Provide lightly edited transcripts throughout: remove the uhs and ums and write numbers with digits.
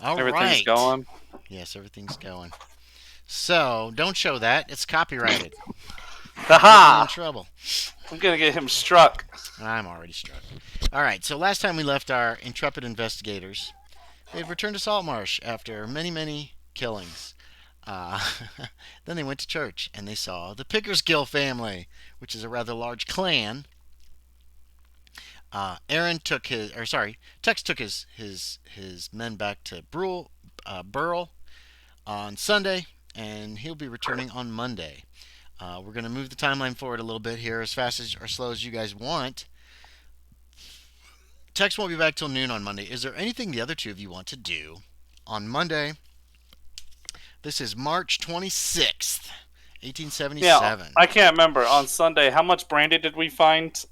All Everything's right. going. Yes, everything's going. So, don't show that. It's copyrighted. Get me in Haha! trouble. I'm gonna get him struck. I'm already struck. All right. So, last time we left our intrepid investigators, they've returned to Saltmarsh after many, many killings. Uh, then they went to church and they saw the Pickersgill family, which is a rather large clan. Aaron took his, or sorry, Tex took his men back to Burl on Sunday, and he'll be returning on Monday. We're going to move the timeline forward a little bit here, as fast as or slow as you guys want. Tex won't be back till noon on Monday. Is there anything the other two of you want to do on Monday? This is March 26th, Yeah, 1877. I can't remember on Sunday how much brandy did we find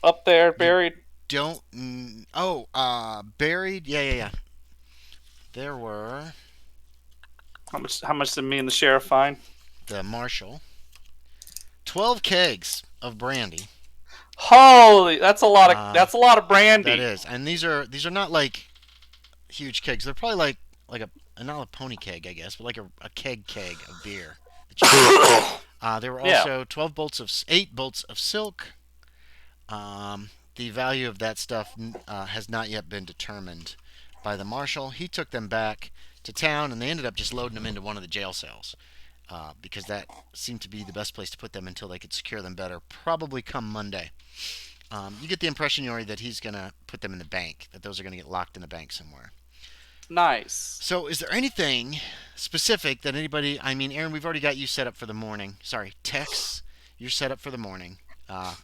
up there You buried? don't. Buried? Yeah. There were How much did me and the sheriff find? the marshal, 12 kegs of brandy. Holy, that's a lot of Uh, that's a lot of that brandy. is, and these are not like huge kegs. They're probably like not a pony keg, I guess, but like a keg of beer that you can. There were Yeah, also 12 bolts of 8 bolts of silk. The value of that stuff has not yet been determined by the marshal. He took them back to town, and they ended up just loading them into one of the jail cells because that seemed to be the best place to put them until they could secure them better. Probably come Monday. You get the impression, Yorie, that he's going to put them in the bank, that those are going to get locked in the bank somewhere. nice. So, is there anything specific that anybody? I mean, Aaron, we've already got you set up for the morning. Sorry, Tex, you're set up for the morning.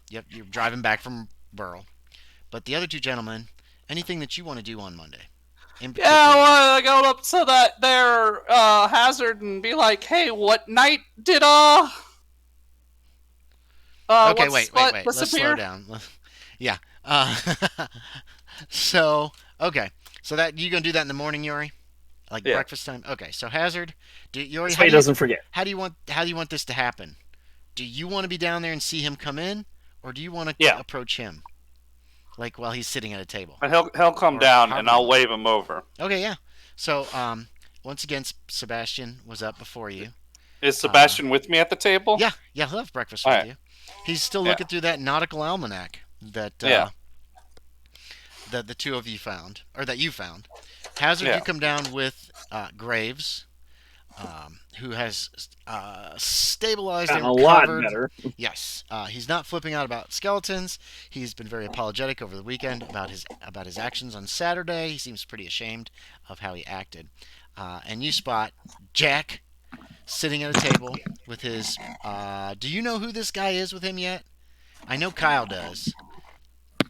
Yep, you're driving back from Burl. But the other two gentlemen, anything that you want to do on Monday, in Yeah, particular? well, I go up to that there hazard and be like, "Hey, what night did Okay, what's wait. what Let's slow disappear?" down. Yeah. Uh, so, okay. So that you gonna do that in the morning, Yuri? Like Yeah. breakfast time? Okay. So Hazard, Yuri, This way he doesn't forget. how do you want this to happen? Do you want to be down there and see him come in, or do you want to Yeah. approach him like while he's sitting at a table, And he'll come or down and however you I'll want? wave him over. Okay, yeah. So once again, Sebastian was up before you. Is Uh, Sebastian with me at the table? yeah, he'll have breakfast All with right. you. He's still Yeah. looking through that nautical almanac that Yeah. that the two of you found, or that you found. Hazard, you Yeah. come down with Graves, who has stabilized Gotten and a lot recovered. better. Yes, he's not flipping out about skeletons. He's been very apologetic over the weekend about his actions on Saturday. He seems pretty ashamed of how he acted. And you spot Jack sitting at a table with his. Do you know who this guy is with him yet? I know Kyle does.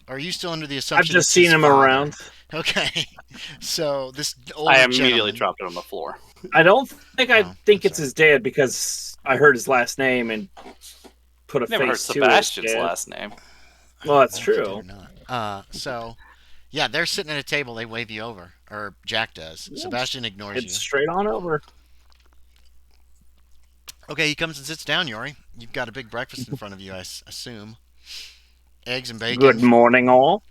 Or are you still under the I've assumption just it's his seen him father? around. Okay. So this I older immediately gentleman. dropped it on the floor. I don't think I Oh, I'm think it's sorry. his dad because I heard his last name and put a Never heard face to his Sebastian's dad. last name. Well, I that's don't know if you did or true. not. So yeah, they're sitting at a table. They wave you over, or Jack does. Yeah, Sebastian ignores it's you. straight on over. Okay, he comes and sits down. Yori, you've got a big breakfast in front of you. I assume eggs and bacon. Good morning, all.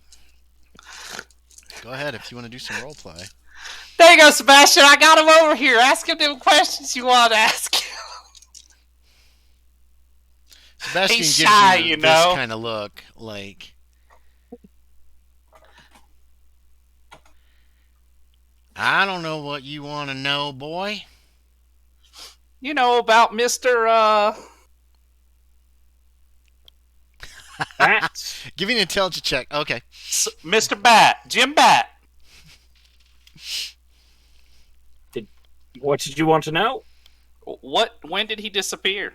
Go ahead if you want to do some role play. There you go, Sebastian. I got him over here. Ask him them questions you want to ask. Sebastian He's gives shy, you you this know. kind of look, like I don't know what you want to know, boy. You know about Mister Bats. Give me an intelligence check. Okay. Mister Bat, Jim Bat. What did you want to know? What? When did he disappear?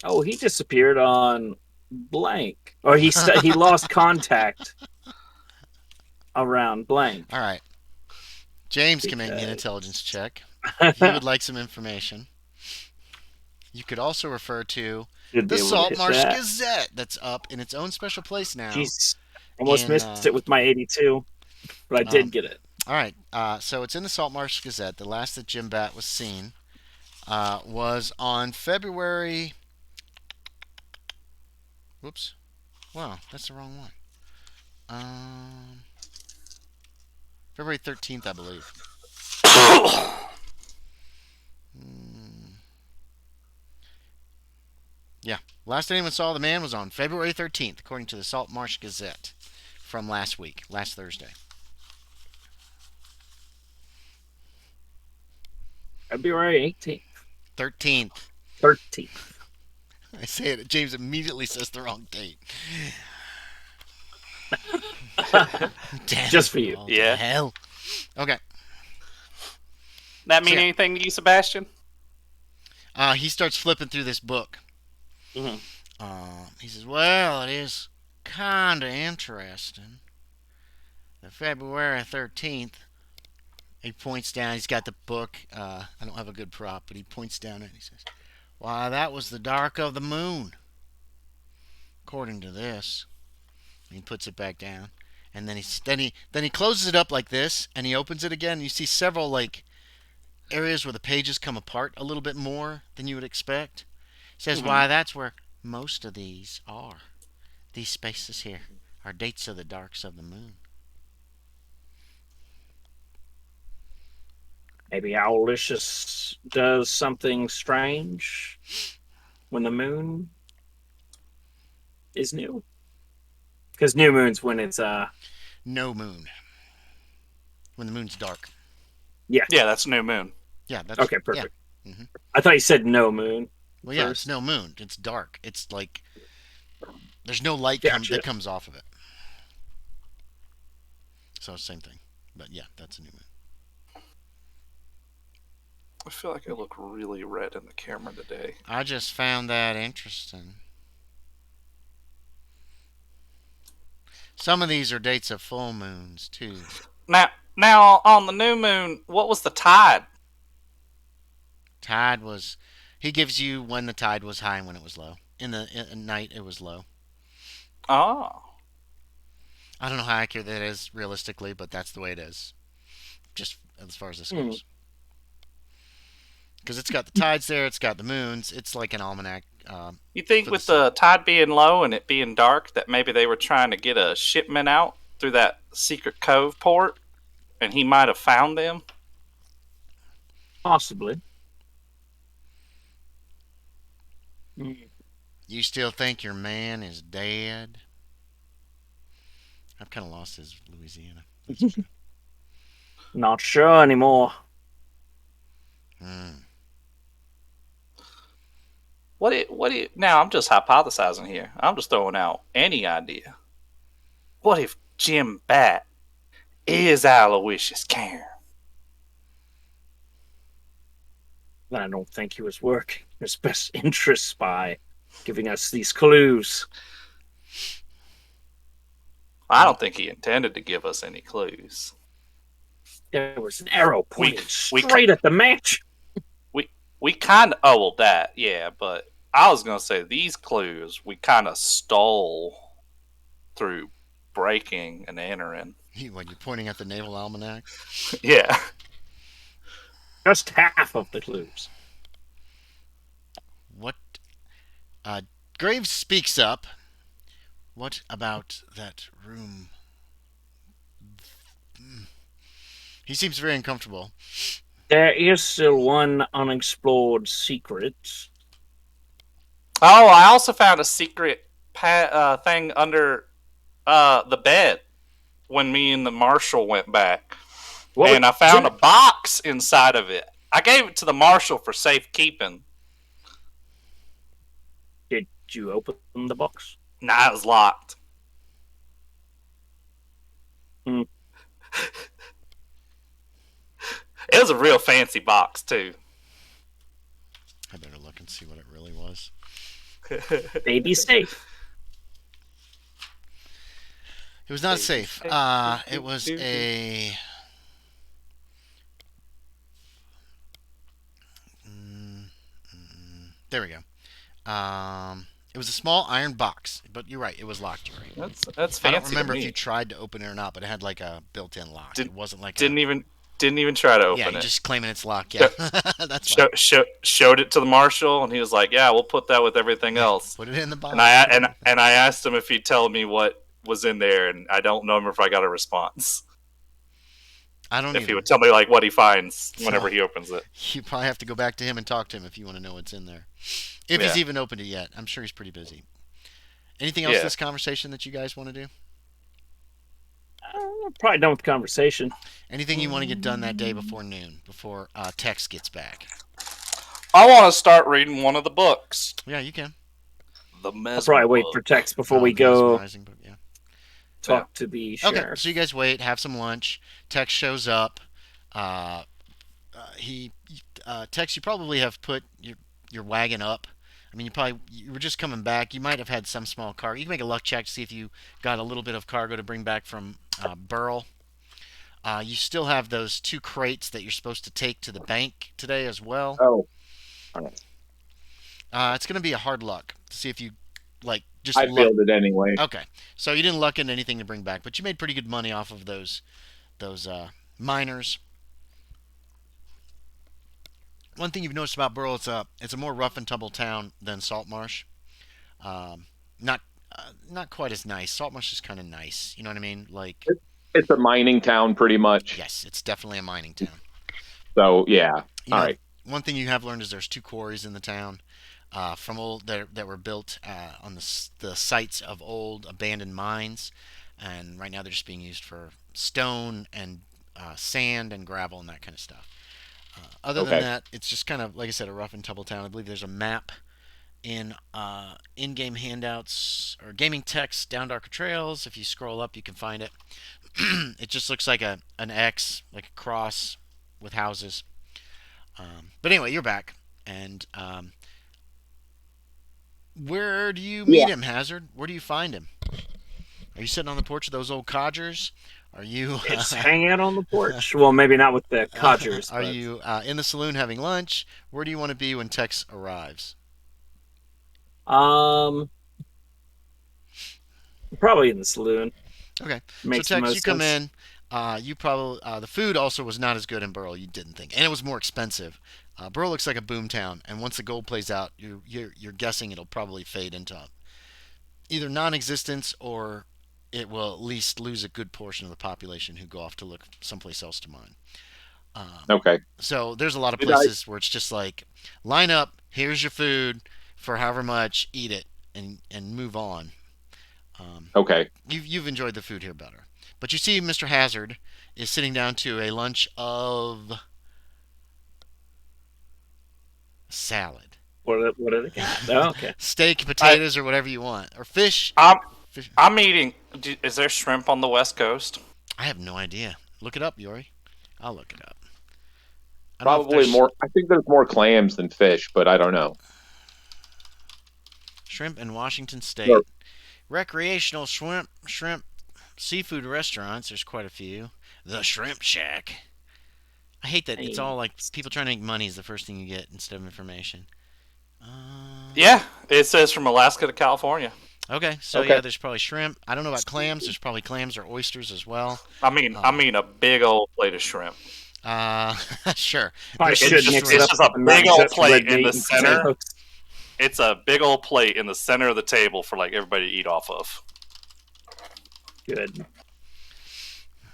Oh, he disappeared on blank, or he lost contact around blank. All right. James can make me an Because- intelligence check. He would like some information. You could also refer to Should the be able to hit Saltmarsh that. Gazette that's up in its own special place now. Jeez, almost in, missed it with my 82, but I did get it. All right. So it's in the Saltmarsh Gazette. The last that Jim Bat was seen was on February. Whoops. Wow, that's the wrong one. February 13th, I believe. Yeah. Last anyone saw the man was on February 13th, according to the Saltmarsh Gazette from last Thursday. February 18th. 13th. 13th. I say it, James immediately says the wrong date. Damn. Just for you. Yeah. Hell. Okay. That mean So, yeah. anything to you, Sebastian? He starts flipping through this book. Mm-hmm. He says, well, it is kind of interesting. The February 13th, he points down. He's got the book. I don't have a good prop, but he points down and he says, why, that was the dark of the moon, according to this. And he puts it back down. And then he closes it up like this, and he opens it again. You see several, like, areas where the pages come apart a little bit more than you would expect. He says, why, that's where most of these are. These spaces here are dates of the darks of the moon. Maybe Owlicious does something strange when the moon is new. Because new moon's when it's No moon. When the moon's dark. Yeah, that's new moon. Yeah, that's okay, perfect. Yeah. Mm-hmm. I thought you said no moon. Well, yeah, first. it's no moon. It's dark. It's like there's no light Gotcha. that comes off of it. So same thing. But yeah, that's a new moon. I feel like I look really red in the camera today. I just found that interesting. Some of these are dates of full moons too. Now on the new moon, what was the tide? Tide was. He gives you when the tide was high and when it was low. In night, it was low. Oh. I don't know how accurate that is realistically, but that's the way it is. Just as far as this goes. Because it's got the tides there, it's got the moons. It's like an almanac. You think with the tide being low and it being dark that maybe they were trying to get a shipment out through that secret cove port and he might have found them? Possibly. You still think your man is dead? I've kind of lost his Louisiana. Okay. Not sure anymore. What do you now? I'm just hypothesizing here. I'm just throwing out any idea. What if Jim Bat is Aloysius Cairn? I don't think he was working his best interests by giving us these clues. I don't think he intended to give us any clues. There was an arrow pointed straight at the match. We kind of that, yeah, but I was gonna say these clues we kind of stole through breaking and entering. When you're pointing at the Naval Almanac? Yeah. Just half of the clues. What? Graves speaks up. What about that room? He seems very uncomfortable. There is still one unexplored secret. Oh, I also found a secret thing under the bed when me and the marshal went back. And I found a box inside of it. I gave it to the marshal for safekeeping. Did you open the box? Nah, it was locked. It was a real fancy box, too. I better look and see what it really was. Baby safe. It was not safe. It was a... There we go. It was a small iron box, but you're right. It was locked. You're right. That's fancy. I don't remember if you tried to open it or not, but it had like a built-in lock. It wasn't like didn't even try to open it. Yeah, you're just claiming it's locked. Yeah, that's fine. Showed it to the marshal, and he was like, "Yeah, we'll put that with everything else." Put it in the box. And I asked him if he'd tell me what was in there, and I don't know if I got a response. I don't if he either. would tell me like what he finds whenever So he opens it. you probably have to go back to him and talk to him if you want to know what's in there. If he's Yeah, even opened it yet. I'm sure he's pretty busy. Anything else yeah. this conversation that you guys want to do? Probably done with the conversation. Anything you want to get done that day before noon, before Tex gets back? I want to start reading one of the books. Yeah, you can. The I'll probably Mesmer wait book. for Tex before we go mesmerizing book, yeah. talk to the Okay, sheriff. so you guys wait, have some lunch. Tex shows up. Uh, he Tex, you probably have put your wagon up. I mean, you were just coming back. You might have had some small cargo. You can make a luck check to see if you got a little bit of cargo to bring back from Burl. You still have those 2 crates that you're supposed to take to the bank today as well. Oh, all right. It's going to be a hard luck to see if you just I luck. failed it anyway. Okay, so you didn't luck into anything to bring back, but you made pretty good money off of those miners. One thing you've noticed about Burl, it's a more rough and tumble town than Saltmarsh. Um, not not quite as nice. Saltmarsh is kind of nice. You know what I mean? Like, It's a mining town, pretty much. yes, it's definitely a mining town. So yeah. You All know, right. one thing you have learned is there's 2 quarries in the town, from old that were built on the sites of old abandoned mines, and right now they're just being used for stone and sand and gravel and that kind of stuff. Other than Okay. that, it's just kind of like I said, a rough and tumble town. I believe there's a map in in-game handouts or gaming text down Darker Trails. If you scroll up, you can find it. It just looks like an X, like a cross with houses. But anyway, you're back, and where do you meet him, Hazard? Where do you find him? Are you sitting on the porch of those old codgers? Are you It's hanging out on the porch. Well, maybe not with the codgers. are but you in the saloon having lunch? Where do you want to be when Tex arrives? Probably in the saloon. Okay, Makes so the Tex, most you come sense. in. You probably the food also was not as good in Burl. You didn't think, and it was more expensive. Burl looks like a boom town, and once the gold plays out, you're guessing it'll probably fade into either non-existence or it will at least lose a good portion of the population who go off to look someplace else to mine. Okay. So there's a lot of Did I- places where it's just like line up, here's your food for however much, eat it, and move on. Okay. You've enjoyed the food here better, but you see Mr. Hazard is sitting down to a lunch of salad, What do they got? Oh, okay. steak, potatoes, or whatever you want, or fish. I'm Fish. I'm eating. Is there shrimp on the West Coast? I have no idea. Look it up, Yorie. I'll look it up. I don't know if Probably there's more. I think there's more clams than fish, but I don't know. shrimp in Washington State. Sure. Recreational shrimp seafood restaurants. There's quite a few. The Shrimp Shack. I hate that it's all like people trying to make money is the first thing you get instead of information. Yeah, it says from Alaska to California. Okay, so Okay. yeah, there's probably shrimp. I don't know about clams. There's probably clams or oysters as well. I mean a big old plate of shrimp. Sure. Probably There's should just- mix it's it up. just a and big not old just plate red in meat the and center. potatoes. It's a big old plate in the center of the table for like everybody to eat off of. Good.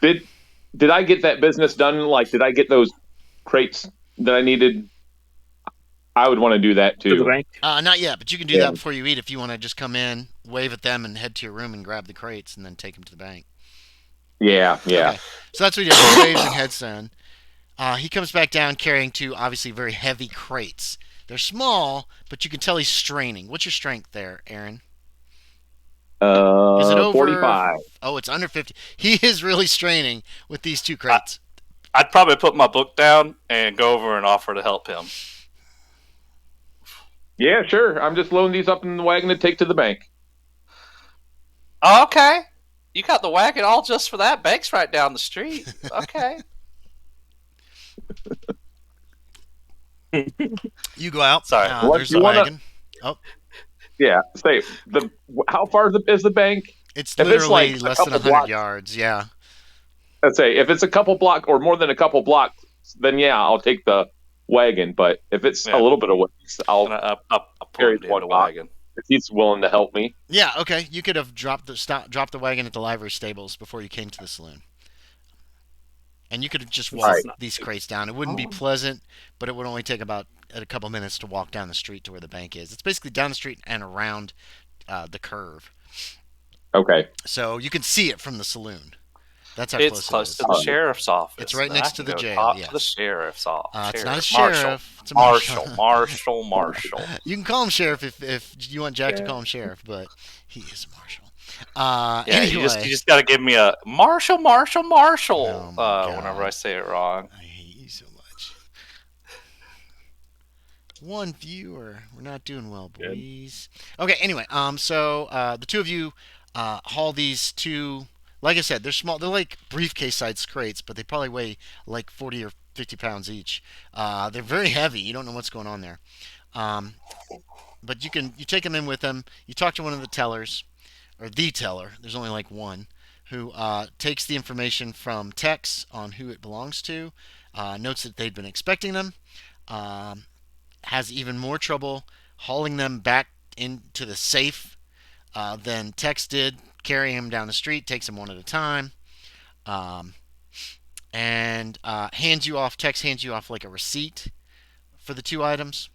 Did I get that business done? Like, did I get those crates that I needed? I would want to do that To the too. bank. Not yet, but you can do Yeah. that before you eat if you want to just come in, wave at them, and head to your room and grab the crates and then take them to the bank. Yeah. Yeah. Okay. So that's what he does. He waves and heads down. He comes back down carrying 2 obviously very heavy crates. They're small, but you can tell he's straining. What's your strength there, Aaron? Is it over 45. Oh, it's under 50. He is really straining with these 2 crates. I'd probably put my book down and go over and offer to help him. Yeah, sure. I'm just loading these up in the wagon to take to the bank. Oh, okay. You got the wagon all just for that. Bank's right down the street. Okay. You go out. Sorry. What, There's you the wanna- wagon. Yeah. Say how far is the bank? It's If it's literally like a less than couple 100 blocks- yards. Yeah. Let's say if it's a couple block or more than a couple blocks, then yeah, I'll take the wagon. But if it's Yeah. a little bit of ways, I'll And I pull Carry him in one the box. wagon. if he's willing to help me. Yeah, okay. You could have dropped the wagon at the livery stables before you came to the saloon. And you could just All walk right. these crates down. It wouldn't be pleasant, but it would only take about a couple minutes to walk down the street to where the bank is. It's basically down the street and around the curve. Okay. So you can see it from the saloon. That's how It's close it close is. to the sheriff's office. It's right and next I to can the go jail, talk yes. to the sheriff's office. It's not a Marshal. sheriff. It's a marshal. Marshal. You can call him sheriff if you want Jack to Yeah. call him sheriff, but he is a marshal. Yeah, Anyway, you just got to give me a Marshal. Oh my God. Whenever I say it wrong. I hate you so much. One viewer. We're not doing well, boys. Okay, anyway, so the two of you haul these two. Like I said, they're small. They're like briefcase-sized crates, but they probably weigh like 40 or 50 pounds each. They're very heavy. You don't know what's going on there. But you take them in with them. You talk to one of the tellers, or the teller. There's only like one, who takes the information from Tex on who it belongs to, notes that they'd been expecting them, has even more trouble hauling them back into the safe than Tex did, carrying them down the street, takes them one at a time, and Tex hands you off like a receipt for the two items.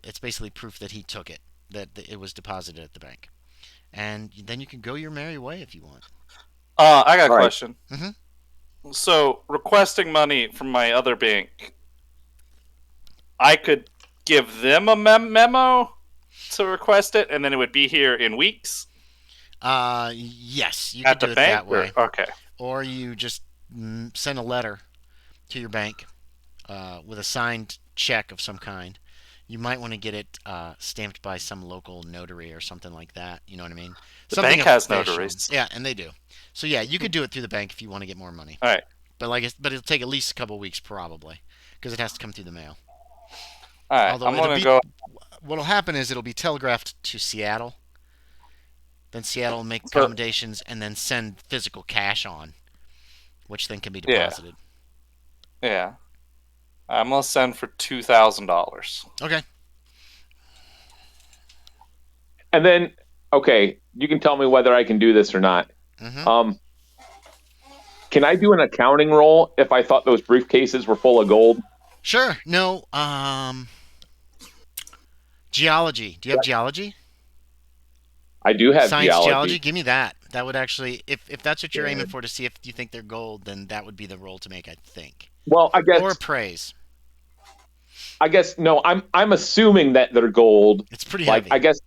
It's basically proof that he took it, that it was deposited at the bank. And then you can go your merry way if you want. I got a All right. question. Mm-hmm. So, requesting money from my other bank, I could give them a memo to request it, and then it would be here in weeks Yes, you at could the do it bank. that way. Okay. Or you just send a letter to your bank with a signed check of some kind. You might want to get it stamped by some local notary or something like that. You know what I mean? The Something bank has official. notaries. Yeah, and they do. So yeah, you could do it through the bank if you want to get more money. All right. But it'll take at least a couple weeks probably because it has to come through the mail. All right. Although I'm going to it'll go. What'll happen is it'll be telegraphed to Seattle. Then Seattle will make So- accommodations and then send physical cash on, which then can be deposited. Yeah. I'm going to send for $2,000. Okay. And then, okay, you can tell me whether I can do this or not. Mm-hmm. Can I do an accounting roll if I thought those briefcases were full of gold? Sure. No. Geology. Do you have geology? I do have Science geology. Give me that. That would actually, if that's what you're Yeah. aiming for to see if you think they're gold, then that would be the roll to make, I think. Well, I guess Or appraise. no. I'm assuming that they're gold. It's pretty Like heavy. I guess,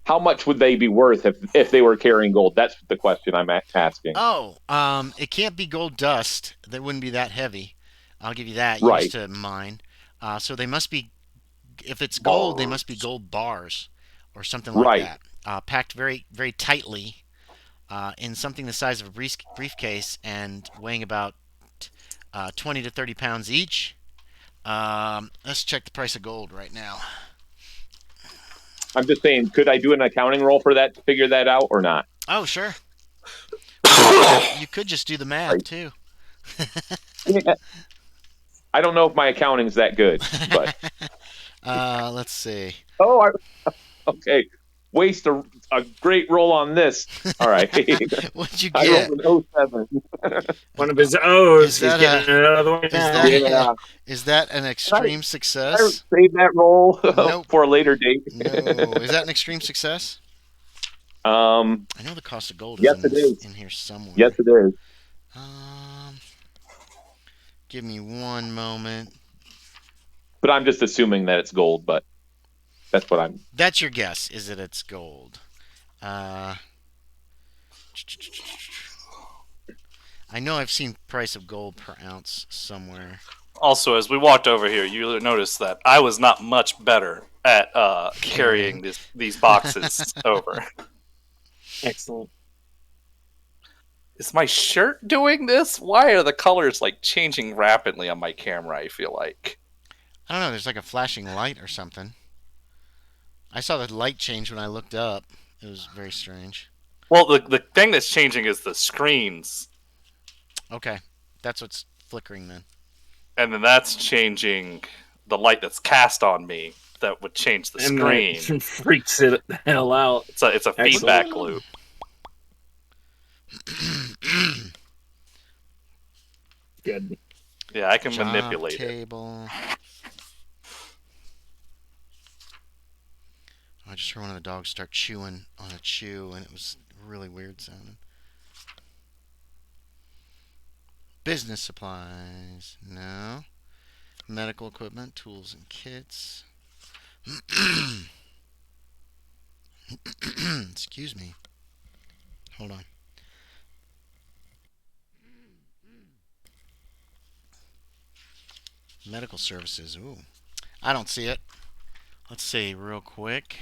how much would they be worth if they were carrying gold? That's the question I'm asking. Oh, it can't be gold dust. They wouldn't be that heavy. I'll give you that. Right. Used to mine. So they must be. If it's gold, they must be Bars. gold bars, or something like Right. that. Packed very, very tightly in something the size of a briefcase and weighing about 20 to 30 pounds each. Let's check the price of gold right now. I'm just saying, could I do an accounting roll for that to figure that out or not? Oh, sure. You could just do the math Right. too. I don't know if my accounting's that good, but Let's see. okay. Waste a great roll on this. All right. What'd you I get? rolled an 07. One of his O's. Is He's that getting it out of the way Is now. that, Yeah. is that an extreme I success? save that roll Nope. for a later date. No. Is that an extreme success? Um, I know the cost of gold Yes, is, it is. in here somewhere. yes, it is. Give me one moment. But I'm just assuming that it's gold. But that's what I'm. That's your guess, is that it's gold. I know I've seen price of gold per ounce somewhere. Also, as we walked over here, you noticed that I was not much better at carrying these boxes over. Excellent. Is my shirt doing this? Why are the colors like changing rapidly on my camera? I feel like. I don't know, there's like a flashing light or something. I saw the light change when I looked up. It was very strange. Well, the thing that's changing is the screens, Okay, that's what's flickering then. and then that's changing the light that's cast on me. That would change the And screen. that freaks it the hell out. It's a Excellent. feedback loop. Good. Yeah, I can Job manipulate it. table. I just heard one of the dogs start chewing on a chew, and it was really weird sounding. Business supplies. No. Medical equipment, tools and kits. Excuse me. Hold on. Medical services. Ooh. I don't see it. Let's see real quick.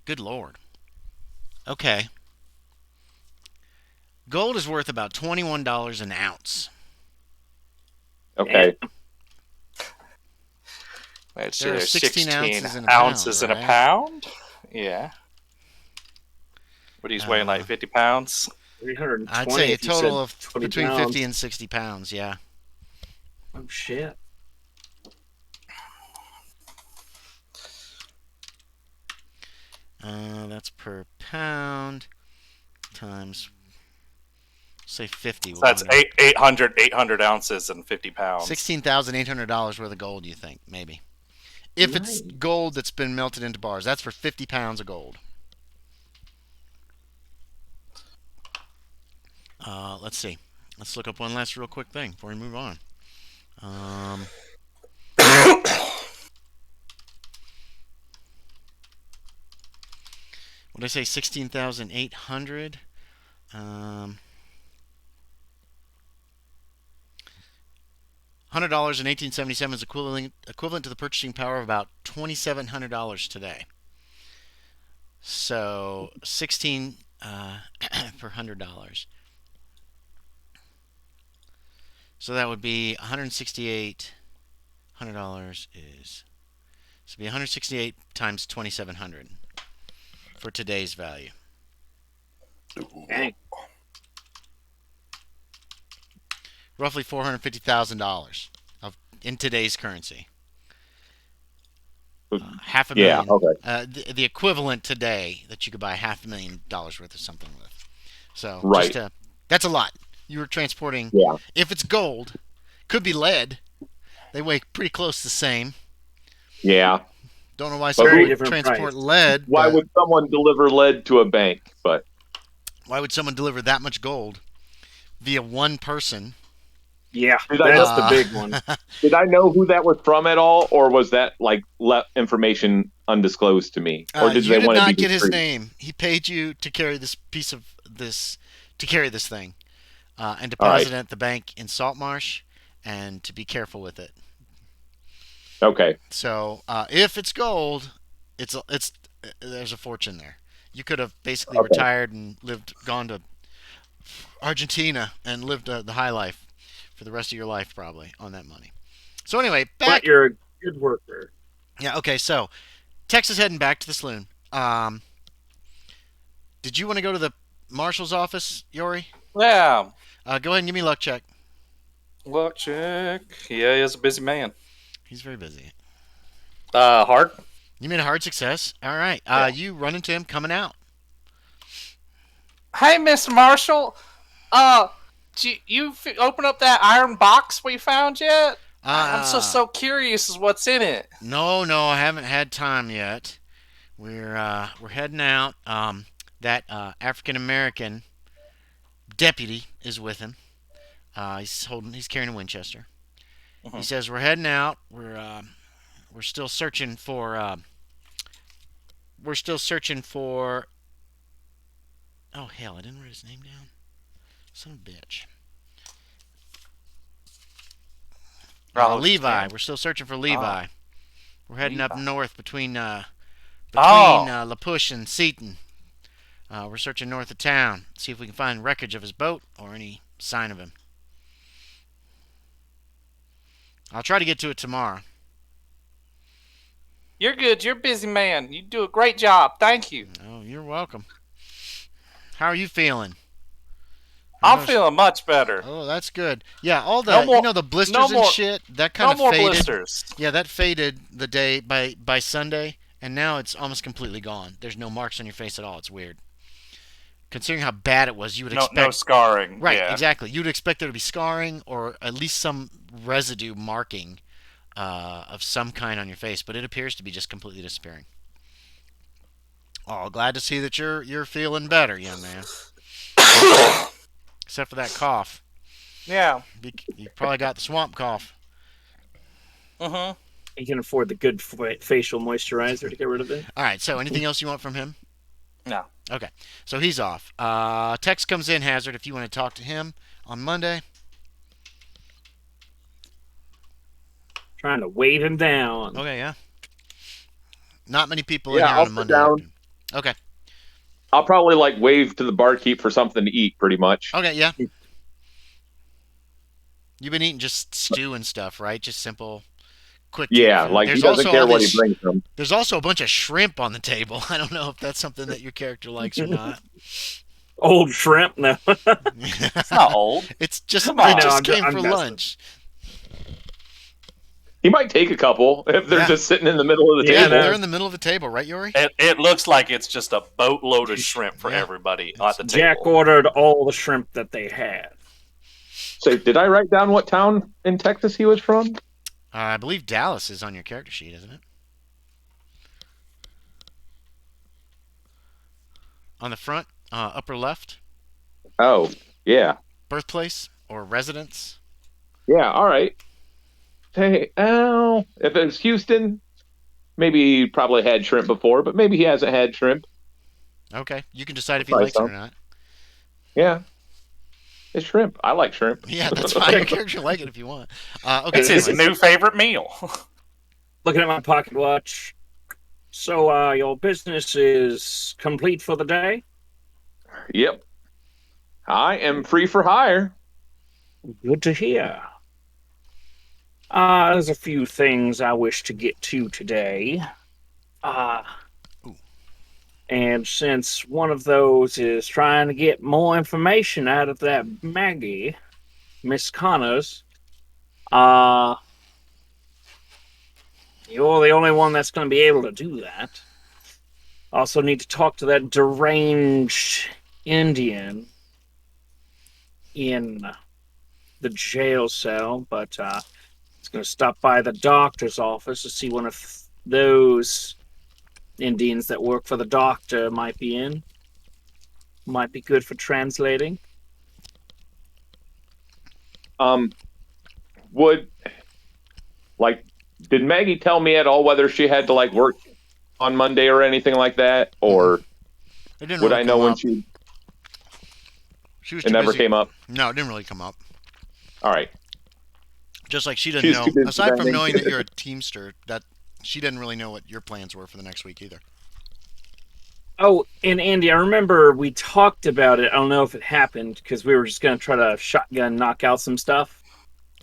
Good Lord. Okay. Gold is worth about $21 an ounce. Okay. Let's see, There are there's 16 ounces in a ounces pound, in a right? pound. Yeah. What he's weighing, like 50 pounds? 320. I'd say a if you total said of 20 between pounds. 50 and 60 pounds, yeah. Oh shit. That's per pound times, say 50. So that's 800 ounces and 50 pounds. $16,800 worth of gold, you think, maybe. If it's Nice. gold that's been melted into bars, that's for 50 pounds of gold. Let's see. Let's look up one last real quick thing before we move on. What did I say? 16,800. $100 in 1877 is equivalent to the purchasing power of about $2,700 today. So 16 per $100. So that would be 168. $100 is, so it'd be 168 times 2,700 for today's value. Dang. Roughly $450,000 in today's currency. Half a Yeah. million. Okay. The equivalent today that you could buy $500,000 worth of something with. So Right. that's a lot. You were transporting. Yeah. If it's gold, could be lead. They weigh pretty close the same. Yeah. Don't know why But someone Very would different transport price. lead. Why but would someone deliver lead to a bank? But why would someone deliver that much gold via one person? Yeah, Did I that's know- the big one. did I know who that was from at all, or was that like information undisclosed to me, or did You they did want to be not get his discreet? name. He paid you to carry this piece of this, to carry this thing, and All right. deposit it at the bank in Saltmarsh, and to be careful with it. Okay. So if it's gold, it's there's a fortune there. You could have basically Okay. retired and gone to Argentina and lived the high life for the rest of your life probably on that money. So anyway, back. But you're a good worker. Yeah. Okay. So Texas heading back to the saloon. Did you want to go to the marshal's office, Yorie? Yeah. Go ahead and give me a luck check. Luck check. Yeah, he's a busy man. He's very busy. Hard. You made a hard success. All right. Yeah. You run into him coming out. Hey, Mr. Marshall. Did you open up that iron box we found yet? I'm so curious as what's in it. No, I haven't had time yet. We're heading out. That African American deputy is with him. He's carrying a Winchester. Mhm. He says we're heading out. We're still searching for. Oh hell! I didn't write his name down. Son of a bitch. Levi. We're still searching for Levi. We're heading up north between La Push and Seaton. We're searching north of town. See if we can find wreckage of his boat or any sign of him. I'll try to get to it tomorrow. You're good. You're a busy man. You do a great job. Thank you. Oh, you're welcome. How are you feeling? I'm feeling much better. Oh, that's good. Yeah, all the No more- the blisters no and more- shit that kind No of more faded. blisters. Yeah, that faded the day by Sunday, and now it's almost completely gone. There's no marks on your face at all. It's weird. Considering how bad it was, you would expect No scarring. right, Yeah. exactly. You'd expect there to be scarring or at least some residue marking of some kind on your face, but it appears to be just completely disappearing. Oh, glad to see that you're feeling better, young man. Except for that cough. Yeah. You probably got the swamp cough. Mm-hmm. You can afford the good facial moisturizer to get rid of it. All right, so anything else you want from him? No. Okay, so he's off. Tex comes in, Hazard, if you want to talk to him on Monday. Trying to wave him down. Okay, yeah. Not many people in Yeah, here I'll on a sit Monday down. afternoon. Okay. I'll probably like wave to the barkeep for something to eat, pretty much. Okay, yeah. You've been eating just stew and stuff, right? Just simple, quick. Yeah, food. like There's he doesn't also care all what he these- brings them. There's also a bunch of shrimp on the table. I don't know if that's something that your character likes or not. Old shrimp? No. It's not old. It's just Come on. it just I'm came for messing. lunch. He might take a couple if they're Yeah. just sitting in the middle of the Yeah, Yeah, table. they're in the middle of the table, right, Yorie? It looks like it's just a boatload of shrimp for Yeah. everybody at the Jack table. ordered all the shrimp that they had. So, did I write down what town in Texas he was from? I believe Dallas is on your character sheet, isn't it? On the front, upper left, Oh, yeah. birthplace or residence. Yeah, all right. Hey, if it's Houston, maybe he probably had shrimp before, but maybe he hasn't had shrimp. Okay, you can decide if he Probably likes it so. or not. Yeah. It's shrimp. I like shrimp. Yeah, that's fine. Your character will like it if you want. Okay, It's his anyways. new favorite meal. Looking at my pocket watch. So, your business is complete for the day? Yep. I am free for hire. Good to hear. There's a few things I wish to get to today. Ooh. And since one of those is trying to get more information out of that Maggie, Miss Connors, you're the only one that's going to be able to do that. Also need to talk to that deranged Indian in the jail cell, but it's going to stop by the doctor's office to see one of those Indians that work for the doctor might be in. Might be good for translating. Did Maggie tell me at all whether she had to like work on Monday or anything like that, or It didn't would really I know come when up. she? She was It too never busy. came up. No, it didn't really come up. All right. Just like she didn't She's know, too busy aside from spending. knowing that you're a teamster, that she didn't really know what your plans were for the next week either. Oh, and Andy, I remember we talked about it. I don't know if it happened because we were just going to try to shotgun knock out some stuff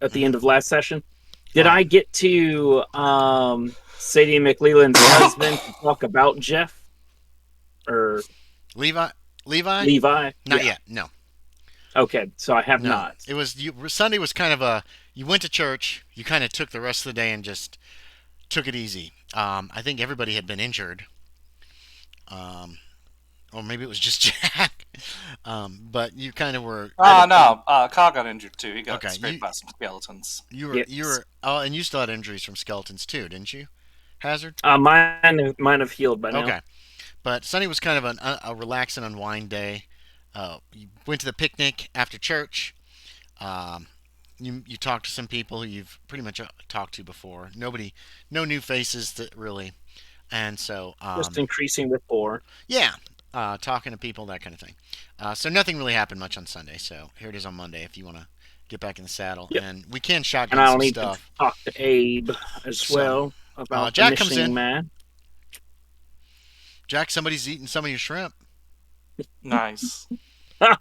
at the end of last session. Did I get to Sadie McLeland's husband to talk about Jeff? Or Levi? Levi? Not Yeah. yet. No. Okay, so I have No. not. It was Sunday was kind of a you went to church, you kind of took the rest of the day and just took it easy. I think everybody had been injured. Or maybe it was just Jack. But you kind of were No. Kyle got injured too. He got Okay, scraped by some skeletons. you were oh, and you still had injuries from skeletons too, didn't you? Hazard? Mine have healed by now. Okay. But Sunday was kind of a relax and unwind day. You went to the picnic after church. You talked to some people who you've pretty much talked to before. No new faces that really. And so, Just increasing rapport. yeah, talking to people, that kind of thing. So nothing really happened much on Sunday. So here it is on Monday if you want to get back in the saddle. Yep. And we can shotgun And I'll some need stuff. to talk to Abe as So, well about Jack the comes missing in. man. Jack, somebody's eating some of your shrimp. Nice. I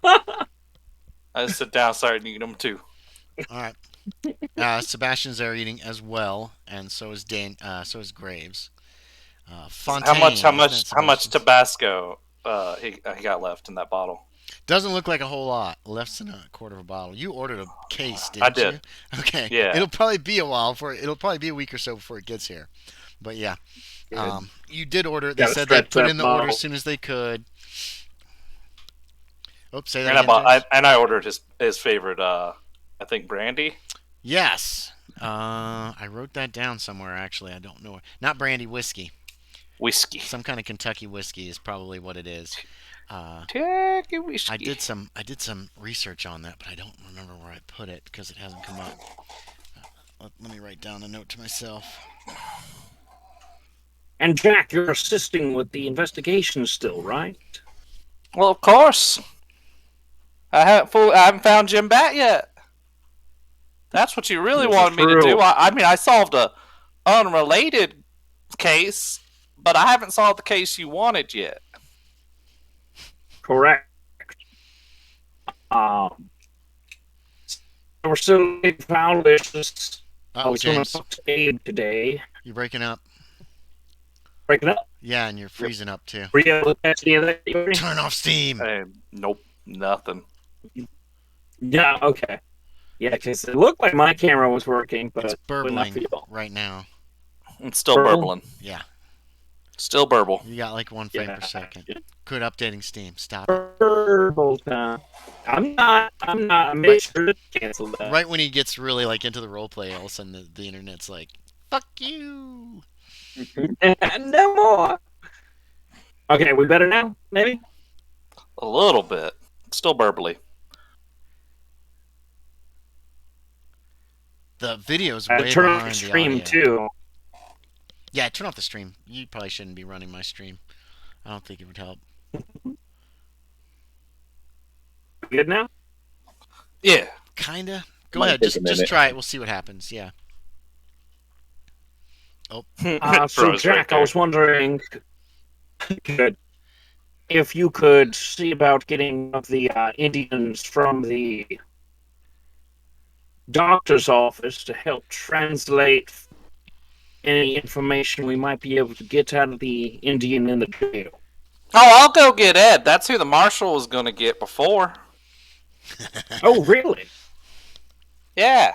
just sit down, started eating them too. All right. Sebastian's there eating as well, and so is Dan. So is Graves. Fontaine. How much isn't it, Sebastian? Tabasco he got left in that bottle? Doesn't look like a whole lot. Less than a quarter of a bottle. You ordered a case, I didn't did. you? Okay. Yeah. It'll probably be a while for it'll probably be a week or so before it gets here. But yeah. You did order it. They Gotta said they'd stretch put that in the order as bottle. soon as they could. Oops, say that And I again, bought. James. I ordered his favorite. I think brandy. Yes. I wrote that down somewhere actually. I don't know. Not brandy, whiskey. Whiskey. Some kind of Kentucky whiskey is probably what it is. Kentucky whiskey. I did some research on that, but I don't remember where I put it because it hasn't come up. Let me write down a note to myself. And Jack, you're assisting with the investigation still, right? Well, of course. I haven't found Jim Bat yet. That's what you really This is wanted me to true. do. I mean, I solved a unrelated case, but I haven't solved the case you wanted yet. Correct. We're still foundations. I Oh, was going James, to talk to Abe today. you're breaking up. Breaking up. Yeah, and you're freezing up too. Were you able to catch any of that, Yorie? Turn off Steam. Hey, nope, nothing. Yeah, okay. Yeah, because it looked like my camera was working, but It's not burbling for y'all. right now. It's still Burble? burbling. Yeah, Still burble. you got like 1 frame Yeah. per second. Quit updating Steam. Stop it. Burble time. I'm not. I made sure to cancel that. Right when he gets really like into the role play, all of a sudden the internet's like, "Fuck you." No more. Okay, we better now, maybe? A little bit. Still burbly. The video's way Turn behind off the the stream, audio. too. Yeah, turn off the stream. You probably shouldn't be running my stream. I don't think it would help. Good now? Yeah. Kinda. Go Might ahead. take a Just minute. try it. We'll see what happens. Yeah. So, Froze right Jack, I was wondering good, if you could see about getting the Indians from the doctor's office to help translate any information we might be able to get out of the Indian in the jail. Oh, I'll go get Ed. That's who the marshal was going to get before. Oh, really? Yeah.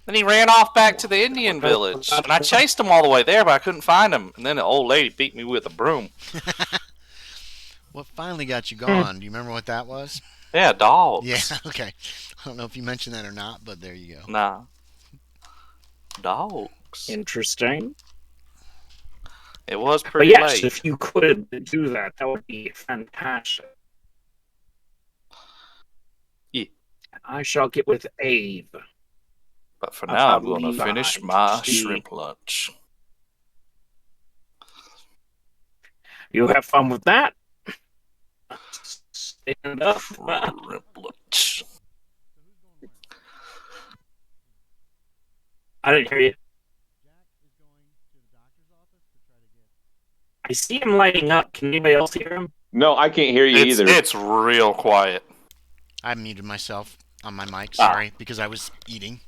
Then he ran off back to the Indian village. And I chased him all the way there, but I couldn't find him. And then the old lady beat me with a broom. What finally got you gone? Do you remember what that was? Yeah, dogs. Yeah, okay. I don't know if you mentioned that or not, but there you go. Nah. Dogs. Interesting. It was But pretty yes, late. if you could do that, that would be fantastic. Yeah. I shall get with Abe. But for now, I'm About going to Levi finish to my see- shrimp lunch. You have fun with that. Stand up. Shrimp lunch. I didn't hear you. I see him lighting up. Can anybody else hear him? No, I can't hear you either. It's real quiet. I muted myself on my mic, Ah. sorry, because I was eating.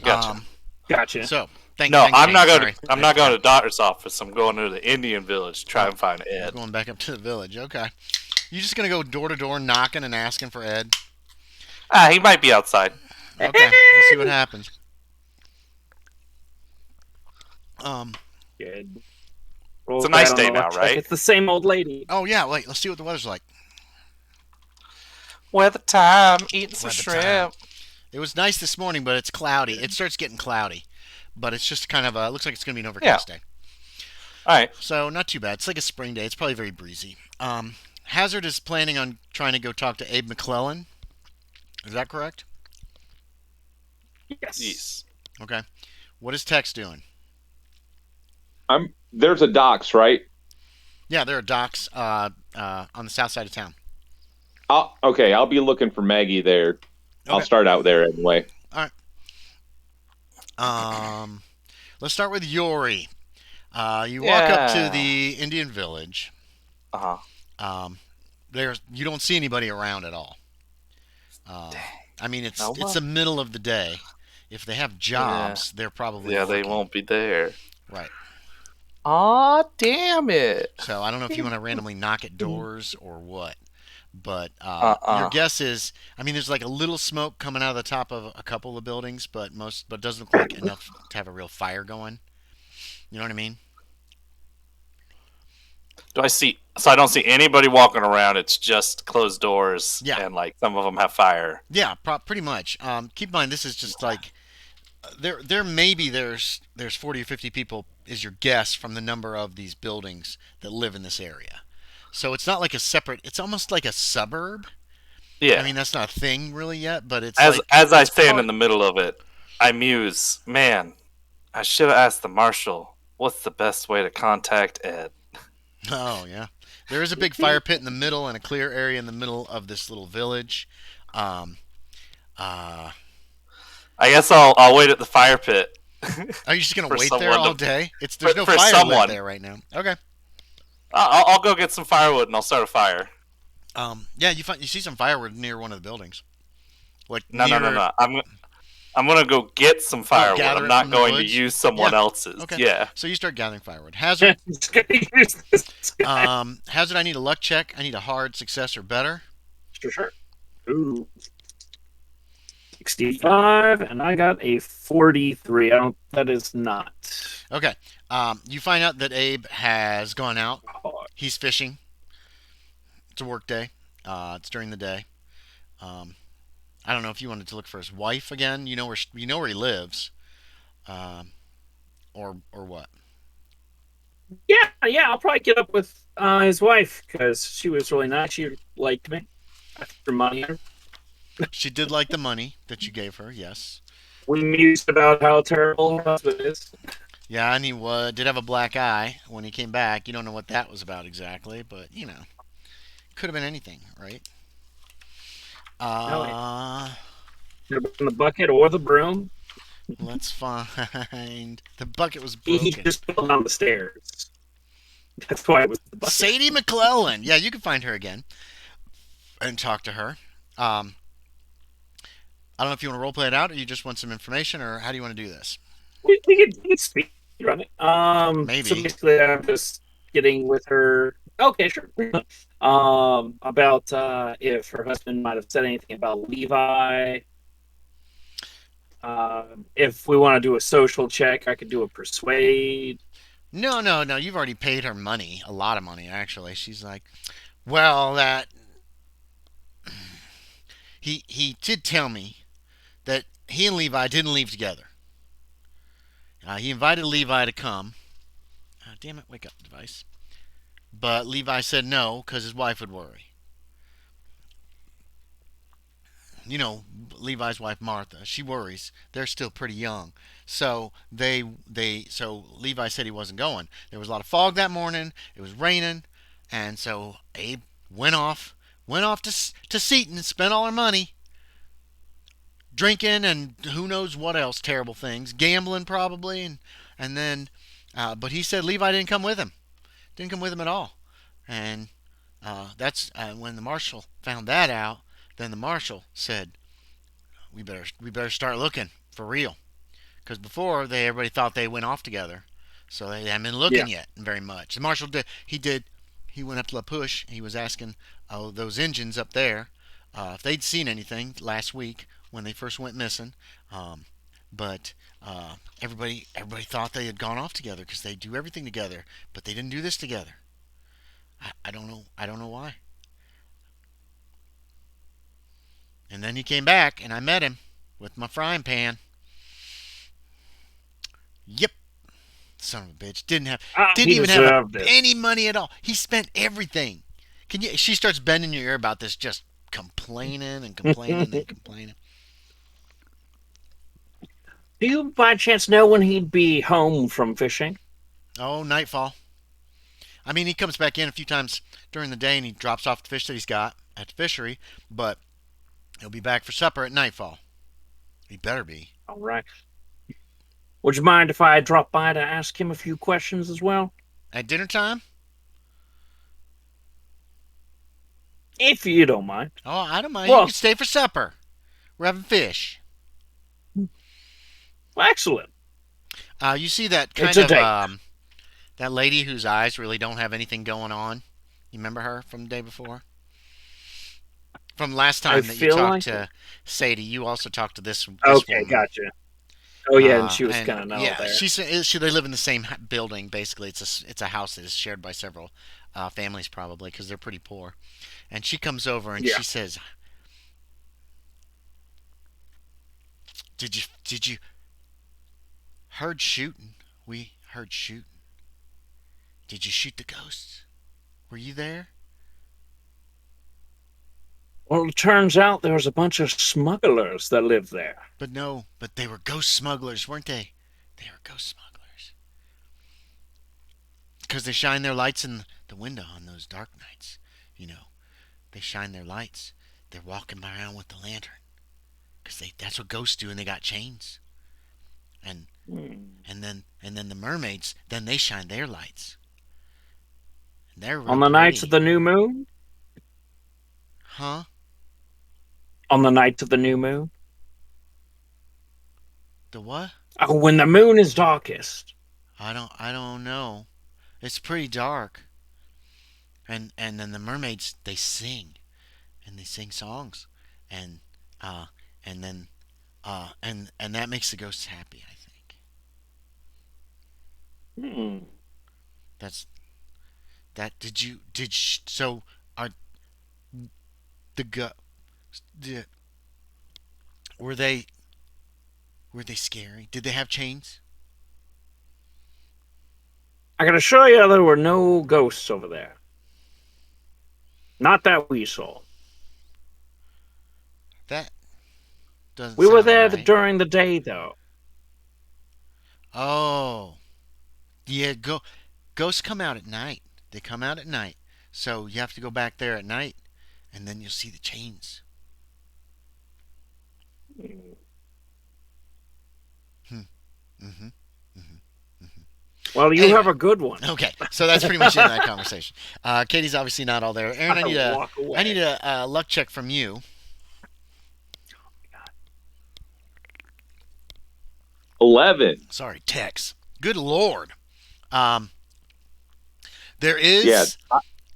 Gotcha. Gotcha. So, thank No, thanks, I'm not James. going. Sorry. I'm not going to the doctor's office. I'm going to the Indian village to try and find You're Ed. going back up to the village. Okay. You just gonna go door to door knocking and asking for Ed? He might be outside. Okay, we'll see what happens. Good. It's a nice day now, Check. right? It's the same old lady. Oh yeah, wait. Let's see what the weather's like. Weather time, eating some Weather shrimp. It was nice this morning, but it's cloudy. It starts getting cloudy, but it's just kind of looks like it's gonna be an overcast day. All right. So not too bad. It's like a spring day. It's probably very breezy. Hazard is planning on trying to go talk to Abe McClellan. Is that correct? Yes. Yes. Okay. What is Tex doing? There's a docks, right? Yeah, there are docks on the south side of town. Okay, I'll be looking for Maggie there. I'll Okay. start out there anyway. Let's start with Yorie. You walk up to Yeah. the Indian village. Uh huh. You don't see anybody around at all. I mean, it's Now what? the middle of the day. If they have jobs, they're probably Yeah, they working. won't be there. Right. Aw, damn it. So I don't know if you want to randomly knock at doors or what, But your Uh-uh. guess is, I mean, there's like a little smoke coming out of the top of a couple of buildings, but it doesn't look like enough to have a real fire going. You know what I mean? Do I see? So I don't see anybody walking around. It's just closed doors, Yeah, and like some of them have fire. yeah, pretty much. Keep in mind, this is just like there maybe there's 40 or 50 people is your guess from the number of these buildings that live in this area. So it's not like a separate. It's almost like a suburb. I Yeah. mean, that's not a thing really yet, but it's As like as I it's stand in part. the middle of it, I muse. Man, I should have asked the marshal. What's the best way to contact Ed? Oh yeah, there is a big fire pit in the middle and a clear area in the middle of this little village. Um, uh, I guess I'll wait at the fire pit are you just gonna for wait there someone all to day? There's no for fire lit someone. there right now. Okay. I'll go get some firewood and I'll start a fire. Yeah, you see some firewood near one of the buildings. Like No, near. no. I'm gonna go get some Oh, firewood. gather I'm it from not the going to woods. use Yeah. someone else's. Okay. Yeah. So you start gathering firewood. Hazard. Just gonna use this guy. Hazard. I need a luck check. I need a hard success or better. Sure. Ooh. 65, and I got a 43. That is not Okay. You find out that Abe has gone out. hard. He's fishing. It's a work day. It's during the day. Um, I don't know if you wanted to look for his wife again. You know where he lives, um, or what? Yeah, I'll probably get up with his wife because she was really nice. She liked me. I threw money at her. She did like the money that you gave her. Yes. We mused about how terrible her husband is. Yeah, and he did have a black eye when he came back. You don't know what that was about exactly, but could have been anything, right? No, it Uh, could have been the bucket or the broom. let's find the bucket was He broken. just fell down the stairs. That's why it was the bucket. Sadie McClellan. Yeah, you can find her again and talk to her. I don't know if you want to role play it out, or you just want some information, or how do you want to do this? We could speed run it. Maybe. So basically, I'm just getting with her. Okay, sure. About if her husband might have said anything about Levi. If we want to do a social check, I could do a persuade. No, no, no. You've already paid her money, a lot of money actually. She's like, well, that he did tell me that he and Levi didn't leave together. He invited Levi to come. Damn it, wake up, device. But Levi said no because his wife would worry. Levi's wife Martha, she worries. They're still pretty young. So Levi said he wasn't going. There was a lot of fog that morning. It was raining, and so Abe went off to Seaton and spent all her money drinking and who knows what else terrible things, gambling probably, and then but he said Levi didn't come with him. Didn't come with him at all. And that's when the marshal found that out. Then the marshal said, "We better start looking for real." Because before everybody thought they went off together, so they hadn't been looking yet very much. The marshal did. He went up to La Push. He was asking those engines up there if they'd seen anything last week when they first went missing. But everybody thought they had gone off together because they do everything together, but they didn't do this together. I don't know. I don't know why. And then he came back, and I met him with my frying pan. Yep, son of a bitch. Didn't He even have deserved it. any money at all. He spent everything. She starts bending your ear about this, just complaining and complaining and complaining. Do you by chance know when he'd be home from fishing? Oh, nightfall. I mean, he comes back in a few times during the day and he drops off the fish that he's got at the fishery, but he'll be back for supper at nightfall. He better be. All right. Would you mind if I drop by to ask him a few questions as well? At dinner time? If you don't mind. Oh, I don't mind. Well- You can stay for supper. We're having fish. Well, excellent. You see that It's kind a of date. that lady whose eyes really don't have anything going on. You remember her from the day before? From last I time that you feel talked like. to Sadie, you also talked to this Okay, woman. gotcha. Oh yeah, and she was And kind of null yeah, there. they live in the same building. Basically, it's a house that is shared by several families, probably because they're pretty poor. And she comes over and Yeah. she says, did you heard shooting? We heard shooting. Did you shoot the ghosts? Were you there? Well, it turns out there was a bunch of smugglers that lived there. But no, but they were ghost smugglers, weren't they? They were ghost smugglers because they shine their lights in the window on those dark nights. You know, they shine their lights. They're walking around with the lantern because that's what ghosts do, and they got chains. And Hmm. and then the mermaids, then they shine their lights, and they're real On the nights of pretty, the new moon? huh? On the nights of the new moon? The what? Oh, when the moon is darkest. I don't know. It's pretty dark, and then the mermaids they sing songs, and uh and then and that makes the ghosts happy. I think Hmm. that's that. So are the go the, were they scary? Did they have chains? I can assure you there were no ghosts over there. Not that we saw. That doesn't We were sound there right. during the day, though. Oh, yeah. Ghosts come out at night. They come out at night. So you have to go back there at night, and then you'll see the chains. Hmm. Mm-hmm. Mm-hmm. Well, you Anyway, have a good one. okay. So that's pretty much the end of that conversation. Katie's obviously not all there. Aaron, Walk away. I need a luck check from you. 11. Sorry, Tex. Good lord. Um, there Yeah, is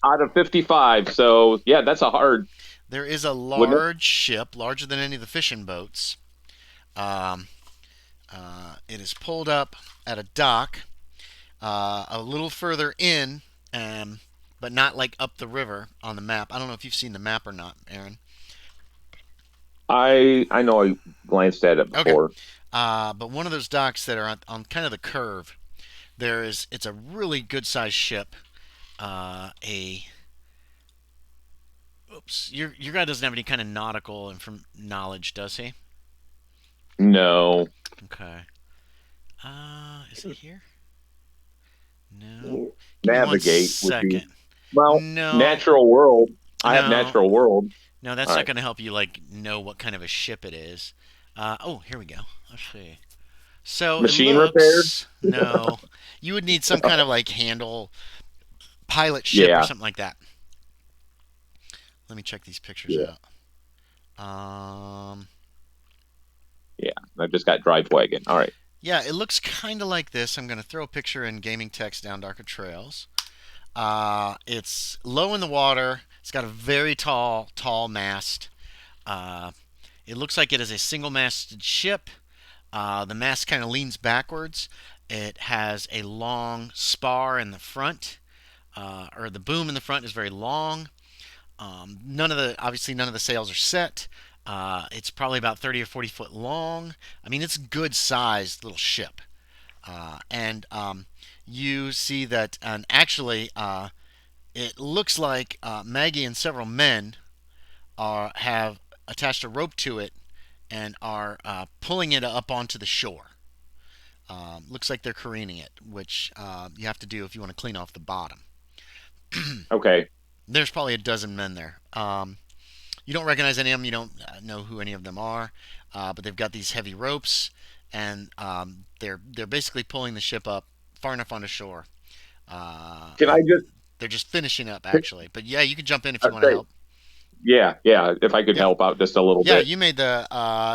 out of 55. So yeah, that's a hard. there is a Wouldn't it? large ship, larger than any of the fishing boats. Um, it is pulled up at a dock a little further in, but not like up the river on the map. I don't know if you've seen the map or not, Aaron. I know I glanced at it Okay. before. But one of those docks that are on kind of the curve, it's a really good sized ship. A oops, your guy doesn't have any kind of nautical knowledge, does he? No, Okay. Is it here? No. Give me one navigate would be second. well No, natural world. I have no, natural world. no. That's All not right. going to help you like know what kind of a ship it is. Oh, here we go. Let's see. So it Machine repair. looks no. You would need some kind of like handle pilot ship or Yeah, something like that. Let me check these pictures yeah, out. Um, yeah. I've just got drive wagon. All right. yeah, it looks kind of like this. I'm going to throw a picture in gaming text down Darker Trails. It's low in the water. It's got a very tall mast. Uh, it looks like it is a single-masted ship. The mast kind of leans backwards. It has a long spar in the front, or the boom in the front is very long. Obviously none of the sails are set. It's probably about 30 or 40 foot long. I mean, it's a good sized little ship. And you see that, and actually, it looks like Maggie and several men have attached a rope to it and are pulling it up onto the shore. Looks like they're careening it, which you have to do if you want to clean off the bottom. Okay. There's probably a dozen men there. You don't recognize any of them. You don't know who any of them are, but they've got these heavy ropes, and they're basically pulling the ship up far enough onto shore. Can I And just they're just finishing up actually. But yeah, you can jump in if you want to say? help. Yeah, yeah. If I could Yeah, help out just a little yeah. bit. You made the.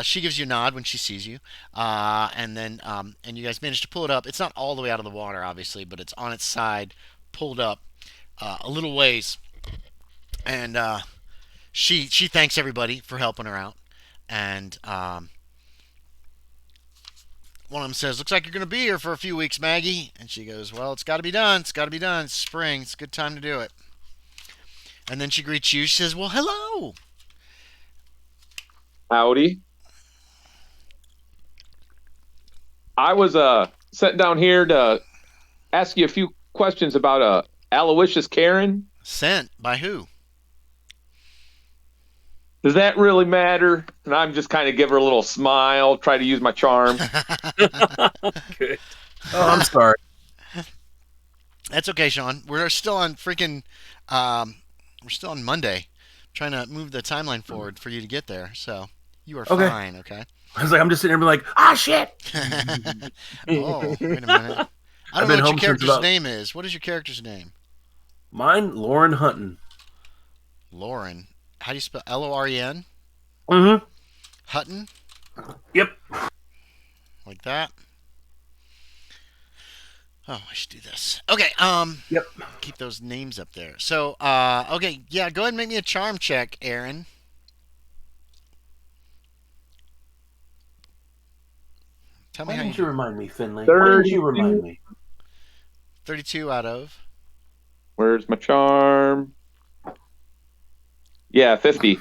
She gives you a nod when she sees you, and then and you guys managed to pull it up. It's not all the way out of the water, obviously, but it's on its side, pulled up a little ways, and she thanks everybody for helping her out, and one of them says, "Looks like you're going to be here for a few weeks, Maggie." And she goes, "Well, it's got to be done. It's got to be done. It's spring. It's a good time to do it." And then she greets you. She says, "Well, hello." Howdy. I was sent down here to ask you a few questions about Aloysius Karen. Sent by who? Does that really matter? And I'm just kind of give her a little smile, try to use my charm. Good. Oh, I'm sorry. That's okay, Sean. We're still on freaking. We're still on Monday, trying to move the timeline forward for you to get there. So you are Okay. fine. Okay. I was like, I'm just sitting there being like, ah, shit. Oh, wait a minute. I don't I've know been what your home since character's about- name is. What is your character's name? Mine, Loren Hutton. Loren. How do you spell Loren? Mm-hmm. Hutton? Yep. Like that? Oh, I should do this. Okay, Yep. keep those names up there. So, okay, yeah, go ahead and make me a charm check, Aaron. Tell me Why how you didn't you do. remind me, Finley? Why didn't you remind me? 32 out of. Where's my charm? Yeah, 50.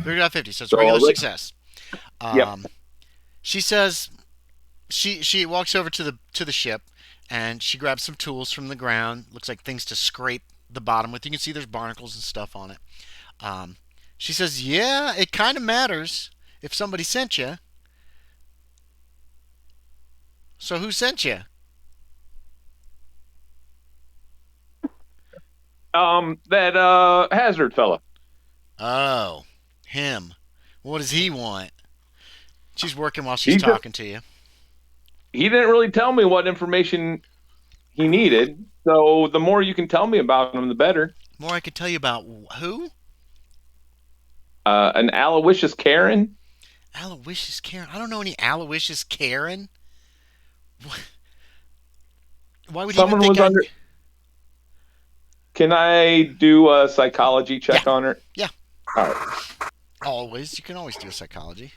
30 out of 50, so it's So regular I'll- success. Yep. She says, she walks over to the ship, and she grabs some tools from the ground. Looks like things to scrape the bottom with. You can see there's barnacles and stuff on it. She says, "Yeah, it kind of matters if somebody sent you. So who sent you?" That Hazard fella. Oh, him. What does he want? She's working while she's He just- talking to you. He didn't really tell me what information he needed. So the more you can tell me about him, the better. More I could tell you about who? An Aloysius Karen. Aloysius Karen. I don't know any Aloysius Karen. Why would he Someone even think was under. Can I do a psychology check on her? Yeah. All right. Always. You can always do a psychology.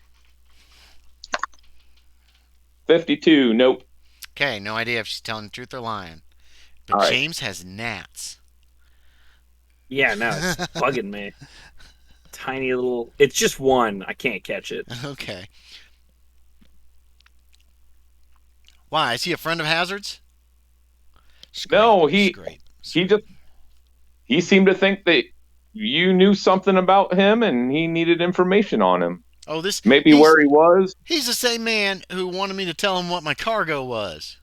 52. Nope. Okay, no idea if she's telling the truth or lying. But All right. James has gnats. Yeah, no, it's bugging me. Tiny little. It's just one. I can't catch it. Okay. Why? Is he a friend of Hazard's? No, he- Great. He seemed to think that you knew something about him and he needed information on him. Oh, this Maybe he's- where he was. He's the same man who wanted me to tell him what my cargo was.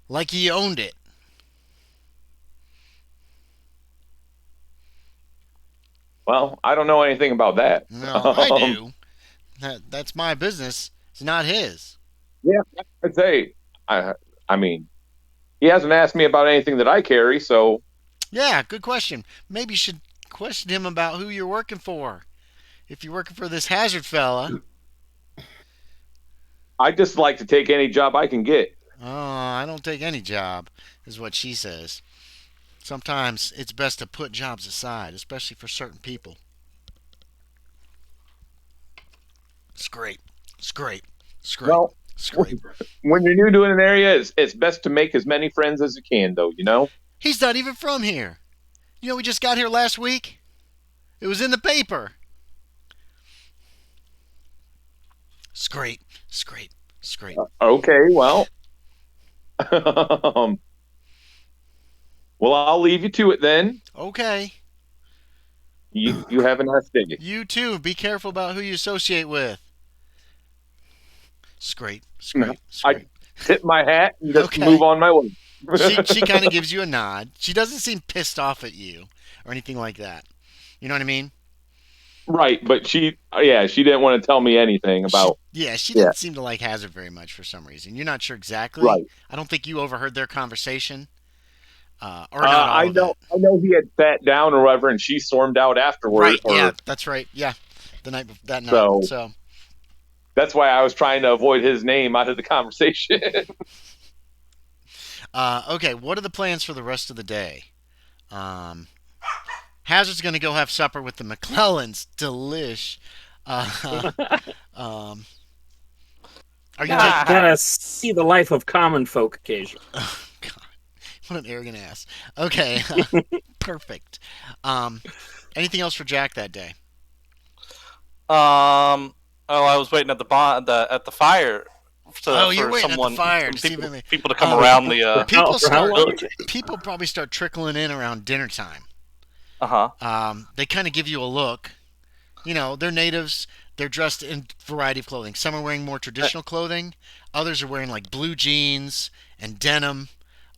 Like he owned it. Well, I don't know anything about that. No, I do. That's my business. It's not his. I'd say, I mean, he hasn't asked me about anything that I carry, so Yeah, good question. Maybe you should question him about who you're working for. If you're working for this Hazard fella. I just like to take any job I can get. Oh, I don't take any job, is what she says. Sometimes it's best to put jobs aside, especially for certain people. Scrape, scrape, scrape, Well, scrape. when you're new to an area, it's best to make as many friends as you can, though, you know? He's not even from here. You know, we just got here last week. It was in the paper. Scrape, scrape, scrape. Okay, well. Well, I'll leave you to it then. Okay. You have a nice day. You too. Be careful about who you associate with. Scrape, scrape, scrape. Tip my hat and just Okay. move on my way. She kind of gives you a nod. She doesn't seem pissed off at you or anything like that. You know what I mean? Right, but she didn't want to tell me anything about. She didn't seem to like Hazard very much for some reason. You're not sure exactly. Right. I don't think you overheard their conversation. Or not all I of know. it. I know he had sat down or whatever, and she stormed out afterwards. Right. Yeah, that's right. Yeah, that night. So- So That's why I was trying to avoid his name out of the conversation. okay. What are the plans for the rest of the day? Hazard's going to go have supper with the McClellans. Delish. Uh, um, are you Yeah. taking? Gotta see the life of common folk occasionally. Oh, God, what an arrogant ass. Okay, perfect. Anything else for Jack that day? Oh, I was waiting at the fire Oh, you're for waiting at the someone, fire to see if any. people to come around the. People For how start. long? People probably start trickling in around dinner time. Uh-huh. They kind of give you a look. You know, they're natives. They're dressed in a variety of clothing. Some are wearing more traditional clothing. Others are wearing like blue jeans and denim.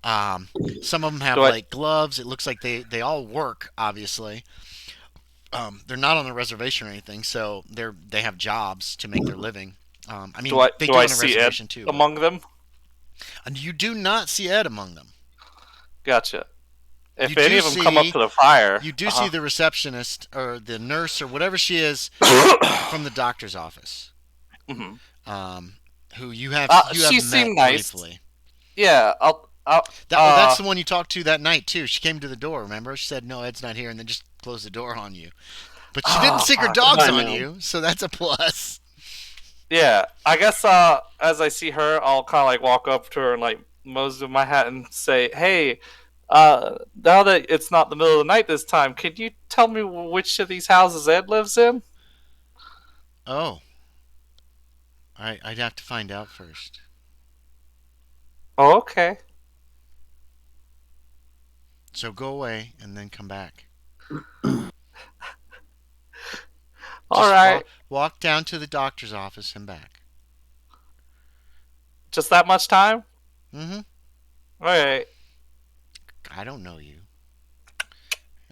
Some of them have like gloves. It looks like they all work, obviously. They're not on the reservation or anything, so they have jobs to make their living. I mean, they do I on a see reservation Ed too. among them? And you do not see Ed among them. Gotcha. If You any do of them come up see- to the fire, You do see the receptionist or the nurse or whatever she is from the doctor's office. Mhm. Who you have she met seemed nice. briefly. Yeah, That's the one you talked to that night too. She came to the door. Remember? She said, "No, Ed's not here," and then just closed the door on you. But she didn't stick her fuck. dogs I on know. you, so that's a plus. yeah. I guess as I see her, I'll kind of like walk up to her and like mose in my hat and say, "Hey, now that it's not the middle of the night this time, can you tell me which of these houses Ed lives in?" Oh, I'd have to find out first. Oh, okay. So go away and then come back. All Just right. Walk down to the doctor's office and back. Just that much time? Mm-hmm. All right. I don't know you.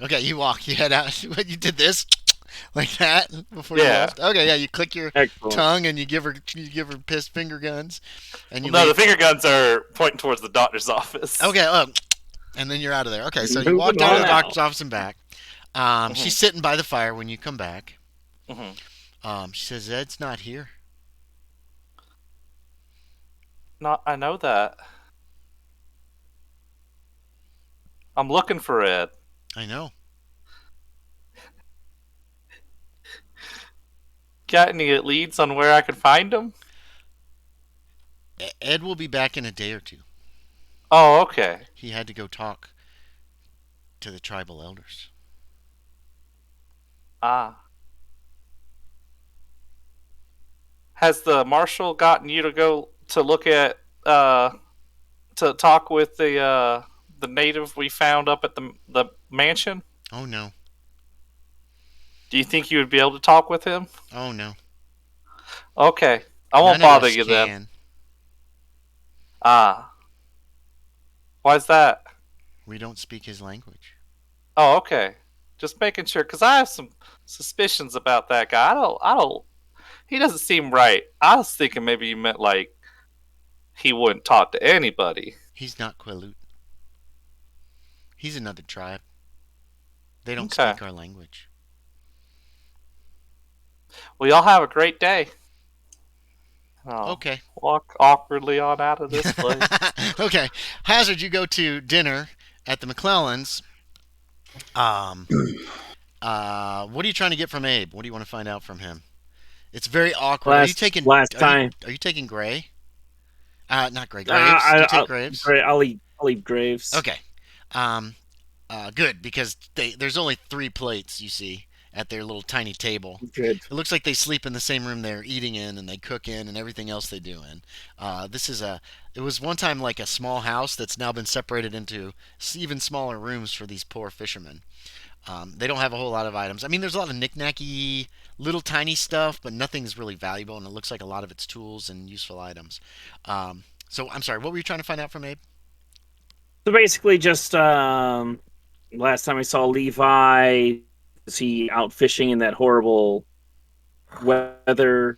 Okay, you walk. You head out. What, you did this like that before you Yeah. left. Okay, yeah. You click your Excellent. tongue and you give her pissed finger guns, and you No, leave. the finger guns are pointing towards the doctor's office. Okay, and then you're out of there. Okay, so you Moving walk down to on the out. doctor's office and back. She's sitting by the fire when you come back. She says, "Ed's not here." No, I know that. I'm looking for Ed. I know. Got any leads on where I can find him? Ed will be back in a day or two. Oh, okay. He had to go talk to the tribal elders. Ah. Has the marshal gotten you to go to look at to talk with the native we found up at the mansion? Oh no. Do you think you would be able to talk with him? Oh no. Okay. I won't None of bother us you then. can. Ah. Why's that? We don't speak his language. Oh, okay. Just making sure, because I have some suspicions about that guy. I don't. He doesn't seem right. I was thinking maybe you meant like he wouldn't talk to anybody. He's not Quilut. He's another tribe. They don't Okay. speak our language. Well, y'all have a great day. Oh, Okay. walk awkwardly on out of this place. Okay. Hazard, you go to dinner at the McClellans. What are you trying to get from Abe? What do you want to find out from him? It's very awkward. Are you taking time? Are you taking Gray? Not Gray. Graves. Do you take Graves? I'll eat Graves. Okay. Good, because there's only 3 plates you see at their little tiny table. Good. It looks like they sleep in the same room they're eating in and they cook in and everything else they do in. It was one time like a small house that's now been separated into even smaller rooms for these poor fishermen. They don't have a whole lot of items. I mean, there's a lot of knick-knacky, little tiny stuff, but nothing's really valuable, and it looks like a lot of it's tools and useful items. So, I'm sorry, what were you trying to find out from Abe? So basically, just last time I saw Levi, was he out fishing in that horrible weather?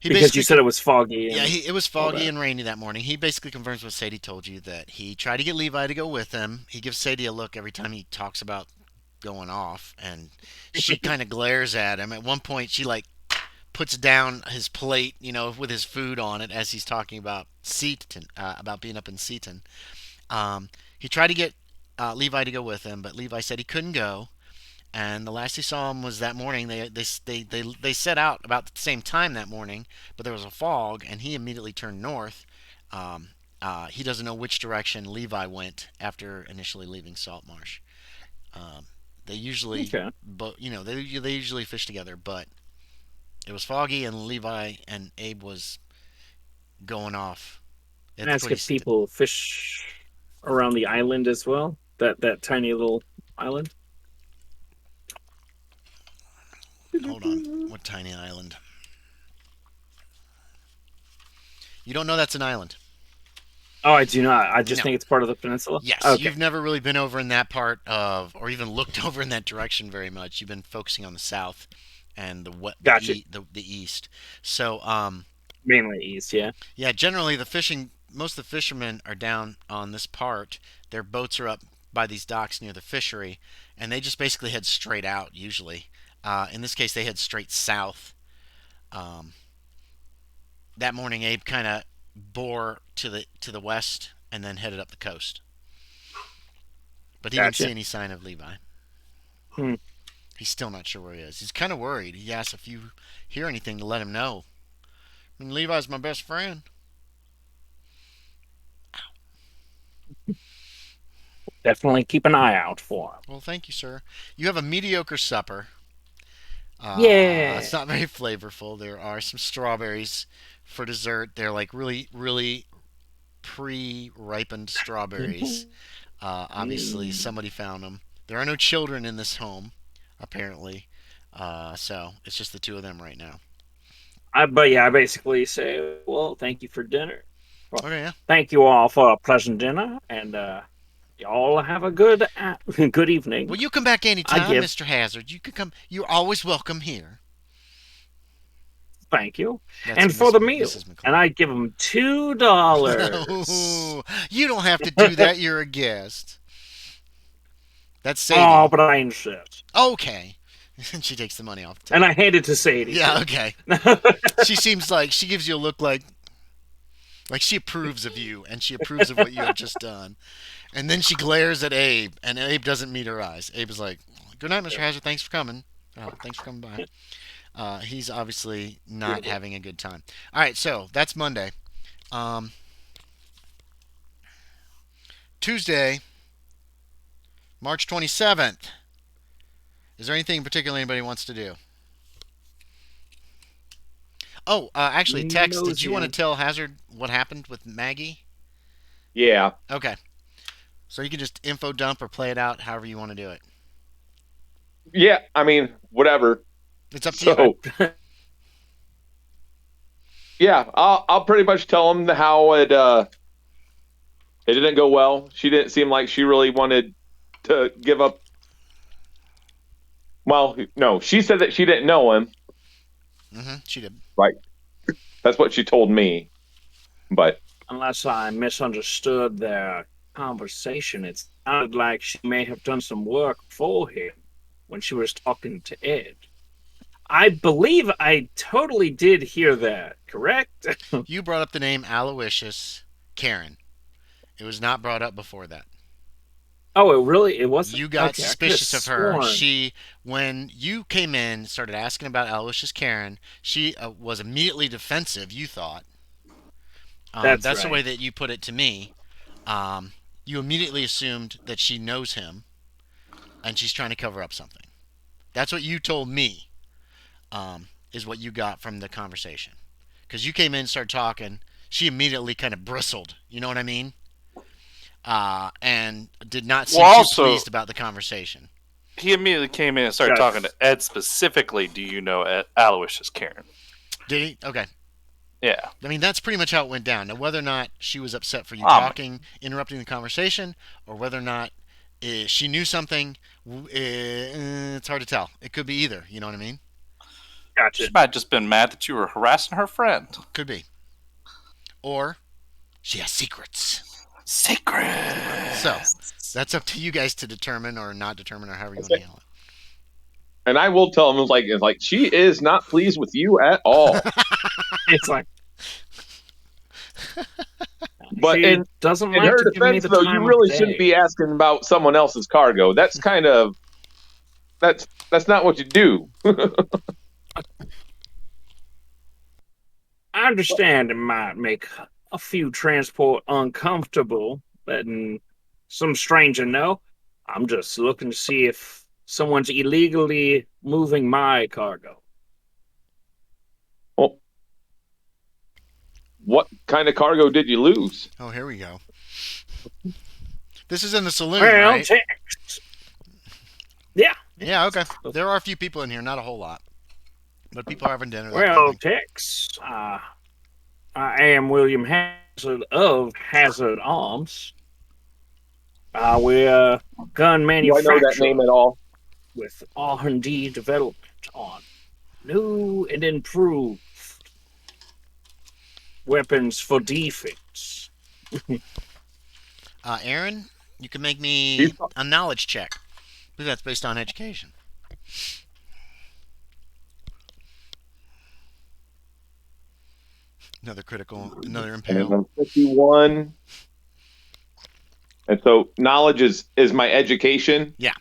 Because you said it was foggy. Yeah, it was foggy and rainy that morning. He basically confirms what Sadie told you, that he tried to get Levi to go with him. He gives Sadie a look every time he talks about going off, and she kind of glares at him. At one point, she like puts down his plate, with his food on it as he's talking about Seaton, about being up in Seaton. He tried to get Levi to go with him, but Levi said he couldn't go. And the last he saw him was that morning. They set out about the same time that morning, but there was a fog, and he immediately turned north. Um, he doesn't know which direction Levi went after initially leaving Saltmarsh. Um, they usually, Okay. but they usually fish together, but it was foggy, and Levi and Abe was going off. And ask if people fish around the island as well. That tiny little island. Hold on, what tiny island? You don't know that's an island. Oh, I do not. I just No. think it's part of the peninsula. Yes, Okay. you've never really been over in that part of, or even looked over in that direction very much. You've been focusing on the south and Gotcha. the east. So, Mainly east, yeah. yeah, generally most of the fishermen are down on this part. Their boats are up by these docks near the fishery, and they just basically head straight out usually. In this case, they head straight south. Um, that morning, Abe kind of bore to the west and then headed up the coast. But he didn't Gotcha. see any sign of Levi. Hmm. He's still not sure where he is. He's kind of worried. He asks if you hear anything to let him know. I mean, Levi's my best friend. Definitely keep an eye out for him. Well, thank you, sir. You have a mediocre supper. Yeah. It's not very flavorful. There are some strawberries for dessert. They're like really, really pre-ripened strawberries. Obviously, somebody found them. There are no children in this home, apparently. So it's just the two of them right now. I basically say, well, thank you for dinner. Well, Okay, yeah. thank you all for a pleasant dinner, and y'all have a good good evening. Well, you come back anytime, give- Mr. Hazard. You could come. You're always welcome here. Thank you. That's And for the Miss- meal, Mrs. McClure. and I give them $2. Ooh, you don't have to do that. You're a guest. That's Sadie. Oh, but I insist. Okay. And she takes the money off the table. And I hand it to Sadie. Yeah, okay. She seems like she gives you a look like she approves of you, and she approves of what you have just done. And then she glares at Abe, and Abe doesn't meet her eyes. Abe is like, "Good night, Mr. Hazard. Thanks for coming. Thanks for coming by." He's obviously not having a good time. All right, so that's Monday. Tuesday, March 27th. Is there anything in particular anybody wants to do? Oh, actually, Tex, did you want to tell Hazard what happened with Maggie? Yeah. Okay. So you can just info dump or play it out however you want to do it. Yeah, I mean, whatever. It's up to you. So, yeah, I'll pretty much tell him how it didn't go well. She didn't seem like she really wanted to give up. Well, no, she said that she didn't know him. She did. Right. That's what she told me. But Unless I misunderstood their conversation, it sounded like she may have done some work for him when she was talking to Ed. I believe I totally did hear that, correct? You brought up the name Aloysius Karen. It was not brought up before that. Oh, it wasn't? You got Okay, suspicious of her. sworn. When you came in, started asking about Aloysius Karen, she was immediately defensive, you thought. That's right. the way that you put it to me. You immediately assumed that she knows him, and she's trying to cover up something. That's what you told me, is what you got from the conversation. Because you came in and started talking, she immediately kind of bristled. You know what I mean? And did not seem too pleased about the conversation. He immediately came in and started talking to Ed specifically. Do you know Aloysius Karen? Did he? Okay. Yeah. I mean, that's pretty much how it went down. Now, whether or not she was upset for you talking, interrupting the conversation, or whether or not she knew something, it's hard to tell. It could be either. You know what I mean? Gotcha. She might have just been mad that you were harassing her friend. Could be. Or she has secrets. Secrets. So, that's up to you guys to determine or not determine or however you want to handle it. And I will tell him, like she is not pleased with you at all. It's like, But She doesn't in like her to give me defense, the though, time you of really day. shouldn't be asking about someone else's cargo. That's kind of that's not what you do. I understand it might make a few transport uncomfortable, letting some stranger know. I'm just looking to see if someone's illegally moving my cargo. Well, what kind of cargo did you lose? Oh, here we go. This is in the saloon, Well, right? Yeah. Yeah, okay. There are a few people in here, not a whole lot. But people are having dinner, that kind Well, of thing. Tex, I am William Hazard of Hazard Arms. We're a gun Do I know that manufacturer name at all? with R&D development on new and improved weapons for defense. Aaron, you can make me a knowledge check. I believe that's based on education. Another critical, another impale. 51. And so knowledge is my education? Yeah.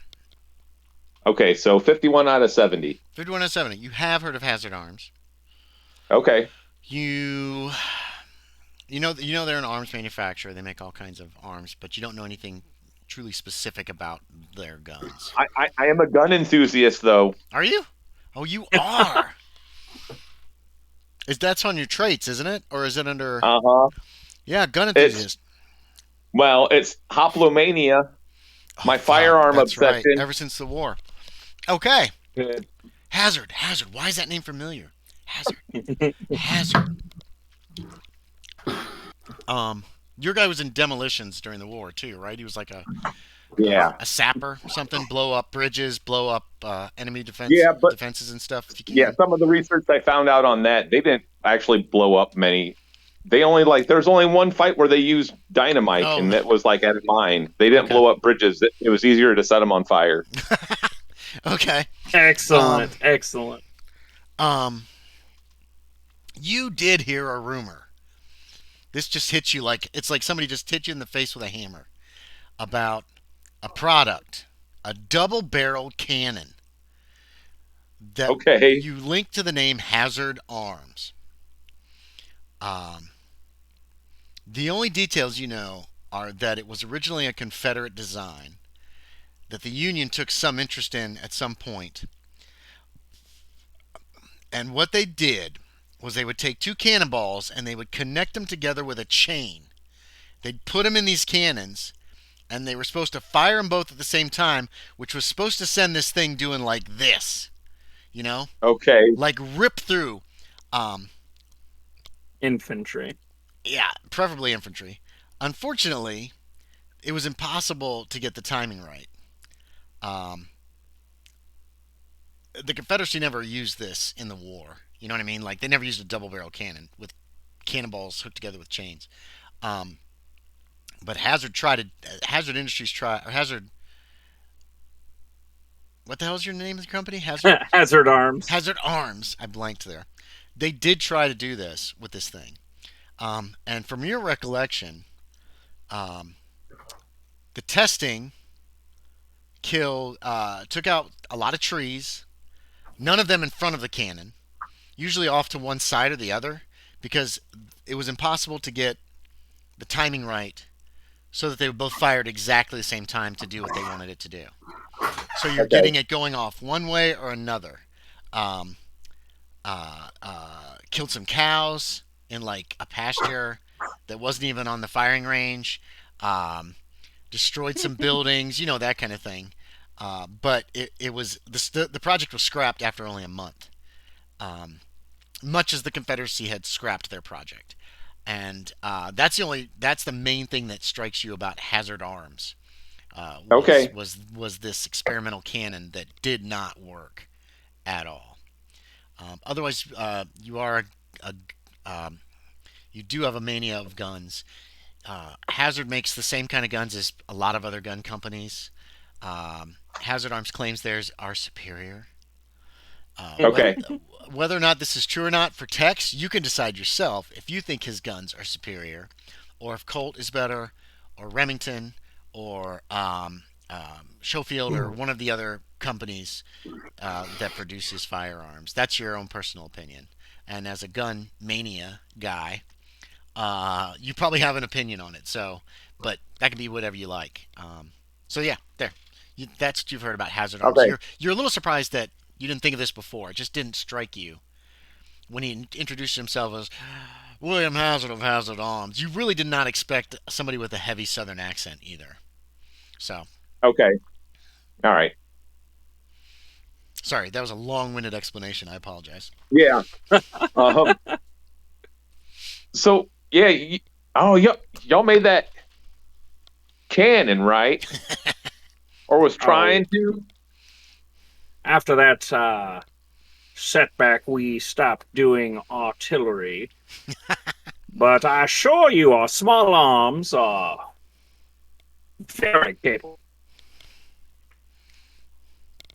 Okay, so 51 out of 70. 51 out of 70. You have heard of Hazard Arms. Okay. You know they're an arms manufacturer. They make all kinds of arms, but you don't know anything truly specific about their guns. I am a gun enthusiast, though. Are you? Oh, you are. That's on your traits, isn't it? Or is it under? Yeah, gun enthusiast. Well, it's hoplomania. My firearm obsession. Right. Ever since the war. Okay. Hazard. Why is that name familiar? Hazard. Your guy was in demolitions during the war too, right? He was like a sapper or something, blow up bridges, blow up enemy defenses and stuff. If you can. Yeah, some of the research I found out on that, they didn't actually blow up many. They only there's only one fight where they used dynamite, and that was at a mine. They didn't blow up bridges. It was easier to set them on fire. Okay. Excellent. You did hear a rumor. This just hits you it's like somebody just hit you in the face with a hammer about a product, a double-barreled cannon that you link to the name Hazard Arms. The only details you know are that it was originally a Confederate design that the Union took some interest in at some point. And what they did was they would take two cannonballs and they would connect them together with a chain. They'd put them in these cannons, and they were supposed to fire them both at the same time, which was supposed to send this thing doing like this, you know? Okay. Like rip through. Infantry. Yeah, preferably infantry. Unfortunately, it was impossible to get the timing right. The Confederacy never used this in the war. You know what I mean? They never used a double-barrel cannon with cannonballs hooked together with chains. But Hazard Industries tried. What the hell is your name of the company? Hazard Arms. Hazard Arms. I blanked there. They did try to do this with this thing. And from your recollection, the testing took out a lot of trees, none of them in front of the cannon, usually off to one side or the other, because it was impossible to get the timing right so that they were both fired exactly the same time to do what they wanted it to do. So you're getting it going off one way or another. Killed some cows in a pasture that wasn't even on the firing range. Destroyed some buildings, that kind of thing. But it was the project was scrapped after only a month, much as the Confederacy had scrapped their project. And that's the main thing that strikes you about Hazard Arms. Was this experimental cannon that did not work at all. Otherwise, you do have a mania of guns. Hazard makes the same kind of guns as a lot of other gun companies. Hazard Arms claims theirs are superior. Whether or not this is true or not for Tex, you can decide yourself if you think his guns are superior, or if Colt is better, or Remington, or Schofield, or one of the other companies that produces firearms. That's your own personal opinion. And as a gun mania guy, you probably have an opinion on it. So, but that can be whatever you like. So yeah, there. That's what you've heard about Hazard Arms. Okay. You're a little surprised that you didn't think of this before. It just didn't strike you when he introduced himself as William Hazard of Hazard Arms. You really did not expect somebody with a heavy Southern accent either. So. Okay. All right. Sorry, that was a long-winded explanation. I apologize. Yeah. So yeah. Y'all made that cannon, right? Or was trying to? After that setback, we stopped doing artillery. But I assure you, our small arms are very capable.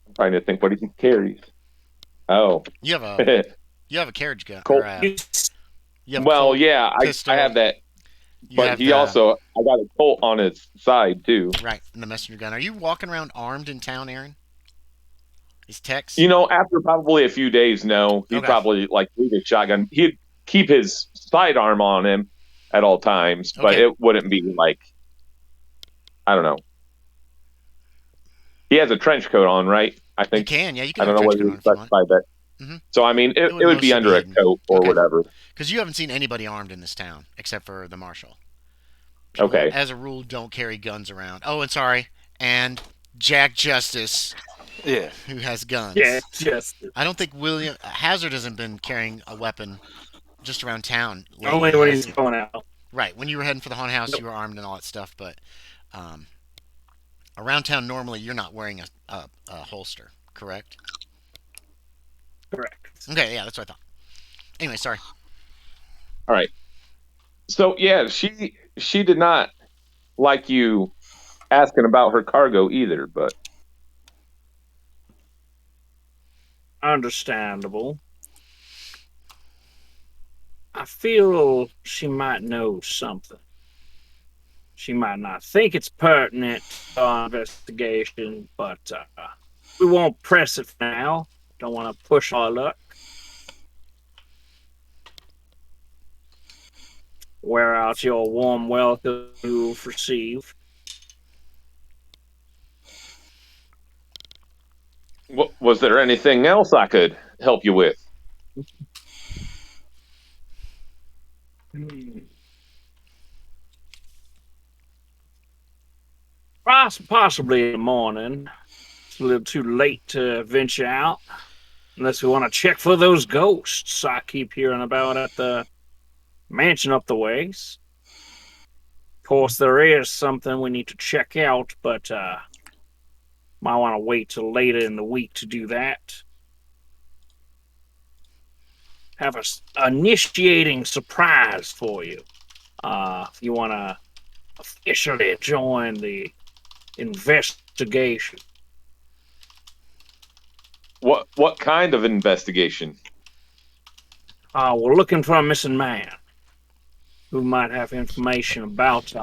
I'm trying to think what he carries. Oh. You have a carriage gun. Colt. Colt, yeah, I have that. But he also, I got a Colt on his side too. Right, and the messenger gun. Are you walking around armed in town, Aaron? Is Tex? After probably a few days, no. He'd probably leave his shotgun. He'd keep his sidearm on him at all times, but it wouldn't be I don't know. He has a trench coat on, right? I think. You can, yeah. You can. I don't know whether you specified that. Mm-hmm. So I mean, it would be under a coat or whatever. Because you haven't seen anybody armed in this town except for the marshal. People, as a rule, don't carry guns around. Oh, and sorry, and Jack Justice. Yeah. Who has guns? Yeah, Justice. I don't think William Hazard hasn't been carrying a weapon just around town. Only when he's going out. Right. When you were heading for the haunted house, you were armed and all that stuff. But around town, normally you're not wearing a holster, correct? Correct. Okay, yeah, that's what I thought. Anyway, sorry. All right. So yeah, she did not like you asking about her cargo either, but understandable. I feel she might know something. She might not think it's pertinent to our investigation, but we won't press it for now. Don't want to push our luck. Wear out your warm welcome you've received. Was there anything else I could help you with? Possibly in the morning. It's a little too late to venture out. Unless we want to check for those ghosts I keep hearing about at the mansion up the ways. Of course, there is something we need to check out, but might want to wait till later in the week to do that. Have a initiating surprise for you. If you want to officially join the investigation. What kind of investigation? We're looking for a missing man who might have information about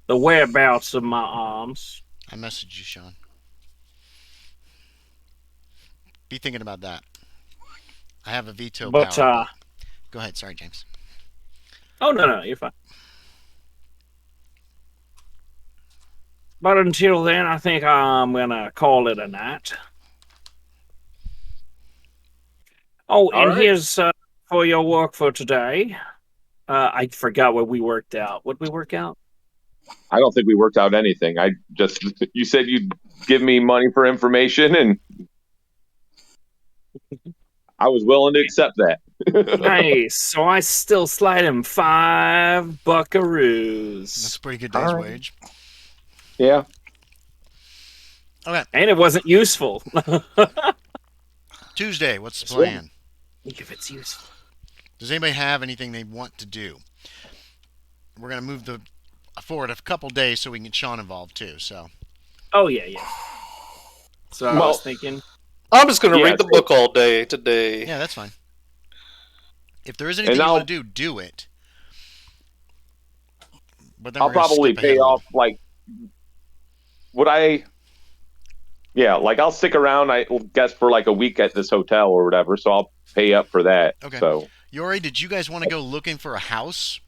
the whereabouts of my arms. I messaged you, Sean. Be thinking about that. I have a veto power. Go ahead. Sorry, James. Oh, no, you're fine. But until then, I think I'm going to call it a night. Oh, all and here's for your work for today. I forgot what we worked out. What did we work out? I don't think we worked out anything. You said you'd give me money for information, and I was willing to accept that. Nice. So I still slide him 5 buckaroos. That's a pretty good day's wage. Yeah. Okay. And it wasn't useful. Tuesday, what's the plan? If it's useful. Does anybody have anything they want to do? We're going to move forward a couple days so we can get Sean involved too. So. Oh, yeah. So I was thinking. I'm just going to read the book all day today. Yeah, that's fine. If there is anything you want to do it. But then I'll we're gonna probably skip ahead pay a off little. would I? Yeah, like I'll stick around. I guess for like a week at this hotel or whatever. So I'll pay up for that. Okay. So Yorie, did you guys want to go looking for a house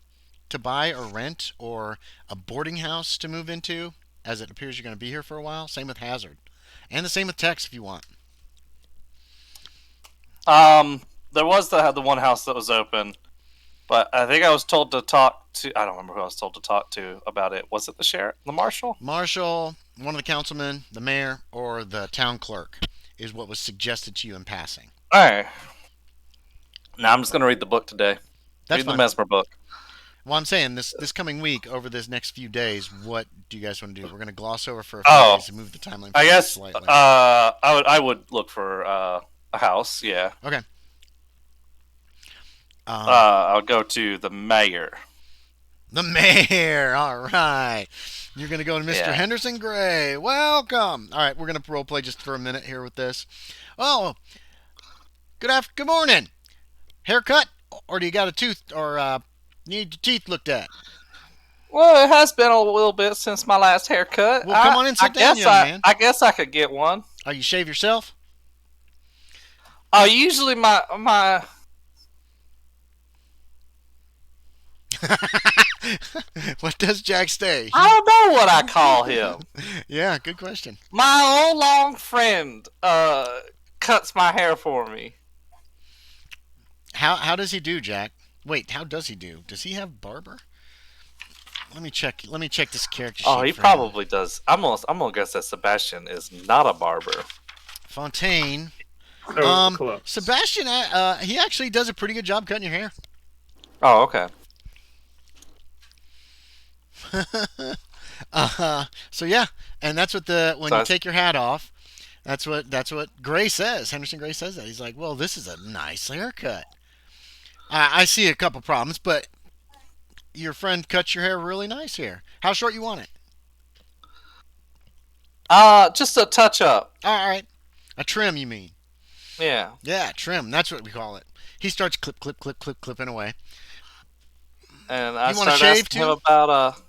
to buy or rent, or a boarding house to move into, as it appears you're going to be here for a while? Same with Hazard, and the same with Tex if you want. There was the one house that was open, but I think I was told to talk to. I don't remember who I was told to talk to about it. Was it the sheriff, the marshal? Marshal, one of the councilmen, the mayor, or the town clerk is what was suggested to you in passing. All right. Now I'm just gonna read the book today. That's read fine. the Mesmer book. Well, I'm saying this coming week, over this next few days, what do you guys want to do? We're going to gloss over for a few days and move the timeline I guess slightly. I would look for a house. Yeah. Okay. I'll go to the mayor. The mayor. All right. You're going to go to Mr. Henderson Gray. Welcome. All right, we're going to role play just for a minute here with this. Oh, good morning. Haircut, or do you got a tooth, or need your teeth looked at? Well, it has been a little bit since my last haircut. Well, come on and sit down, young man. I guess I could get one. Oh, you shave yourself? Oh, usually my What does Jack say? I don't know what I call him. Yeah, good question. My old long friend cuts my hair for me. How does he do, Jack? Wait, how does he do? Does he have barber? Let me check this character sheet. Oh, he probably does. I'm gonna guess that Sebastian is not a barber. Fontaine. Close. Sebastian, he actually does a pretty good job cutting your hair. Oh, okay. So yeah, and that's what when you take your hat off, that's what Gray says. Henderson Gray says that. He's like, well, this is a nice haircut. I see a couple problems, but your friend cuts your hair really nice here. How short you want it? Just a touch up. All right, a trim, you mean? Yeah. Yeah, trim. That's what we call it. He starts clipping away. And I you want to started shave asking too? him about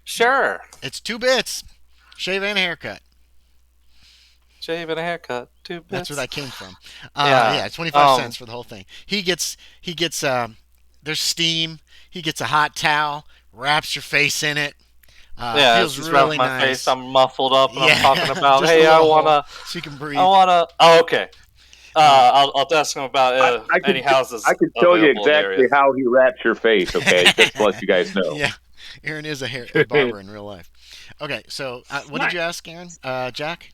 Sure. It's 2 bits, shave and a haircut. Shave and a haircut, 2 bits. That's where that came from. Yeah. 25 cents for the whole thing. He gets there's steam. He gets a hot towel, wraps your face in it. Feels just really my nice. face. I'm muffled up, and I'm talking about, just hey, a I little wanna, hole so you can breathe. Oh, okay. I'll ask him about any houses. I could tell you available in the exactly area. how he wraps your face. Okay, just to let you guys know. Yeah, Aaron is a barber in real life. Okay, so what did you ask, Aaron? Jack?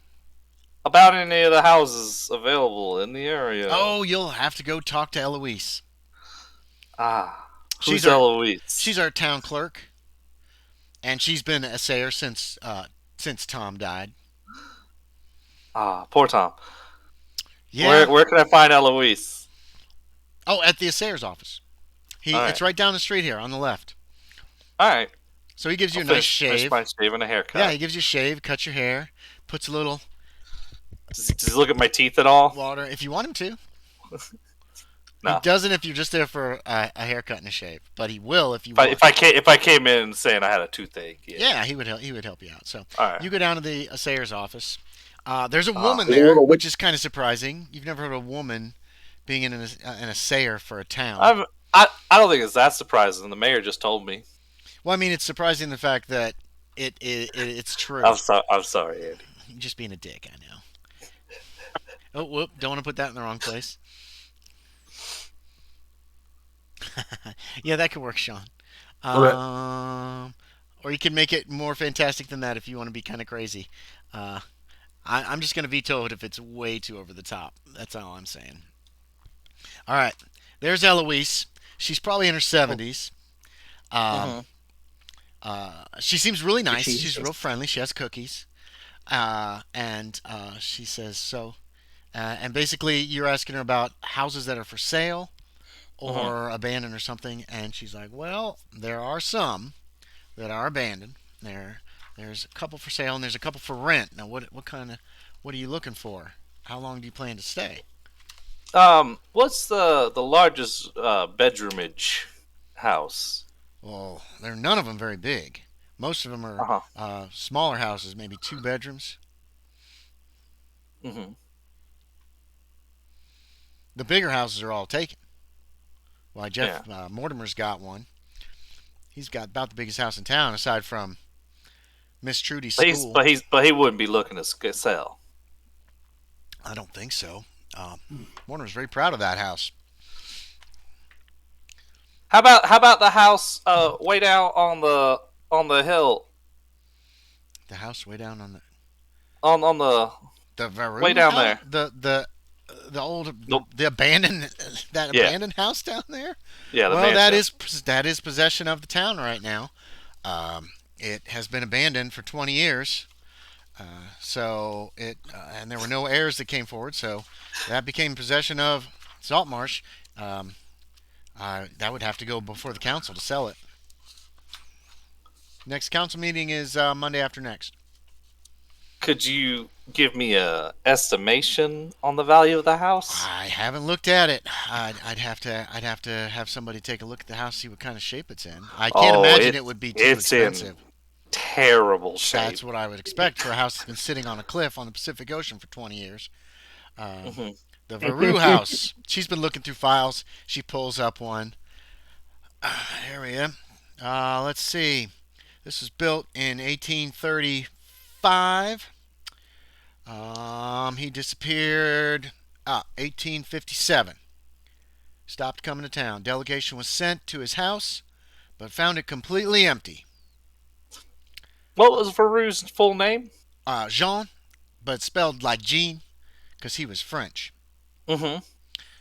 About any of the houses available in the area. Oh, you'll have to go talk to Eloise. Who's Eloise? She's our town clerk, and she's been a sayer since Tom died. Poor Tom. Yeah. Where can I find Eloise? Oh, at the assayer's office. It's right down the street here on the left. All right. So he gives you a nice shave. Finish my shave and a haircut. Yeah, he gives you a shave, cuts your hair, puts a little. Does he look at my teeth at all? Water, if you want him to. No. He doesn't if you're just there for a haircut and a shave, but he will if you. If I came in saying I had a toothache. Yeah, he would help you out. So right. You go down to the assayer's office. There's a woman there, which is kind of surprising. You've never heard of a woman being an assayer for a town. I don't think it's that surprising. The mayor just told me. Well, I mean, it's surprising the fact that it's true. I'm sorry, Andy. You're just being a dick, I know. Oh, whoop! Don't want to put that in the wrong place. Yeah, that could work, Sean. Or you can make it more fantastic than that if you want to be kind of crazy. I'm just going to veto it if it's way too over the top. That's all I'm saying. All right. There's Eloise. She's probably in her 70s. She seems really nice. She's real friendly. She has cookies. And she says, so... and basically, you're asking her about houses that are for sale or abandoned or something. And she's like, well, there are some that are abandoned. There's a couple for sale and there's a couple for rent. Now, what are you looking for? How long do you plan to stay? What's the largest bedroomage house? Well, they're none of them very big. Most of them are smaller houses, maybe 2 bedrooms. Mm-hmm. The bigger houses are all taken. Well, Jeff Mortimer's got one. He's got about the biggest house in town, aside from Miss Trudy's school. But he wouldn't be looking to sell. I don't think so. Mortimer's very proud of that house. How about the house way down on the hill? The house way down on the Varun way down house? There. The abandoned abandoned house down there. Yeah. That is possession of the town right now. It has been abandoned for 20 years. And there were no heirs that came forward, so that became possession of Saltmarsh. That would have to go before the council to sell it. Next council meeting is Monday after next. Could you give me a estimation on the value of the house? I haven't looked at it. I'd have to have somebody take a look at the house, see what kind of shape it's in. I can't imagine it would be too expensive. In terrible shape. That's what I would expect for a house that's been sitting on a cliff on the Pacific Ocean for 20 years. The Varu house. She's been looking through files. She pulls up one. Here we are. Let's see. This was built in 1835. He disappeared 1857. Stopped coming to town. Delegation was sent to his house, but found it completely empty. What was Varu's full name? Jean, but spelled like Jean, because he was French. Mm-hmm.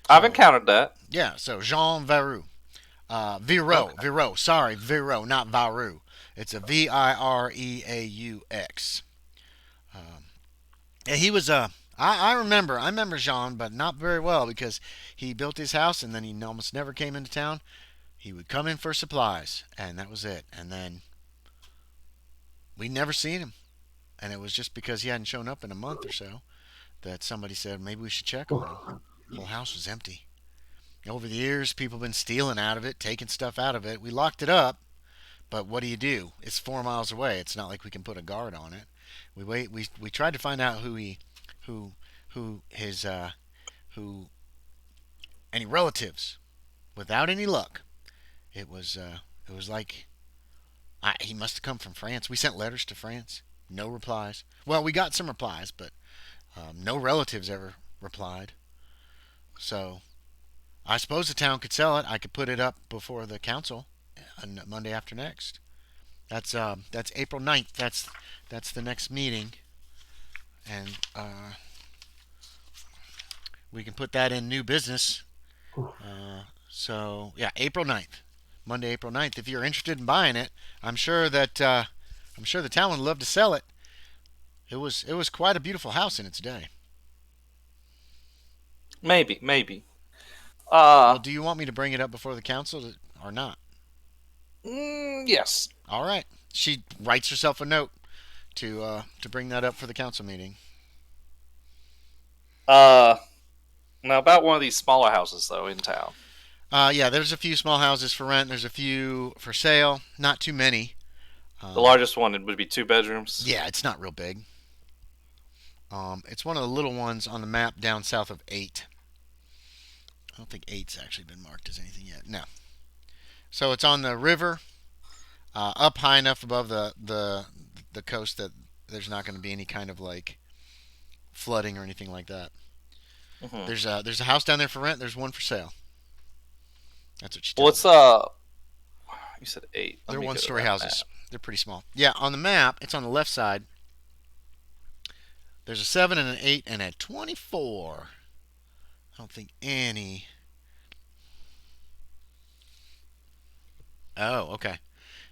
I've encountered that. Yeah, so Jean Varu. Viro. Sorry, Viro, not Varu. It's a Vireaux. And he was I remember Jean, but not very well, because he built his house and then he almost never came into town. He would come in for supplies, and that was it. And then we never seen him. And it was just because he hadn't shown up in a month or so that somebody said maybe we should check on him. The whole house was empty. Over the years, people have been stealing out of it, taking stuff out of it. We locked it up, but what do? It's 4 miles away. It's not like we can put a guard on it. We tried to find out who any relatives, without any luck. It was like he must have come from France. We sent letters to France, no replies. Well, we got some replies, but no relatives ever replied. So I suppose the town could sell it. I could put it up before the council on Monday after next. That's April 9th. That's the next meeting, and we can put that in new business. So yeah, April 9th, Monday, April 9th. If you're interested in buying it, I'm sure the town would love to sell it. It was quite a beautiful house in its day. Maybe. Well, do you want me to bring it up before the council or not? Yes. All right. She writes herself a note to bring that up for the council meeting. Now about one of these smaller houses though in town. Yeah, there's a few small houses for rent. There's a few for sale. Not too many. The largest one would be 2 bedrooms. Yeah, it's not real big. It's one of the little ones on the map down south of 8. I don't think 8's actually been marked as anything yet. No. So it's on the river, up high enough above the coast that there's not going to be any kind of like flooding or anything like that. Mm-hmm. There's a house down there for rent. There's one for sale. That's what she told me. You said 8. They're one-story houses. They're pretty small. Yeah, on the map, it's on the left side. There's a 7 and an 8 and a 24. I don't think any. Oh, okay.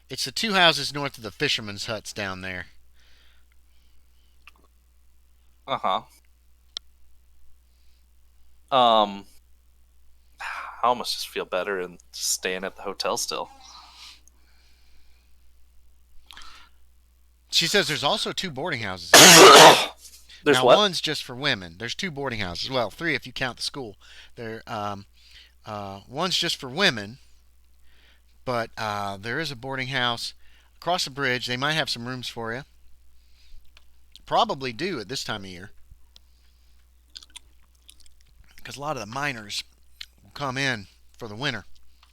It's the 2 houses north of the fisherman's huts down there. Uh-huh. I almost just feel better and staying at the hotel still. She says there's also 2 boarding houses. There's now, what? One's just for women. There's 2 boarding houses. Well, 3 if you count the school. One's just for women, But there is a boarding house across the bridge. They might have some rooms for you. Probably do at this time of year. Because a lot of the miners will come in for the winter,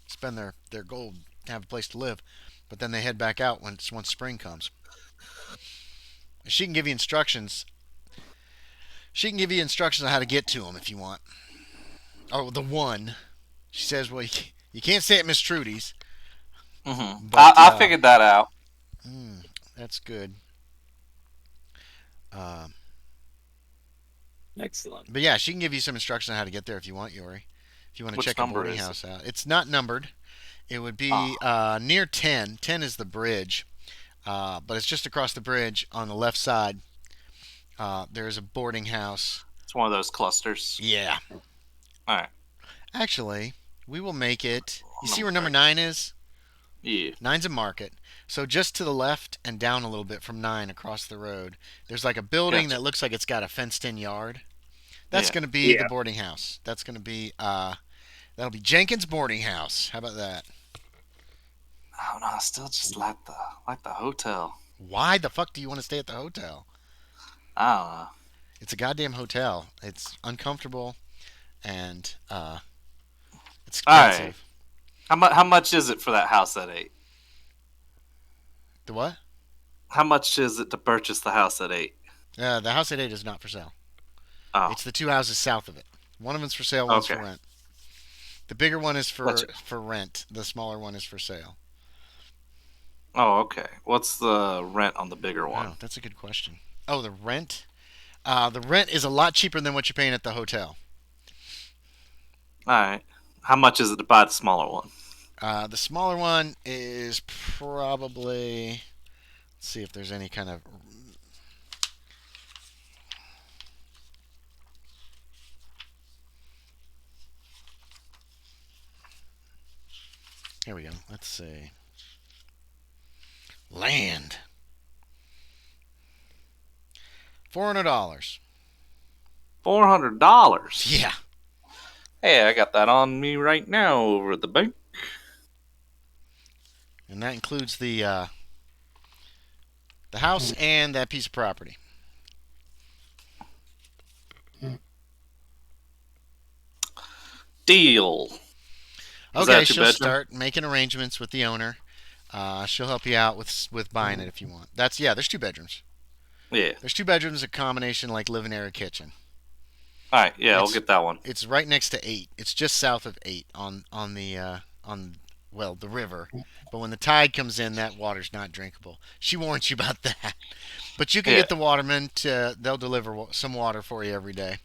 spend their gold, have a place to live. But then they head back out once spring comes. She can give you instructions. She can give you instructions on how to get to them if you want. Oh, the one. She says, well, you can't stay at Miss Trudy's. Mm-hmm. But, I figured that out. That's good. Excellent. But yeah, she can give you some instructions on how to get there if you want, Yorie. If you want to check a boarding house out. It's not numbered. It would be near 10. 10 is the bridge. But it's just across the bridge on the left side. There's a boarding house. It's one of those clusters. Yeah. All right. Actually, we will make it. You see where number 9 is? Yeah. 9's a market. So just to the left and down a little bit from 9 across the road, there's like a building that looks like it's got a fenced-in yard. That's going to be the boarding house. That's going to be that'll be Jenkins Boarding House. How about that? Oh no, I still just like the hotel. Why the fuck do you want to stay at the hotel? I don't know. It's a goddamn hotel. It's uncomfortable and it's expensive. All right. How much is it for that house at 8? The what? How much is it to purchase the house at 8? The house at 8 is not for sale. Oh. It's the 2 houses south of it. One of them's for sale, one's for rent. The bigger one is for rent. The smaller one is for sale. Oh, okay. What's the rent on the bigger one? Oh, that's a good question. Oh, the rent? The rent is a lot cheaper than what you're paying at the hotel. All right. How much is it to buy the smaller one? The smaller one is probably... Let's see if there's any kind of... Here we go. Let's see. Land. $400. $400? Yeah. Hey, I got that on me right now over at the bank. And that includes the house and that piece of property. Deal. Okay, she'll start making arrangements with the owner. She'll help you out with buying it if you want. There's 2 bedrooms. Yeah. There's 2 bedrooms, a combination like living area kitchen. All right, I'll get that one. It's right next to 8. It's just south of 8 on the river. But when the tide comes in, that water's not drinkable. She warns you about that. But you can get the watermen they'll deliver some water for you every day.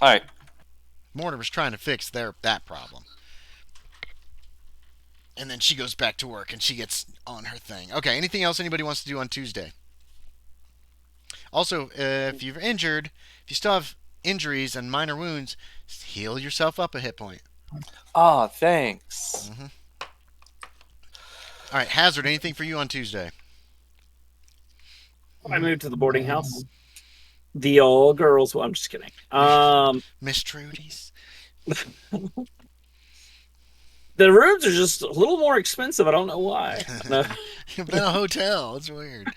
All right. Mortimer's trying to fix that problem. And then she goes back to work and she gets on her thing. Okay, anything else anybody wants to do on Tuesday? Also, if you're injured, if you still have injuries and minor wounds, heal yourself up a hit point. Oh, thanks. Mm-hmm. All right, Hazard, anything for you on Tuesday? I moved to the boarding house. The old girls. Well, I'm just kidding. Miss Trudy's. The rooms are just a little more expensive. I don't know why. You've been a hotel. It's weird.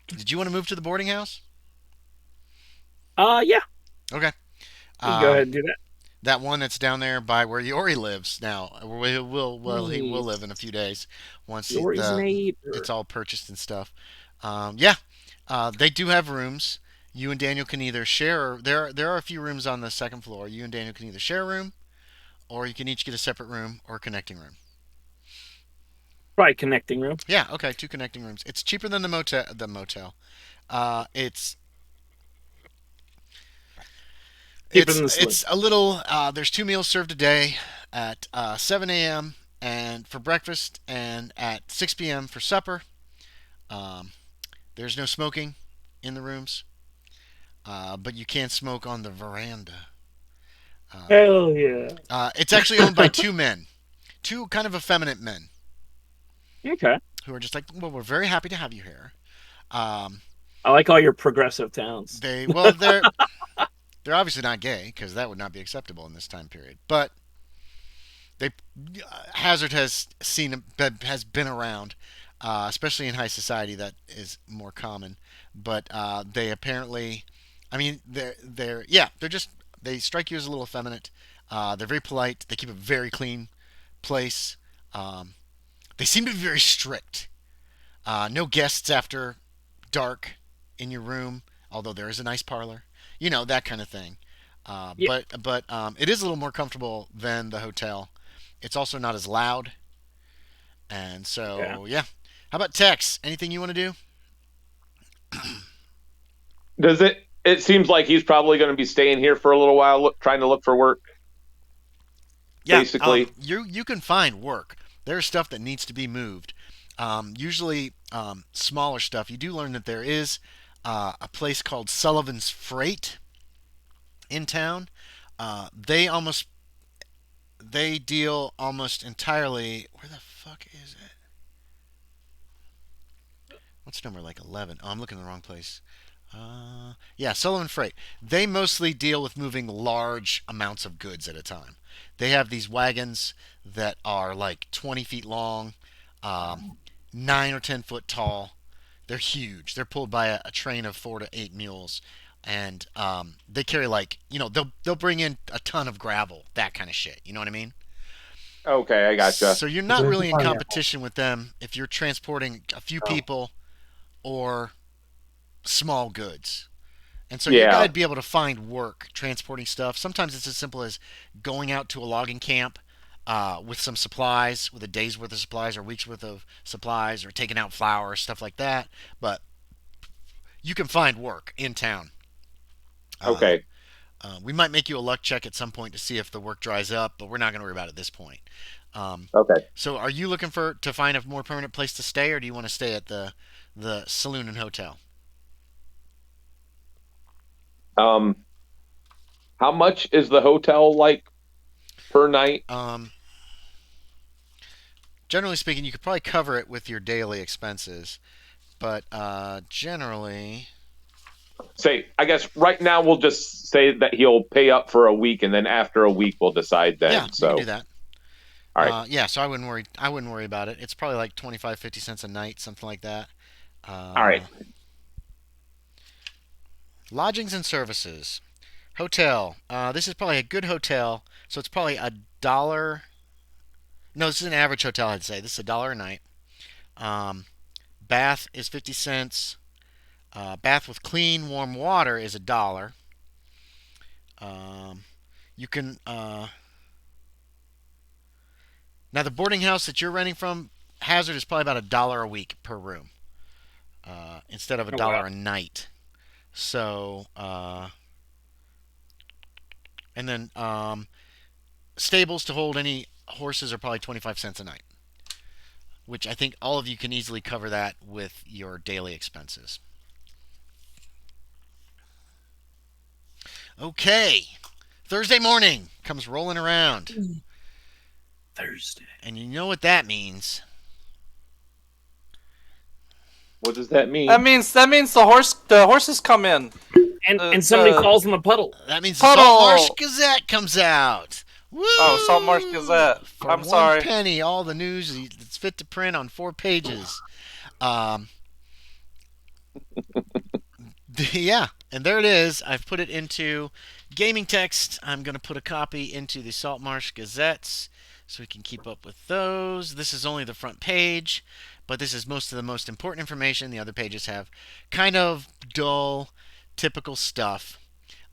Did you want to move to the boarding house? Yeah. Okay. Go ahead and do that. That one that's down there by where Yorie lives now. He will live in a few days once it's all purchased and stuff. They do have rooms. You and Daniel can either share. There are a few rooms on the second floor. You and Daniel can either share a room, or you can each get a separate room or a connecting room. Probably connecting room. Yeah, okay, 2 connecting rooms. It's cheaper than the motel. It's a little. There's 2 meals served a day at 7 a.m. and for breakfast, and at 6 p.m. for supper. There's no smoking in the rooms, but you can smoke on the veranda. Hell yeah! It's actually owned by 2 men, 2 kind of effeminate men. Okay. Who are just like, well, we're very happy to have you here. I like all your progressive towns. They're obviously not gay because that would not be acceptable in this time period. But they Hazard has been around, especially in high society. That is more common. But they apparently, I mean, they're just they strike you as a little effeminate. They're very polite. They keep a very clean place. Um, they seem to be very strict. No guests after dark in your room, although there is a nice parlor. That kind of thing. Yeah. But it is a little more comfortable than the hotel. It's also not as loud, and Yeah. so yeah. How about Tex? Anything you want to do? Does it? It seems like he's probably going to be staying here for a little while, trying to look for work. Yeah, Basically, you can find work. There's stuff that needs to be moved. Usually smaller stuff. You do learn that there is a place called Sullivan's Freight in town. They deal almost entirely. Where the fuck is it? What's number like 11? Oh, I'm looking in the wrong place. Yeah, Sullivan Freight. They mostly deal with moving large amounts of goods at a time. They have these wagons that are like 20 feet long, 9 or 10 foot tall. They're huge. They're pulled by a train of 4 to 8 mules, and they carry they'll bring in a ton of gravel, that kind of shit. You know what I mean? okay, I gotcha. So you're not really in competition with them if you're transporting a few people or small goods. And so your Yeah. guy'd be able to find work transporting stuff. Sometimes it's as simple as going out to a logging camp with some supplies, with a day's worth of supplies or week's worth of supplies, or taking out flour, stuff like that. But you can find work in town. Okay. We might make you a luck check at some point to see if the work dries up, but we're not going to worry about it at this point. Okay. So, are you looking to find a more permanent place to stay, or do you want to stay at the saloon and hotel? How much is the hotel like per night? Generally speaking, you could probably cover it with your daily expenses, but generally, I guess right now we'll just say that he'll pay up for a week, and then after a week we'll decide then. yeah, you So, can do that. all right. Yeah, so I wouldn't worry. I wouldn't worry about it. It's probably like 25, 50 cents a night, something like that. All right. Lodgings and services. Hotel. This is probably a good hotel, so it's probably $1. No, this is an average hotel, I'd say. This is $1 a night. Bath is 50 cents. Bath with clean, warm water is $1. You can now the boarding house that you're renting from Hazard is probably about $1 a week per room, instead of $1 a night. So, and then stables to hold any horses are probably 25 cents a night, which I think all of you can easily cover that with your daily expenses. Okay. Thursday morning comes rolling around. Thursday. And you know what that means. What does that mean? That means the horses come in. And somebody falls in the puddle. That means Puddle. the Saltmarsh Gazette comes out. Woo! Oh, Saltmarsh Gazette. For I'm one sorry. penny, all the news that's fit to print on 4 pages. Yeah, and there it is. I've put it into gaming text. I'm going to put a copy into the Saltmarsh Gazettes so we can keep up with those. This is only the front page, but this is most of the most important information. The other pages have kind of dull, typical stuff.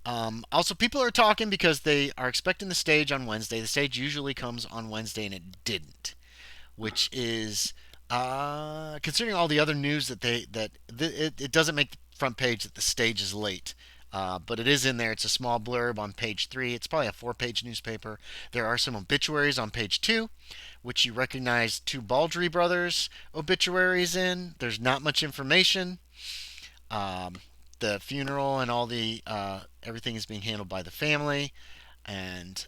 Also, people are talking because they are expecting the stage on Wednesday. The stage usually comes on Wednesday, and it didn't, which is considering all the other news that it doesn't make the front page that the stage is late. But it is in there. It's a small blurb on page 3. It's probably a 4-page newspaper. There are some obituaries on page 2, which you recognize 2 Baldry brothers obituaries in. There's not much information. The funeral and all the everything is being handled by the family, and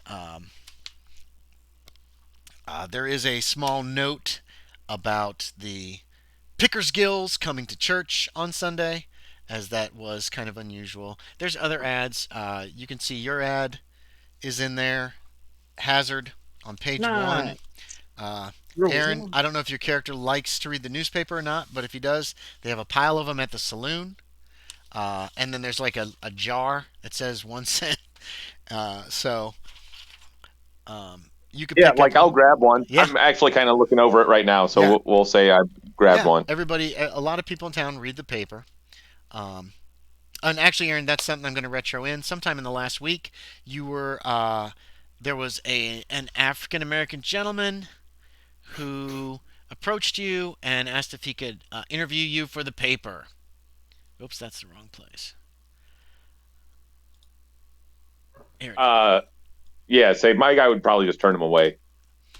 there is a small note about the Pickersgills coming to church on Sunday, as that was kind of unusual. There's other ads. You can see your ad is in there. Hazard on page Nice. 1. Uh, Roll Aaron, one. I don't know if your character likes to read the newspaper or not, but if he does, they have a pile of them at the saloon. And then there's like a jar that says 1 cent. So you could Yeah, pick up like I'll one. grab one. Yeah, I'm actually kind of looking over it right now, so yeah, we'll say I grabbed yeah. one. Everybody, a lot of people in town read the paper. Um, and actually, Aaron, that's something I'm going to retro in. Sometime in the last week, you were there was an African American gentleman who approached you and asked if he could interview you for the paper. Oops, that's the wrong place. Aaron. Yeah, say my guy would probably just turn him away.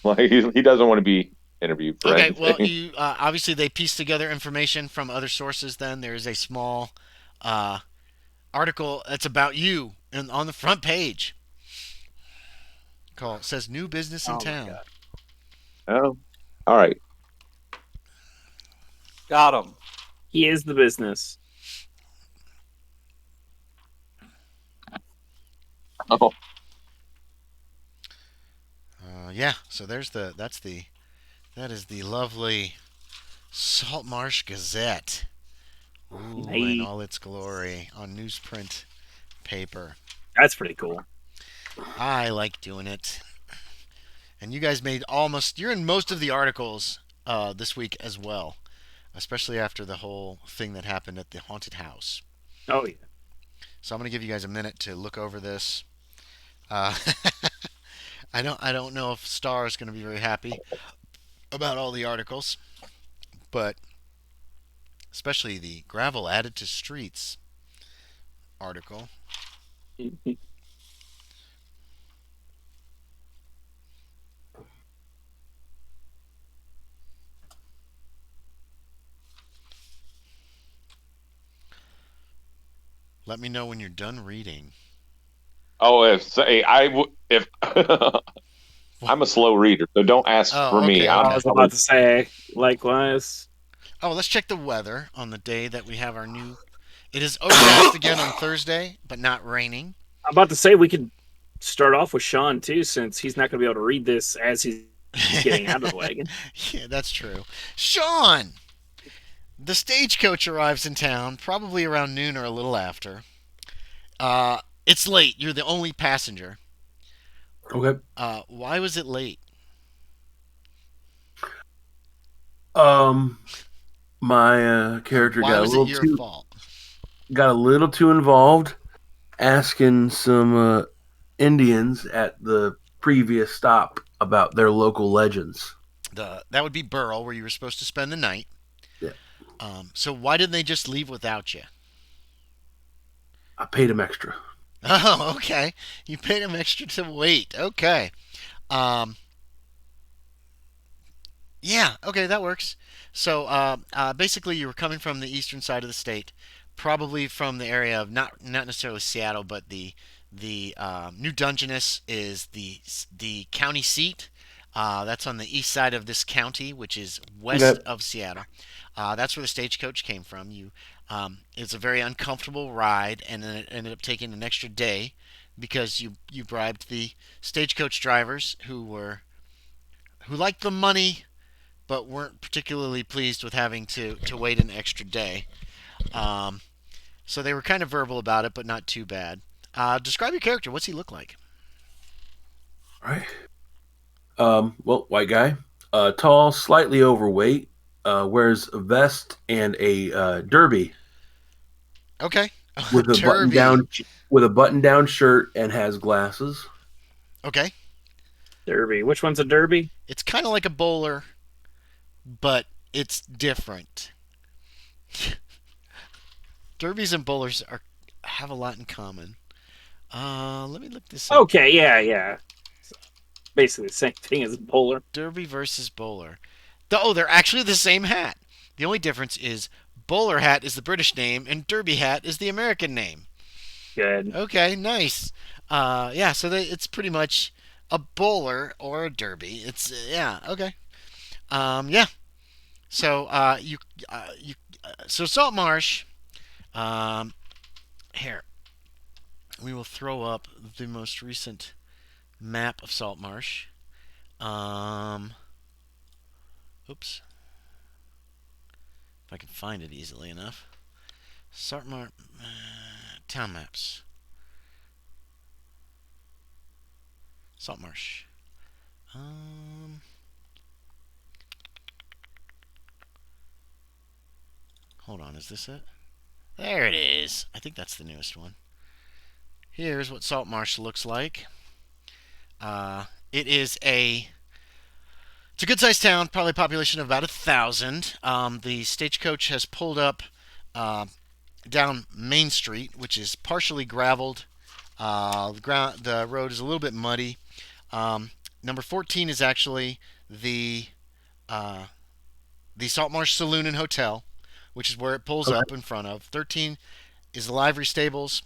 Like he doesn't want to be interviewed for Okay, anything. well, you obviously they pieced together information from other sources. Then there is a small uh, article that's about you and on the front page. Call says new business in Oh my town. god. Oh, all right. Got him. He is the business. Oh, Yeah, so that is the lovely Saltmarsh Gazette. Ooh, in Hey, all its glory on newsprint paper. that's pretty cool. I like doing it. And you guys you're in most of the articles this week as well, especially after the whole thing that happened at the haunted house. Oh yeah. So I'm going to give you guys a minute to look over this. Uh, I don't know if Star is going to be very happy about all the articles, but especially the gravel added to streets article. Let me know when you're done reading. oh, if I'm a slow reader, so don't ask Oh, for me. okay, I'm I okay. was about to say likewise. Oh, let's check the weather on the day that we have our new. It is overcast again on Thursday, but not raining. I'm about to say we could start off with Sean too, since he's not going to be able to read this as he's getting out of the wagon. Yeah, that's true. Sean! The stagecoach arrives in town probably around noon or a little after. It's late. You're the only passenger. Okay. Why was it late? My character Why was it your fault? got a little too involved, asking some Indians at the previous stop about their local legends. That would be Burl, where you were supposed to spend the night. Yeah. So why didn't they just leave without you? I paid him extra. Oh, okay. You paid them extra to wait. Okay. Um, yeah, okay, that works. So basically, you were coming from the eastern side of the state, probably from the area of not necessarily Seattle, but the New Dungeness is the county seat. That's on the east side of this county, which is west Okay. of Seattle. That's where the stagecoach came from. It's a very uncomfortable ride, and then it ended up taking an extra day because you bribed the stagecoach drivers who liked the money but weren't particularly pleased with having to wait an extra day. Um, so they were kind of verbal about it, but not too bad. Describe your character. What's he look like? All right. Well, white guy, tall, slightly overweight, wears a vest and a derby Okay, with a button Derby. down shirt and has glasses. Okay, Derby. Which one's a derby? it's kind of like a bowler, but it's different. Derbies and bowlers have a lot in common. Let me look this up. Okay, yeah. Basically the same thing as a bowler. Derby versus bowler. Oh, they're actually the same hat. The only difference is bowler hat is the British name and derby hat is the American name. Good. Okay, nice. Yeah, so it's pretty much a bowler or a derby. It's yeah, okay. Yeah. So so Saltmarsh. Here we will throw up the most recent map of Saltmarsh. Um, oops. If I can find it easily enough. Saltmarsh town maps. Saltmarsh. Um, hold on, is this it? There it is. I think that's the newest one. Here's what Saltmarsh looks like. It is it's a good-sized town, probably a population of about 1,000. The stagecoach has pulled up down Main Street, which is partially graveled. The road is a little bit muddy. Number 14 is actually uh, the Saltmarsh Saloon and Hotel, which is where it pulls Okay. up in front of. 13 is the livery stables.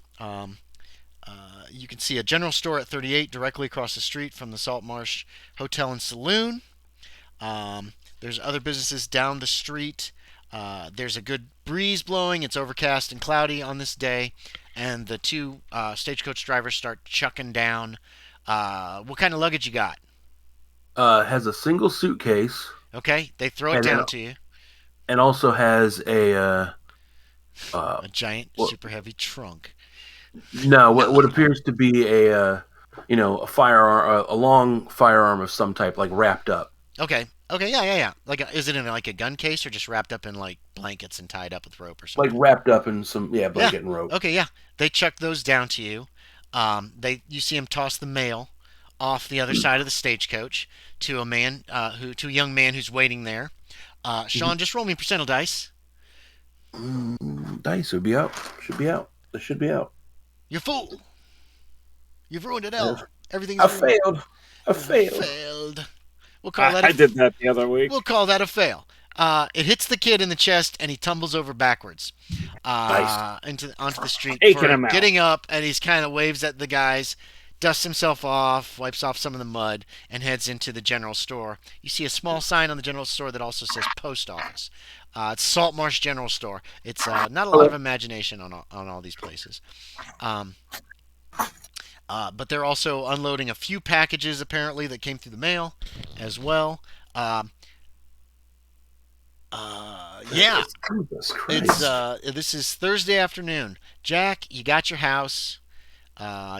You can see a general store at 38 directly across the street from the Saltmarsh Hotel and Saloon. There's other businesses down the street. There's a good breeze blowing. It's overcast and cloudy on this day. And the two stagecoach drivers start chucking down. What kind of luggage you got? Has a single suitcase Okay, they throw it And down then- to you. and also has A giant, Well- super heavy trunk. what appears to be a firearm, a long firearm of some type, like wrapped up. Okay, yeah. Like, is it in like a gun case or just wrapped up in like blankets and tied up with rope or something? Like wrapped up in some blanket and rope. Okay, yeah. They chuck those down to you. You see him toss the mail off the other side of the stagecoach to a young man who's waiting there. Sean, just roll me percentile dice. Dice would be out. Should be out. They should be out. You fool! You've ruined it all. Everything's I ruined. failed. I failed. Failed. We'll call that. I did that the other week. We'll call that a fail. It hits the kid in the chest, and he tumbles over backwards Nice. onto the street. Taking For him out. getting up, and he's kind of waves at the guys, dusts himself off, wipes off some of the mud, and heads into the general store. You see a small sign on the general store that also says post office. It's Saltmarsh General Store. It's not a lot of imagination on all these places. But they're also unloading a few packages apparently that came through the mail as well. Yeah, Jesus it's Christ. this is Thursday afternoon. Jack, you got your house.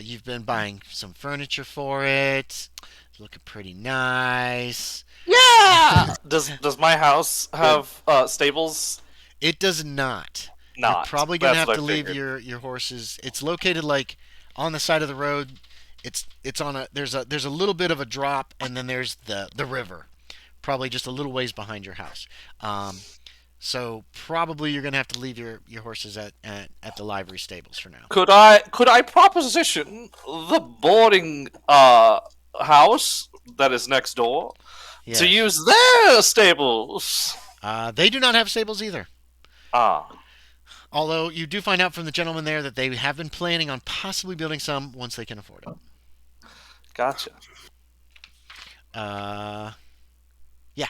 You've been buying some furniture for it. It's looking pretty nice. Yeah. Does my house have stables? It does not. Not. You're probably gonna That's have what to I leave figured. your horses. It's located like on the side of the road. It's on there's a little bit of a drop, and then there's the river, probably just a little ways behind your house. So probably you're gonna have to leave your horses at the livery stables for now. Could I proposition the boarding house that is next door Yes. to use their stables? They do not have stables either. Ah, Although you do find out from the gentleman there that they have been planning on possibly building some once they can afford it. gotcha. Yeah.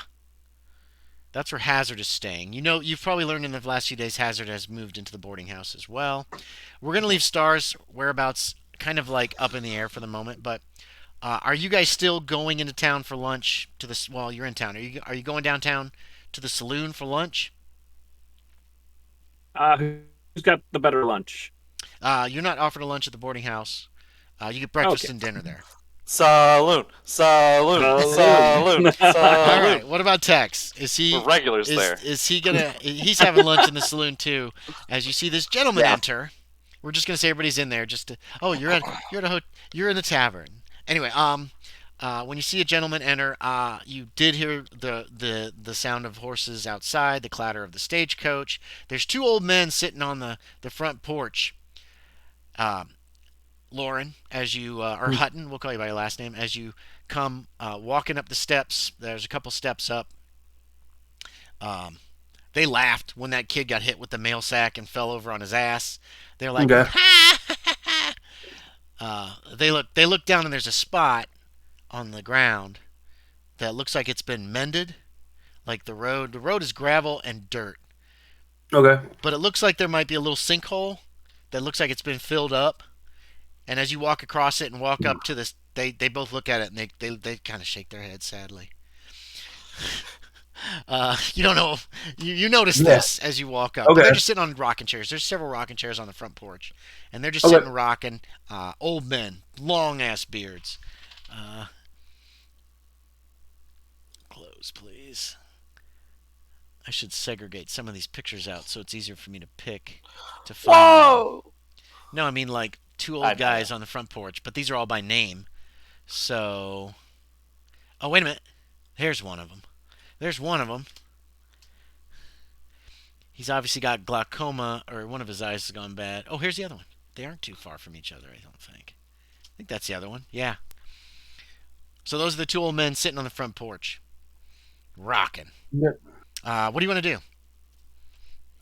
That's where Hazard is staying. You've probably learned in the last few days Hazard has moved into the boarding house as well. We're going to leave Star's whereabouts kind of like up in the air for the moment, but are you guys still going into town for lunch well, you're in town. Are you going downtown to the saloon for lunch? Who's got the better lunch? You're not offered a lunch at the boarding house. You get breakfast Okay. and dinner there. Saloon. Saloon. All Saloon. right. What about Tex? Is he The regulars there. is he gonna? He's having lunch in the saloon too. As you see this gentleman Yeah. enter, we're just gonna say everybody's in there. Just to, oh, you're in the tavern. Anyway, when you see a gentleman enter, you did hear the sound of horses outside, the clatter of the stagecoach. There's two old men sitting on the front porch. Loren, as you or Hutton, we'll call you by your last name, as you come walking up the steps. There's a couple steps up. They laughed when that kid got hit with the mail sack and fell over on his ass. They're like, Okay. They look down and there's a spot on the ground that looks like it's been mended. Like the road is gravel and dirt, Okay. but it looks like there might be a little sinkhole that looks like it's been filled up. And as you walk across it and walk up to the they both look at it and they kind of shake their heads sadly. You don't know. You notice this as you walk up. Okay. They're just sitting on rocking chairs. There's several rocking chairs on the front porch, and they're just Okay. sitting rocking. Old men, long ass beards. Close, please. I should segregate some of these pictures out so it's easier for me to pick to find them. Whoa! No, I mean like two I old know. guys on the front porch, but these are all by name. So, oh wait a minute. Here's one of them. There's one of them. He's obviously got glaucoma, or one of his eyes has gone bad. Oh, here's the other one. They aren't too far from each other, I don't think. I think that's the other one. Yeah. So those are the two old men sitting on the front porch, rocking. Yep. What do you want to do?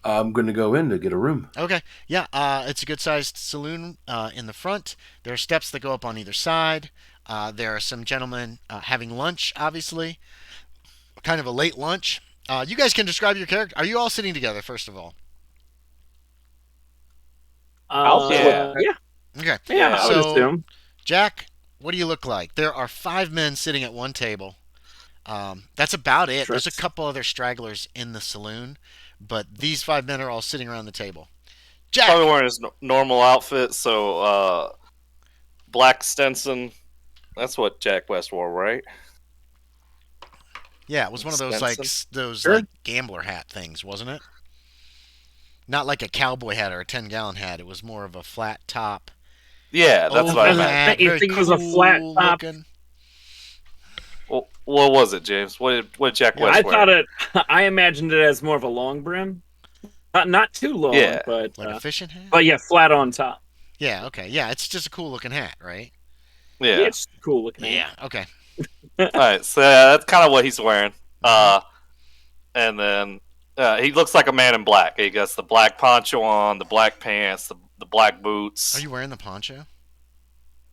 I'm going to go in to get a room. Okay. Yeah, it's a good-sized saloon in the front. There are steps that go up on either side. There are some gentlemen having lunch, obviously. Kind of a late lunch. You guys can describe your character. Are you all sitting together, first of all? I'll sit Yeah. with- Yeah. Okay. Yeah. I would So, assume. Jack, what do you look like? There are 5 men sitting at one table. That's about it. There's a Trust. couple other stragglers in the saloon, but these 5 men are all sitting around the table. Jack! Probably wearing his normal outfit, so black Stetson. That's what Jack West wore, right? Yeah, it was one of those like Stetson? those Sure. like gambler hat things, wasn't it? Not like a cowboy hat or a 10-gallon hat. It was more of a flat top. Yeah, that's what I and meant. that- you very think it was a flat cool top? looking. Well, what was it, James? What did Jack West I wear? thought it. I imagined it as more of a long brim, not too long, Yeah. but Like a fishing hat? yeah, flat on top. Yeah, okay. Yeah, it's just a cool looking hat, right? Yeah. It's cool looking. Yeah, okay. All right, so that's kind of what he's wearing. And then he looks like a man in black. He got the black poncho on, the black pants, the black boots. Are you wearing the poncho?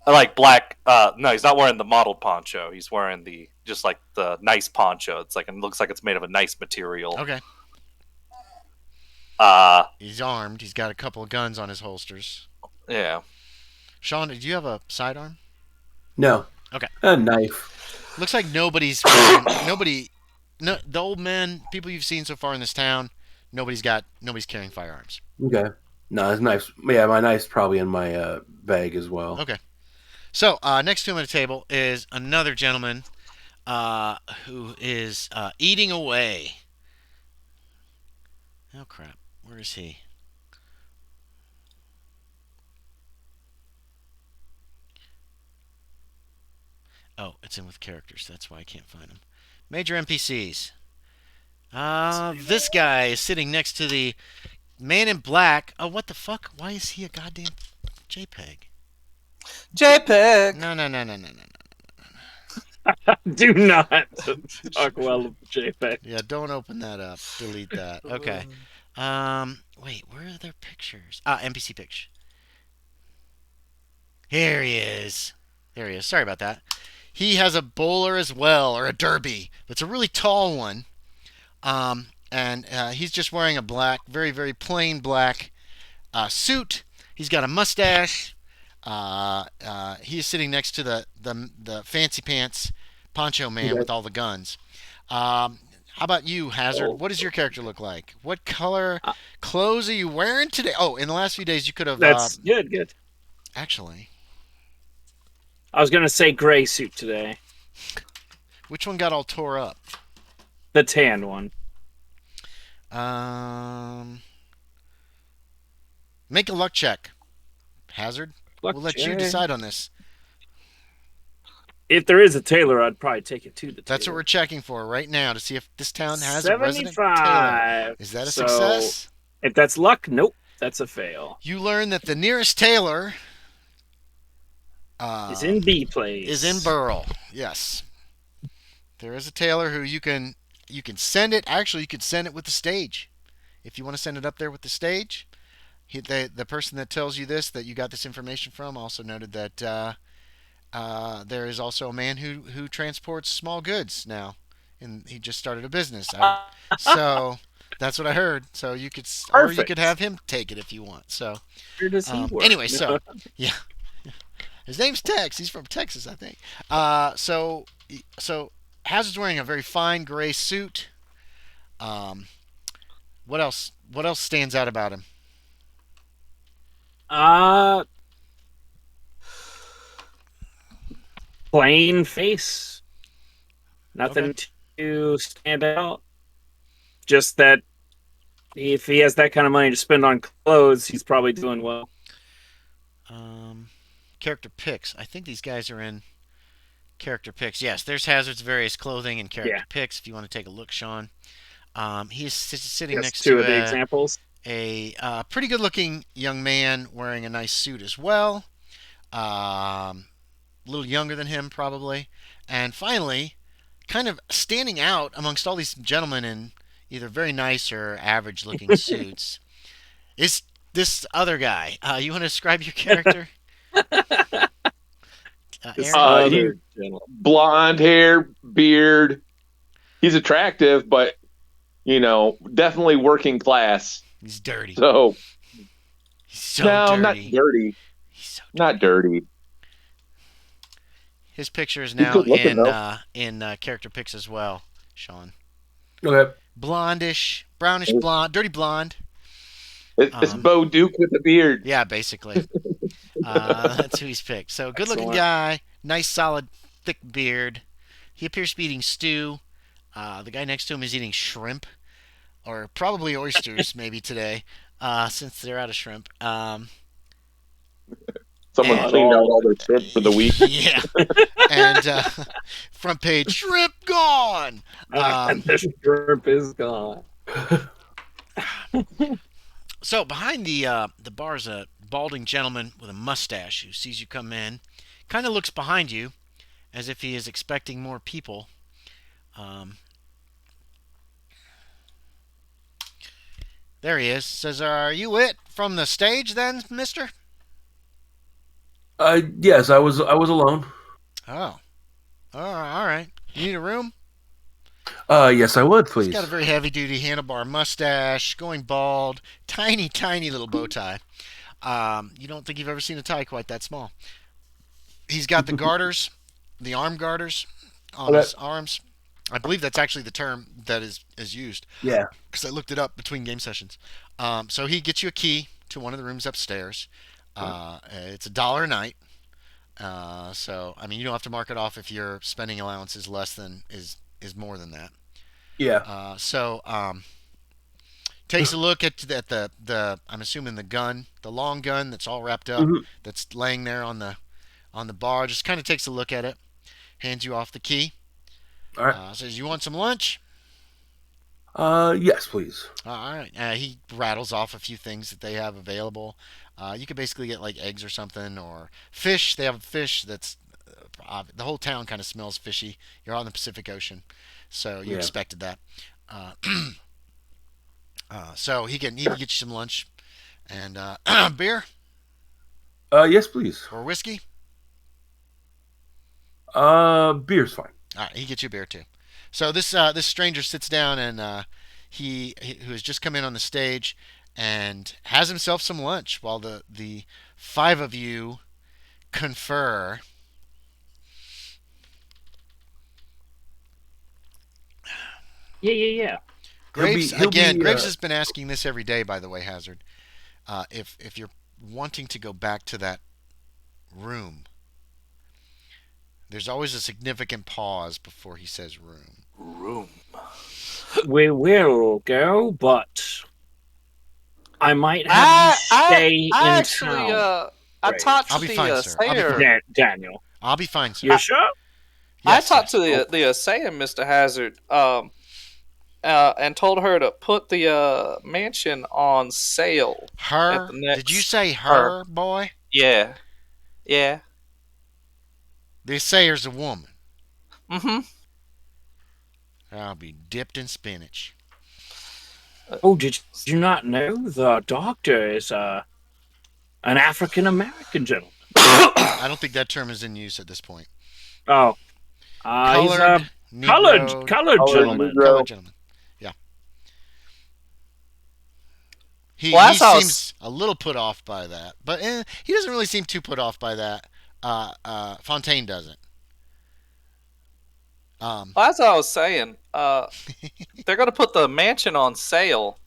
I like black. No, he's not wearing the modeled poncho. He's wearing just like the nice poncho. It looks like it's made of a nice material. Okay. Uh, He's armed. He's got a couple of guns on his holsters. yeah. Sean, do you have a sidearm? No. Okay. A knife. Looks like nobody. No, the old men, people you've seen so far in this town, nobody's carrying firearms. Okay. No, his knife's... Yeah, my knife's probably in my bag as well. Okay. So next to him at a table is another gentleman who is eating away. Oh crap! Where is he? Oh, it's in with characters. That's why I can't find him. Major NPCs. This guy is sitting next to the man in black. Oh, what the fuck? Why is he a goddamn JPEG? JPEG. No. Do not talk well of JPEG. Yeah, don't open that up. Delete that. Okay. Wait, where are their pictures? NPC picture. Here he is. There he is. Sorry about that. He has a bowler as well, or a derby. It's a really tall one. And he's just wearing a black, very, very plain black suit. He's got a mustache. He is sitting next to the fancy pants poncho man with all the guns. How about you, Hazard? What does your character look like? What color clothes are you wearing today? Oh, in the last few days you could have... That's good. Actually, I was gonna say gray suit today. which one got all tore up? The tan one. Make a luck check. Hazard? Luck We'll let you check. decide on this. If there is a tailor, I'd probably take it to the tailor. That's what we're checking for right now to see if this town has a resident 75. tailor. Is that a So, success? If that's luck, nope, that's a fail. You learn that the nearest tailor It's in B place. is in Burl. Yes. There is a tailor who you can send it. Actually, you could send it with the stage. If you want to send it up there with the stage, the person that tells you this, that you got this information from, also noted that there is also a man who transports small goods now, and he just started a business. So that's what I heard. So you could, or you Perfect. could have him take it if you want. So Where does he work? anyway, so yeah. His name's Tex. He's from Texas, I think. So Hazard's wearing a very fine gray suit. Um, what else? What else stands out about him? Plain face. Nothing Okay. to stand out. Just that if he has that kind of money to spend on clothes, he's probably doing well. Character picks. I think these guys are in character picks. Yes, there's Hazard's various clothing and character picks. If you want to take a look, Sean. He is sitting Yes, next two to of the examples. a pretty good-looking young man wearing a nice suit as well. A little younger than him, probably. And finally, kind of standing out amongst all these gentlemen in either very nice or average-looking suits, is this other guy. You want to describe your character? Aaron? He's blonde hair, beard. He's attractive, but definitely working class. He's dirty. So He's so no, dirty. not dirty. He's so dirty. Not dirty. His picture is He's now good looking, in character pics as well, Sean. Okay. Blondish, brownish blonde, dirty blonde. It's Bo Duke with a beard. Yeah, basically. That's who he's picked. So good-looking guy, nice, solid, thick beard. He appears to be eating stew. The guy next to him is eating shrimp, or probably oysters, maybe today, since they're out of shrimp. Someone cleaned out all their shrimp for the week. Yeah. And front page, shrimp gone. The shrimp is gone. So behind the bar is a balding gentleman with a mustache who sees you come in, kind of looks behind you as if he is expecting more people. There he is. Says, "Are you it from the stage then, mister?" Yes, I was alone. Oh. All right. You need a room? Yes, I would, please. He's got a very heavy-duty handlebar mustache, going bald, tiny, tiny little bow tie. You don't think you've ever seen a tie quite that small. He's got the garters, the arm garters on his arms. I believe that's actually the term that is used. Yeah. Because I looked it up between game sessions. So he gets you a key to one of the rooms upstairs. It's $1 a night. So I mean, you don't have to mark it off if your spending allowance is less than is more than that. Yeah. Takes a look at the I'm assuming the long gun that's all wrapped up, that's laying there on the bar. Just kind of takes a look at it, hands you off the key. All right. Says, "You want some lunch?" Yes, please. All right. He rattles off a few things that they have available. You could basically get like eggs or something, or fish. They have fish that's the whole town kind of smells fishy. You're on the Pacific Ocean, so you expected that. So he can get you some lunch and beer Yes, please. or whiskey. Beer's fine. All right, he gets you a beer too. So this stranger sits down and he who has just come in on the stage and has himself some lunch while the five of you confer. Yeah. Graves He'll be, Graves has been asking this every day, by the way, Hazard. If you're wanting to go back to that room, there's always a significant pause before he says room. Room. We will go, but I might have to stay in town. I talked to I'll be fine, sir. I'll be Sayer. fine. Daniel. I'll be fine, sir. You sure? Yes, I talked sir. to the Sayer, Mr. Hazard, and told her to put the mansion on sale. Her? at the next- Did you say her, boy? Yeah. They say there's a woman. Mm-hmm. I'll be dipped in spinach. Oh, did you not know the doctor is an African American gentleman? I don't think that term is in use at this point. Oh, he's a Negro, colored gentleman. colored gentleman. Yeah. He Well, that's how seems a little put off by that, but he doesn't really seem too put off by that. Fontaine doesn't. Well, that's what I was saying. They're going to put the mansion on sale.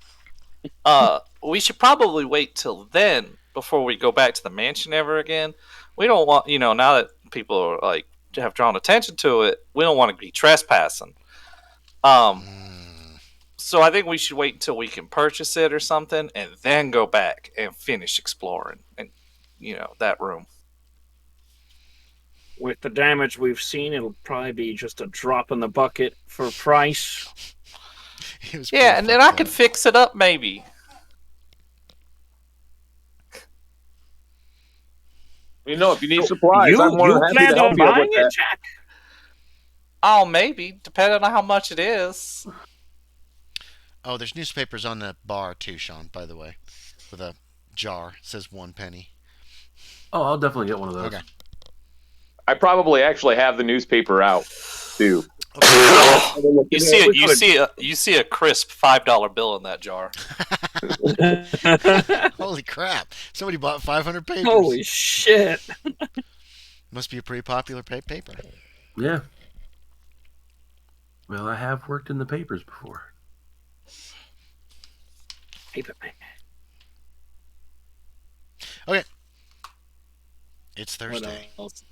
We should probably wait till then before we go back to the mansion ever again. We don't want, now that people are like have drawn attention to it, we don't want to be trespassing. So I think we should wait until we can purchase it or something, and then go back and finish exploring and that room. With the damage we've seen, it'll probably be just a drop in the bucket for price. Yeah, and then I could fix it up maybe. If you need supplies, You I'm more than happy to plan help on you buying with that. it, Jack? Oh, maybe, depending on how much it is. Oh, there's newspapers on the bar too, Sean, by the way. With a jar. It says 1 penny. Oh, I'll definitely get one of those. Okay. I probably actually have the newspaper out too. You see a crisp $5 bill in that jar. Holy crap. Somebody bought 500 papers. Holy shit. Must be a pretty popular paper. Yeah. Well, I have worked in the papers before. Paper man. Okay. It's Thursday. What else?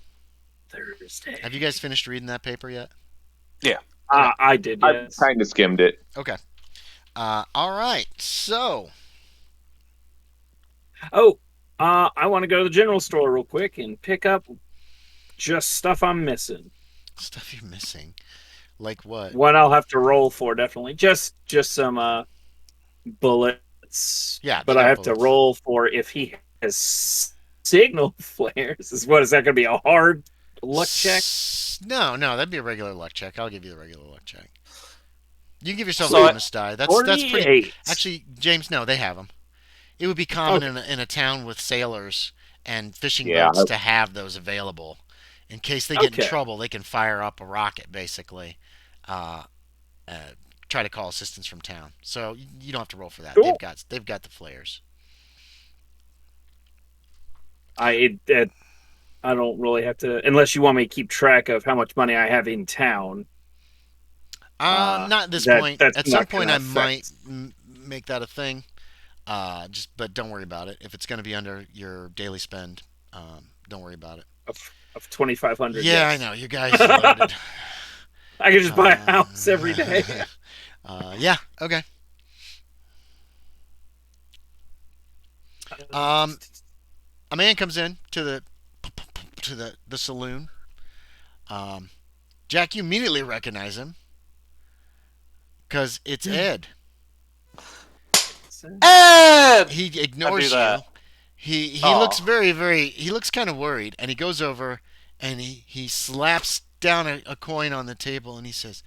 Thursday. Have you guys finished reading that paper yet? Yeah. I did, yes. I kind of skimmed it. Okay. All right. So. Oh, I want to go to the general store real quick and pick up just stuff I'm missing. Stuff you're missing. Like what? What I'll have to roll for, definitely. Just some bullets. Yeah. But I have to roll for if he has signal flares. Is that going to be a hard luck check? No, that'd be a regular luck check. I'll give you the regular luck check. You can give yourself a So bonus die. That's pretty. 48. Actually, James, no, they have them. It would be common in a town with sailors and fishing boats to have those available. In case they get in trouble, they can fire up a rocket, basically. Try to call assistance from town. So you don't have to roll for that. Cool. They've got the flares. I don't really have to, unless you want me to keep track of how much money I have in town. Not at this point. At some point, I might make that a thing. But don't worry about it. If it's going to be under your daily spend, don't worry about it. Of 2,500. Yeah, I know. You guys are loaded. I can just buy a house every day. Yeah. Okay. A man comes in to the saloon. Jack, you immediately recognize him because it's Ed. Ed! He ignores you. He looks he looks kind of worried, and he goes over and he slaps down a coin on the table and he says,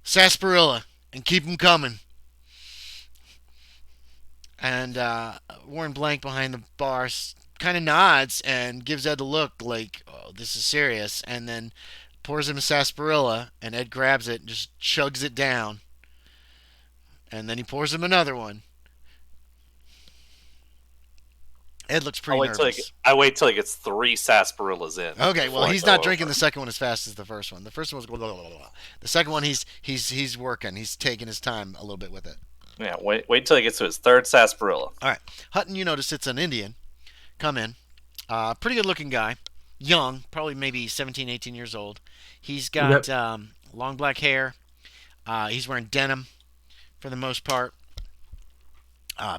"Sarsaparilla, and keep 'em coming." And Warren Blank behind the bar kind of nods and gives Ed a look like, "Oh, this is serious," and then pours him a sarsaparilla, and Ed grabs it and just chugs it down. And then he pours him another one. Ed looks pretty nervous. I wait till he gets 3 sarsaparillas in. Okay, well, he's not drinking the second one as fast as the first one. The first one was blah, blah, blah, blah. The second one, he's working. He's taking his time a little bit with it. Yeah, wait till he gets to his 3rd sarsaparilla. All right. Hutton, you notice it's an Indian. Come in. Pretty good-looking guy. Young, probably maybe 17, 18 years old. He's got long black hair. He's wearing denim for the most part.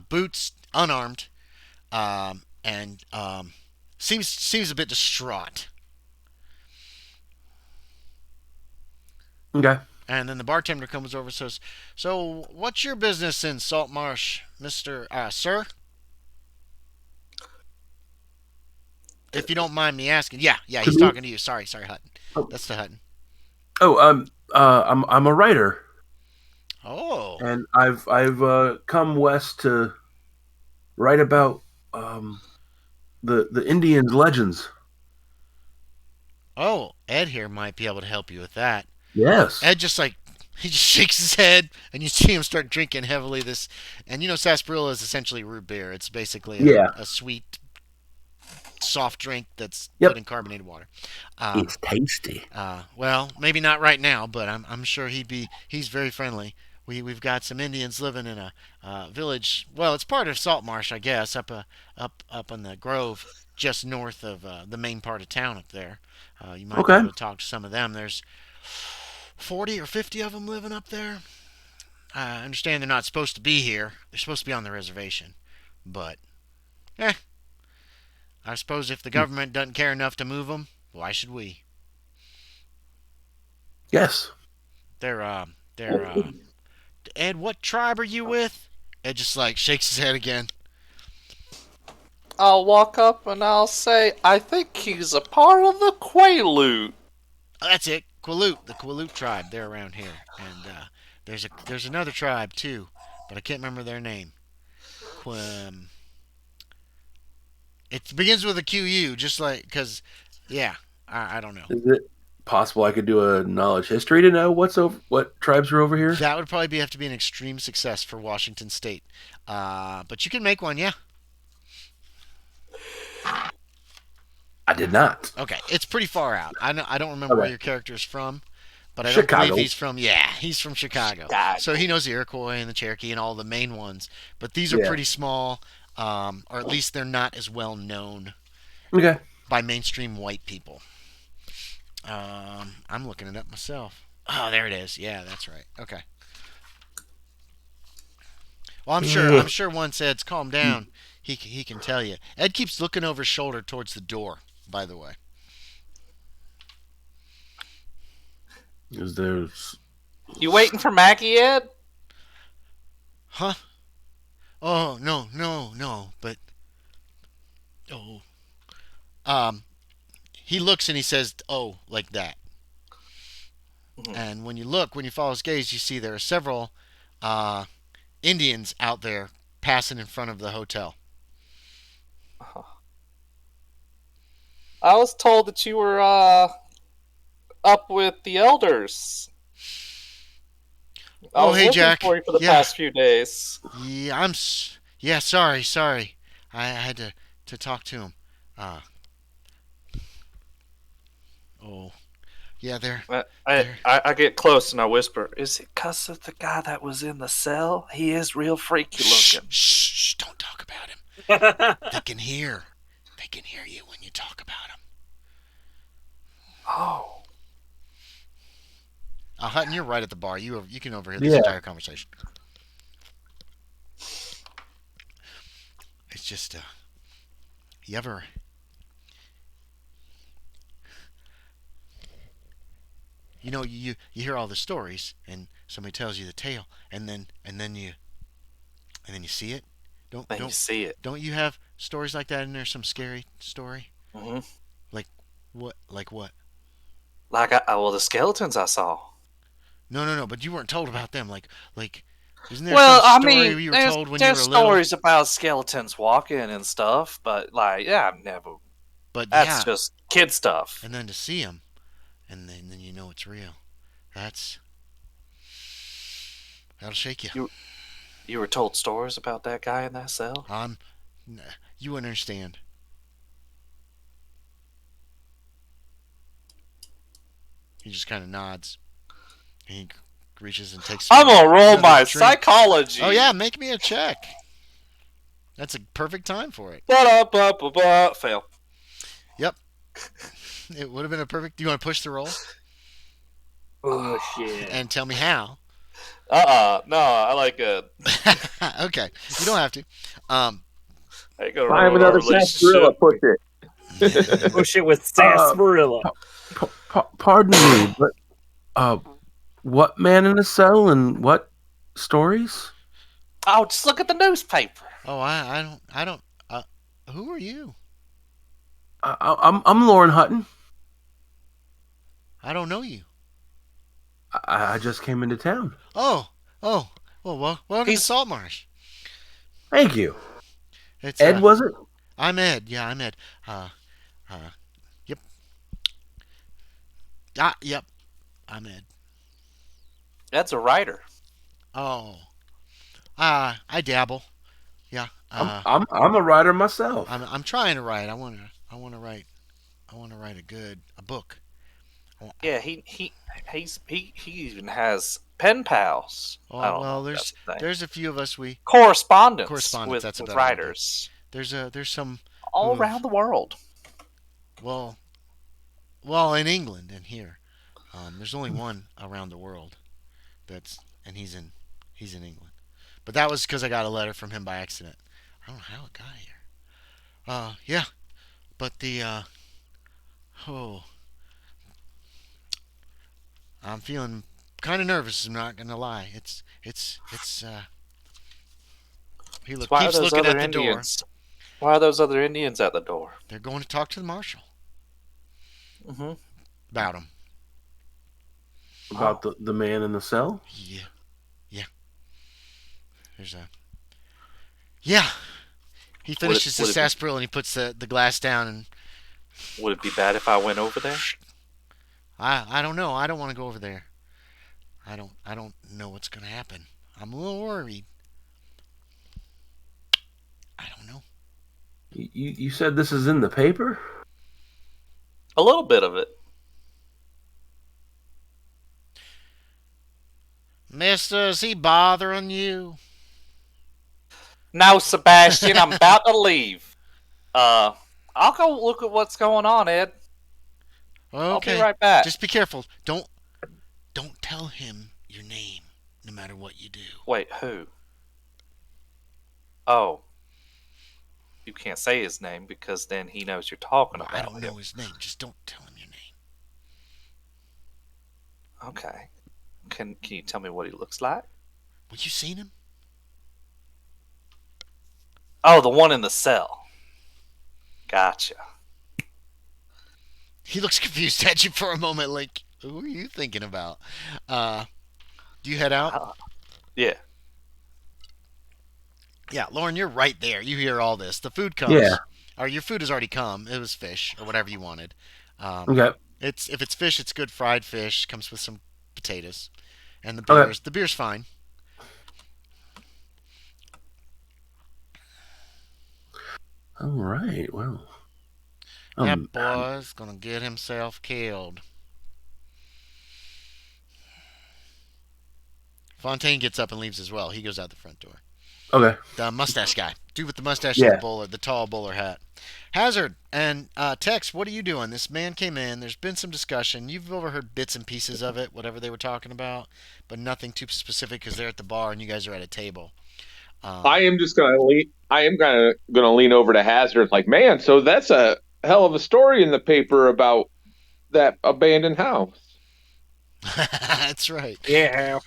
Boots, unarmed. And seems a bit distraught. Okay. And then the bartender comes over and says, "So, what's your business in Saltmarsh, Mr. Sir? If you don't mind me asking." Yeah, he's talking to you. Sorry, Hutton. That's the Hutton. Oh, I'm a writer. Oh. And I've come west to write about the Indians' legends. Oh, Ed here might be able to help you with that. Yes. Ed just shakes his head, and you see him start drinking heavily. And sarsaparilla is essentially root beer. It's basically a sweet soft drink that's Yep. put in carbonated water. It's tasty. Well, maybe not right now, but I'm sure he's very friendly. We've got some Indians living in a village. Well, it's part of Saltmarsh, I guess, up in the grove, just north of the main part of town up there. You might be Okay. able to talk to some of them. There's 40 or 50 of them living up there. I understand they're not supposed to be here. They're supposed to be on the reservation. But, I suppose if the government doesn't care enough to move them, why should we? Yes. They're Ed, what tribe are you with? Ed just like shakes his head again. I'll walk up and I'll say, I think he's a part of the Quaalude. Oh, that's it. Quaalude, the Quaalude tribe. They're around here, and there's another tribe too, but I can't remember their name. It begins with a QU, just like because, yeah, I don't know. Is it possible I could do a knowledge history to know what tribes are over here? That would probably have to be an extreme success for Washington State, but you can make one, yeah. I did not. Okay, it's pretty far out. I don't remember where your character is from, but I don't Chicago. believe he's from. Yeah, he's from Chicago. Chicago. So he knows the Iroquois and the Cherokee and all the main ones. But these are pretty small, or at least they're not as well known Okay. by mainstream white people. I'm looking it up myself. Oh, there it is. Yeah, that's right. Okay. Well, I'm sure once Ed's calmed down, he can tell you. Ed keeps looking over his shoulder towards the door, by the way. Is there? You waiting for Maggie, Ed? Huh? Oh, no. But he looks and he says, "Oh," like that. Mhm. And when you follow his gaze, you see there are several Indians out there passing in front of the hotel. I was told that you were up with the elders. I Oh, was hey, looking Jack. for you for the Yeah. past few days. Yeah, sorry. I had to talk to him. Oh, yeah, they're I get close and I whisper, "Is it 'cause of the guy that was in the cell? He is real freaky looking." Shh, don't talk about him. They can hear you when you talk about him. Oh. Hutton, you're right at the bar. You can overhear this entire conversation. It's just, you ever... You know, you hear all the stories, and somebody tells you the tale, and then you see it. Then you see it. Don't you have stories like that in there? Some scary story? Mm-hmm. Like what? Like the skeletons I saw. No. But you weren't told about them. Like, isn't there Well, some I story mean, you were told when you were there's little? stories about skeletons walking and stuff, but I've never. But That's just kid stuff. And then to see them, and then you know it's real. That'll shake you. You were told stories about that guy in that cell? You wouldn't understand. He just kind of nods. And he reaches and takes. I'm gonna roll another my drink. psychology. Oh yeah, make me a check. That's a perfect time for it. Fail. Yep. It would have been a perfect. Do you want to push the roll Oh shit! and tell me how? No, I like it. Okay, you don't have to. I gotta Find roll another our sarsaparilla, relationship. push it. Push it with sarsaparilla. Pardon me, but what man in a cell and what stories? Oh, just look at the newspaper. Oh, I don't. Who are you? I'm Loren Hutton. I don't know you. I just came into town. Oh. Well, welcome to Saltmarsh. Thank you. It's Ed, was it? I'm Ed. Yeah, I'm Ed. Yep. Yep. I'm Ed. That's a writer. Oh. I dabble. Yeah. I'm a writer myself. I'm trying to write. I want I want to write. I want to write a book. Yeah, he even has pen pals. I Oh don't know well, if that's a thing. there's a few of us we Correspondence That's a with better word. writers There's some all who have, around the world. well in England and here. There's only one around the world. And he's in England. But that was because I got a letter from him by accident. I don't know how it got here. Yeah, but oh, I'm feeling kind of nervous. I'm not gonna lie. He So why are keeps those looking other at the door. Indians? Why are those other Indians at the door? They're going to talk to the marshal Mm-hmm. about him. About the man in the cell? Yeah, yeah. There's a yeah. He finishes his sarsaparilla and he puts the glass down. And would it be bad if I went over there? I don't know. I don't want to go over there. I don't know what's gonna happen. I'm a little worried. I don't know. You said this is in the paper? A little bit of it. Mister, is he bothering you? No, Sebastian, I'm about to leave. I'll go look at what's going on, Ed. Okay. I'll be right back. Just be careful. Don't tell him your name, no matter what you do. Wait, who? Oh. You can't say his name because then he knows you're talking about him. I don't know his name. Just don't tell him your name. Okay. Can you tell me what he looks like? Well, you seen him? Oh, the one in the cell. Gotcha. He looks confused at you for a moment, like, who are you thinking about? Do you head out? Yeah. Yeah, Loren, you're right there. You hear all this. The food comes. Yeah. Or your food has already come. It was fish or whatever you wanted. Okay. If it's fish, it's good fried fish. Comes with some potatoes, and Okay. the beer's fine. All right. Well. That boy's gonna get himself killed. Fontaine gets up and leaves as well. He goes out the front door. Okay. The mustache guy. Dude with the mustache Yeah. and the tall bowler hat. Hazard and Tex, what are you doing? This man came in. There's been some discussion. You've overheard bits and pieces of it, whatever they were talking about, but nothing too specific because they're at the bar and you guys are at a table. I am just gonna lean. I am gonna lean over to Hazard, like, man. So that's a hell of a story in the paper about that abandoned house. That's right. Yeah.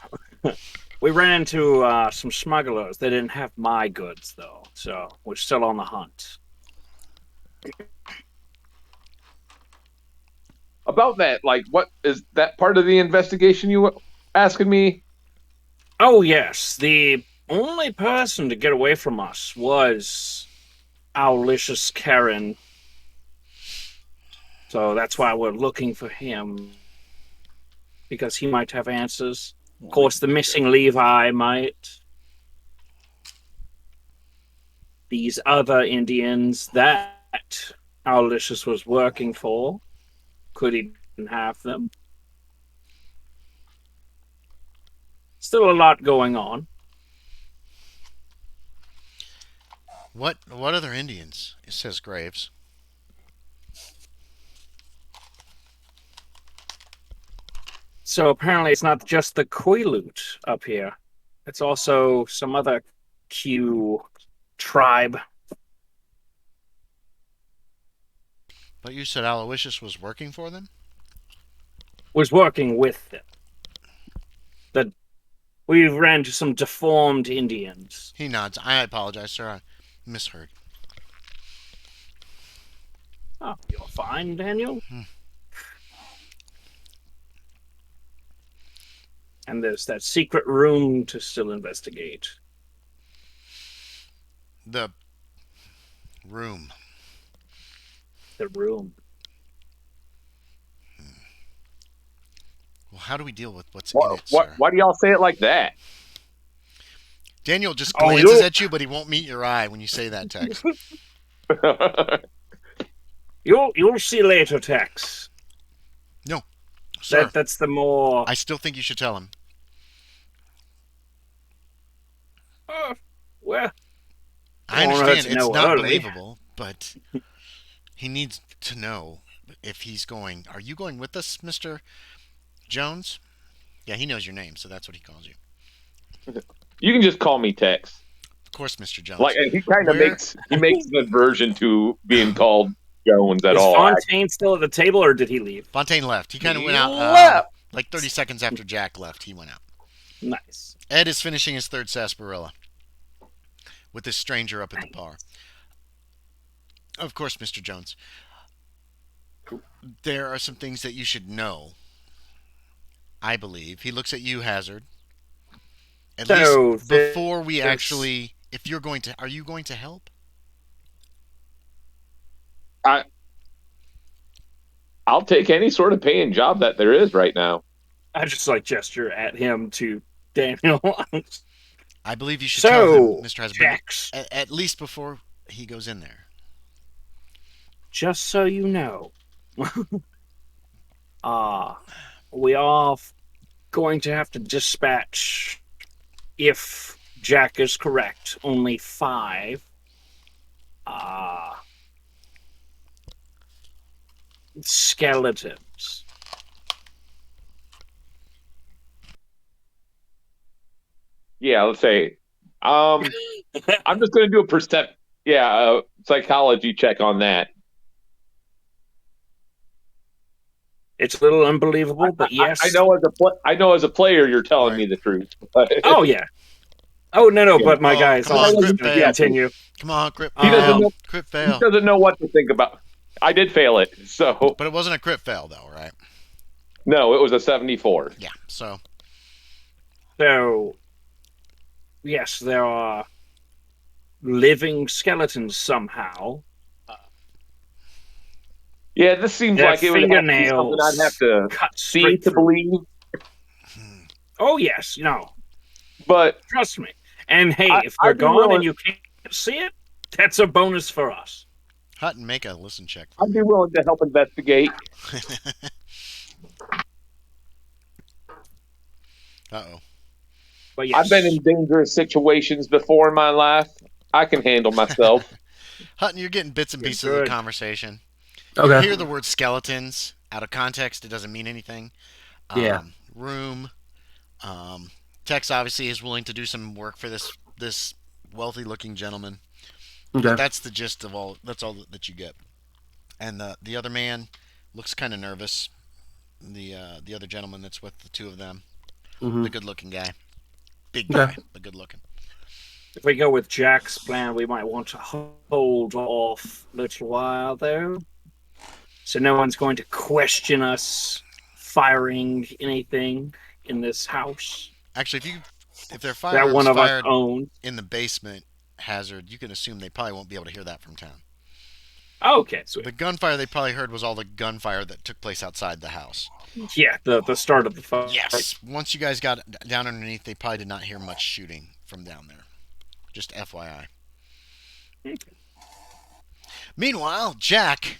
We ran into some smugglers. They didn't have my goods, though, so we're still on the hunt. About that, like, what is that part of the investigation you were asking me? Oh, yes. The only person to get away from us was Owlicious Karen. So that's why we're looking for him. Because he might have answers. Of course, the missing Levi might. These other Indians that Owlicious was working for, could he have them? Still a lot going on. What other Indians? It says Graves. So apparently it's not just the Quileute up here. It's also some other Q tribe. But you said Aloysius was working for them? Was working with them. We ran into some deformed Indians. He nods. I apologize, sir. I misheard. Oh, you're fine, Daniel. And there's that secret room to still investigate. The room. The room. Well, how do we deal with what's in it, sir? Why do y'all say it like that? Daniel just glances at you, but he won't meet your eye when you say that, Tex. You'll see later, Tex. No, sir. That's the more. I still think you should tell him. Well, I want her understand to it's know not early. believable, but he needs to know if he's going. Are you going with us, Mr. Jones? Yeah, he knows your name, so that's what he calls you. You can just call me Tex. Of course, Mr. Jones. Like, and he kind of Where- makes an aversion to being called Jones at is all. Fontaine still at the table, or did he leave? Fontaine left. He kind of He went out left. like 30 seconds after Jack left. He went out. Nice. Ed is finishing his third sarsaparilla with this stranger up at the bar. Of course, Mr. Jones. There are some things that you should know. I believe. He looks at you, Hazard. At So, least before we there's- actually... If you're going to... Are you going to help? I'll take any sort of paying job that there is right now. I just gesture at him to Daniel. I believe you should tell him, Mr. Hazard. Jax, At least before he goes in there. just so you know, we are going to have to dispatch, if Jack is correct, only 5 skeletons. Yeah, let's say. I'm just going to do a psychology check on that. It's a little unbelievable, but yes. I know as a player, you're telling me the truth. Oh yeah. Oh no, but my guy is come on, also crit going to fail. continue. Come on, crit He doesn't fail. know- Crit He fail. doesn't know what to think about. I did fail it, so But it wasn't a crit fail, though, right? no, it was a 74. Yeah, so... So, yes, there are living skeletons somehow. Yeah, this seems Their like it would have to be something I'd have to cut see straight to through. believe. Oh yes, no, But trust me. And hey, if I'd they're be gone willing- and you can't see it, that's a bonus for us. Hutton, make a listen check. I'd be willing to help investigate. Uh-oh. But yes, I've been in dangerous situations before in my life. I can handle myself. Hutton, you're getting bits and You're pieces of the good. conversation. You Okay. hear the word skeletons out of context. It doesn't mean anything. Yeah. Room. Tex obviously is willing to do some work for this wealthy-looking gentleman. Okay. That's the gist of all. That's all that you get. And the other man looks kind of nervous. The other gentleman that's with the two of them, Mhm. the good-looking guy, big guy, Okay. but good-looking. if we go with Jack's plan, we might want to hold off a little while, though, so no one's going to question us firing anything in this house Actually, if they're that firearms one of us fired owns. in the basement, Hazard, you can assume they probably won't be able to hear that from town. Okay, sweet. The gunfire they probably heard was all the gunfire that took place outside the house. Yeah, the start of the fight. Yes. Once you guys got down underneath, they probably did not hear much shooting from down there. Just FYI. Meanwhile, Jack.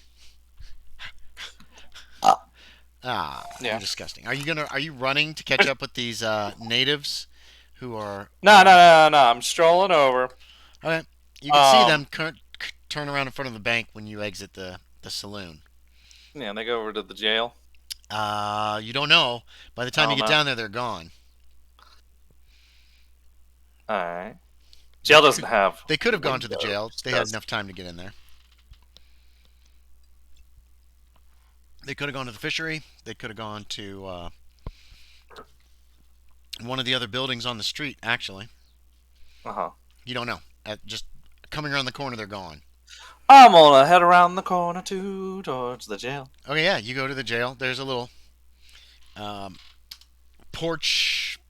Yeah. You're disgusting. Are you running to catch up with these natives who are? No. I'm strolling over. Okay. You can see them turn around in front of the bank when you exit the saloon. Yeah, they go over to the jail. You don't know. By the time you get down there, they're gone. All right. Jail doesn't have. They could have gone to the windows, jail. They had does it? enough time to get in there. They could have gone to the fishery. They could have gone to one of the other buildings on the street, actually. Uh-huh. You don't know. Just coming around the corner, they're gone. I'm gonna head around the corner towards the jail. Okay, yeah, you go to the jail. There's a little porch,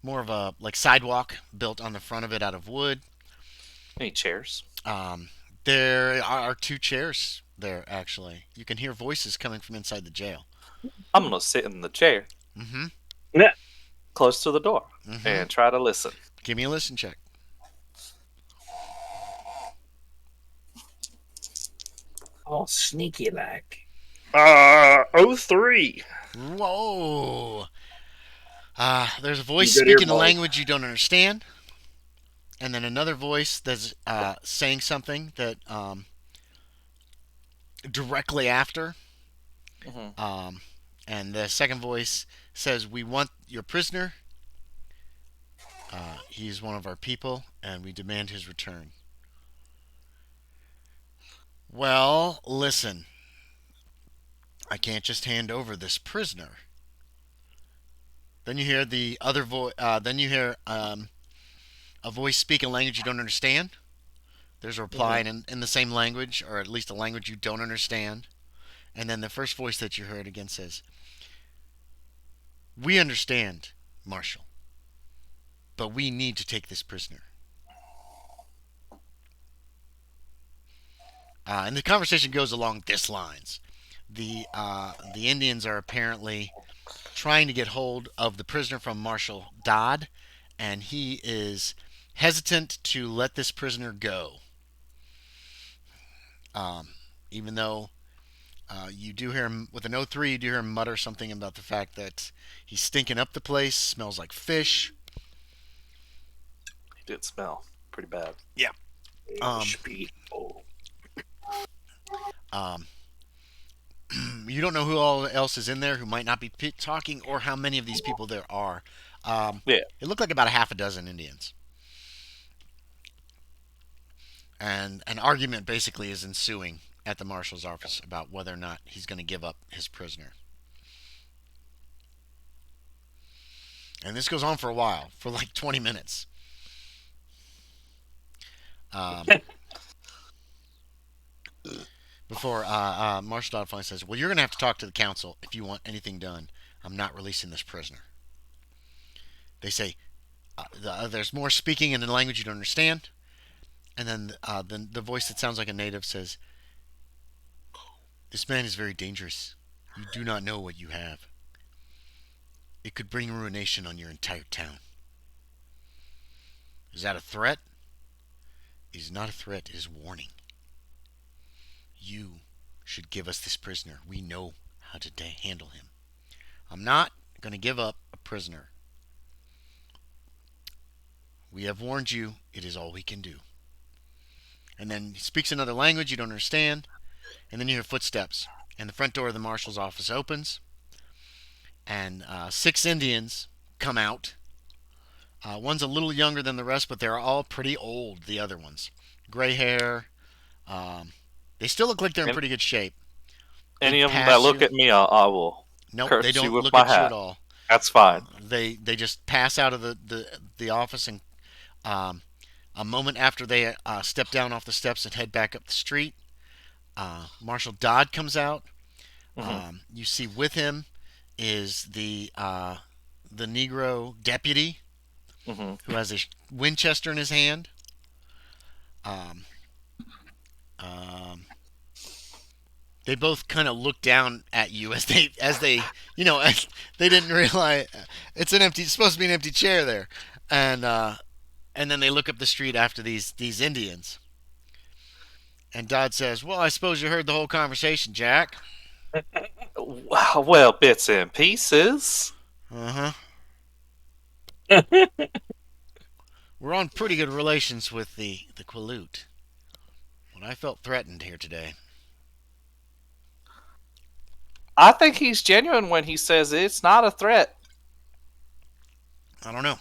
more of a sidewalk built on the front of it out of wood. Any chairs? There are 2 chairs there, actually. You can hear voices coming from inside the jail. I'm gonna sit in the chair Mm-hmm. close to the door Mhm. and try to listen. Give me a listen check. All sneaky like. 03. Whoa. There's a voice You good here, speaking a boy? language you don't understand, and then another voice that's saying something that directly after. Mm-hmm. And the second voice says, "We want your prisoner. He's one of our people, and we demand his return." Well, listen. I can't just hand over this prisoner. Then you hear the other voice. Then you hear a voice speak a language you don't understand. There's a reply in the same language, or at least a language you don't understand. And then the first voice that you heard again says, "We understand, Marshal, but we need to take this prisoner." And the conversation goes along this lines: the Indians are apparently trying to get hold of the prisoner from Marshal Dodd, and he is hesitant to let this prisoner go. Even though you do hear him with an O3, you do hear him mutter something about the fact that he's stinking up the place, smells like fish. He did smell pretty bad. Yeah. People. You don't know who all else is in there who might not be talking, or how many of these people there are. Yeah. It looked like about a half a dozen Indians. And an argument basically is ensuing at the marshal's office about whether or not he's going to give up his prisoner. And this goes on for a while, for like 20 minutes. Before Marshal Dodd finally says, "Well, you're going to have to talk to the council if you want anything done. I'm not releasing this prisoner." They say, there's more speaking in a language you don't understand. And then the voice that sounds like a native says, "This man is very dangerous. You do not know what you have. It could bring ruination on your entire town." Is that a threat? It is not a threat, it is warning. You should give us this prisoner. We know how to handle him. I'm not going to give up a prisoner. We have warned you. It is all we can do. And then he speaks another language you don't understand. And then you hear footsteps. And the front door of the marshal's office opens. And 6 Indians come out. One's a little younger than the rest, but they're all pretty old, the other ones. Gray hair. They still look like they're in pretty good shape. Any of them that look at me, I will. Nope, they don't look my at you hat. at all. That's fine. They just pass out of the office, and a moment after they step down off the steps and head back up the street, Marshal Dodd comes out. You see with him is the Negro deputy who has a Winchester in his hand. They both kind of look down at you as they as they didn't realize it's supposed to be an empty chair there, and then they look up the street after these Indians. And Dodd says, "Well, I suppose you heard the whole conversation, Jack." Well, bits and pieces. We're on pretty good relations with the Quileute, but I felt threatened here today. I think he's genuine when he says it's not a threat. I don't know.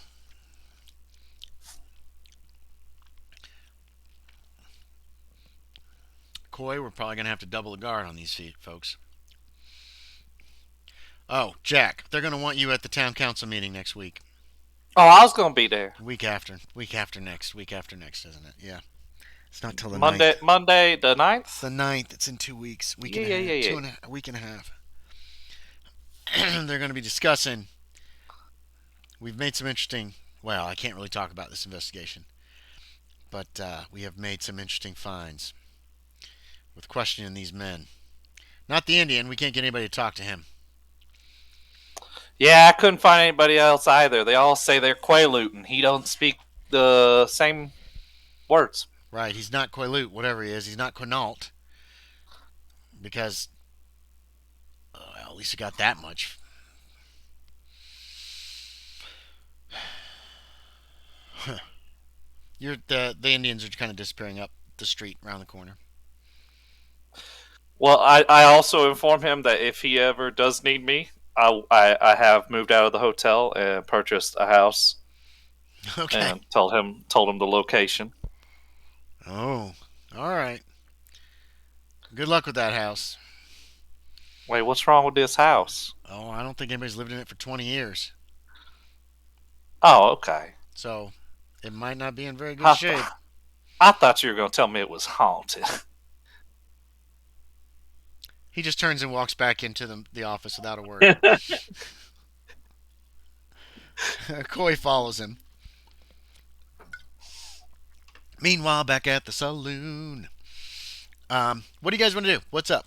Coy, we're probably going to have to double the guard on these folks. Oh, Jack, they're going to want you at the town council meeting next week. Oh, I was going to be there. Week after next, isn't it? Yeah. It's not till the Monday, 9th. Monday the 9th? The 9th. It's in 2 weeks. A week and a half. They're going to be discussing. We've made some interesting. Well, I can't really talk about this investigation, but we have made some interesting finds with questioning these men. Not the Indian. We can't get anybody to talk to him. Yeah, I couldn't find anybody else either. They all say they're Quileute, and he don't speak the same words. Right. He's not Quileute, whatever he is. He's not Quinault. because at least you got that much. The Indians are kind of disappearing up the street around the corner. Well, I also inform him that if he ever does need me, I have moved out of the hotel and purchased a house. Okay. And told him the location. Oh, all right. Good luck with that house. Wait, what's wrong with this house? Oh, I don't think anybody's lived in it for 20 years. Oh, okay. So, it might not be in very good shape. I thought you were going to tell me it was haunted. He just turns and walks back into the office without a word. Coy follows him. Meanwhile, back at the saloon. What do you guys want to do? What's up?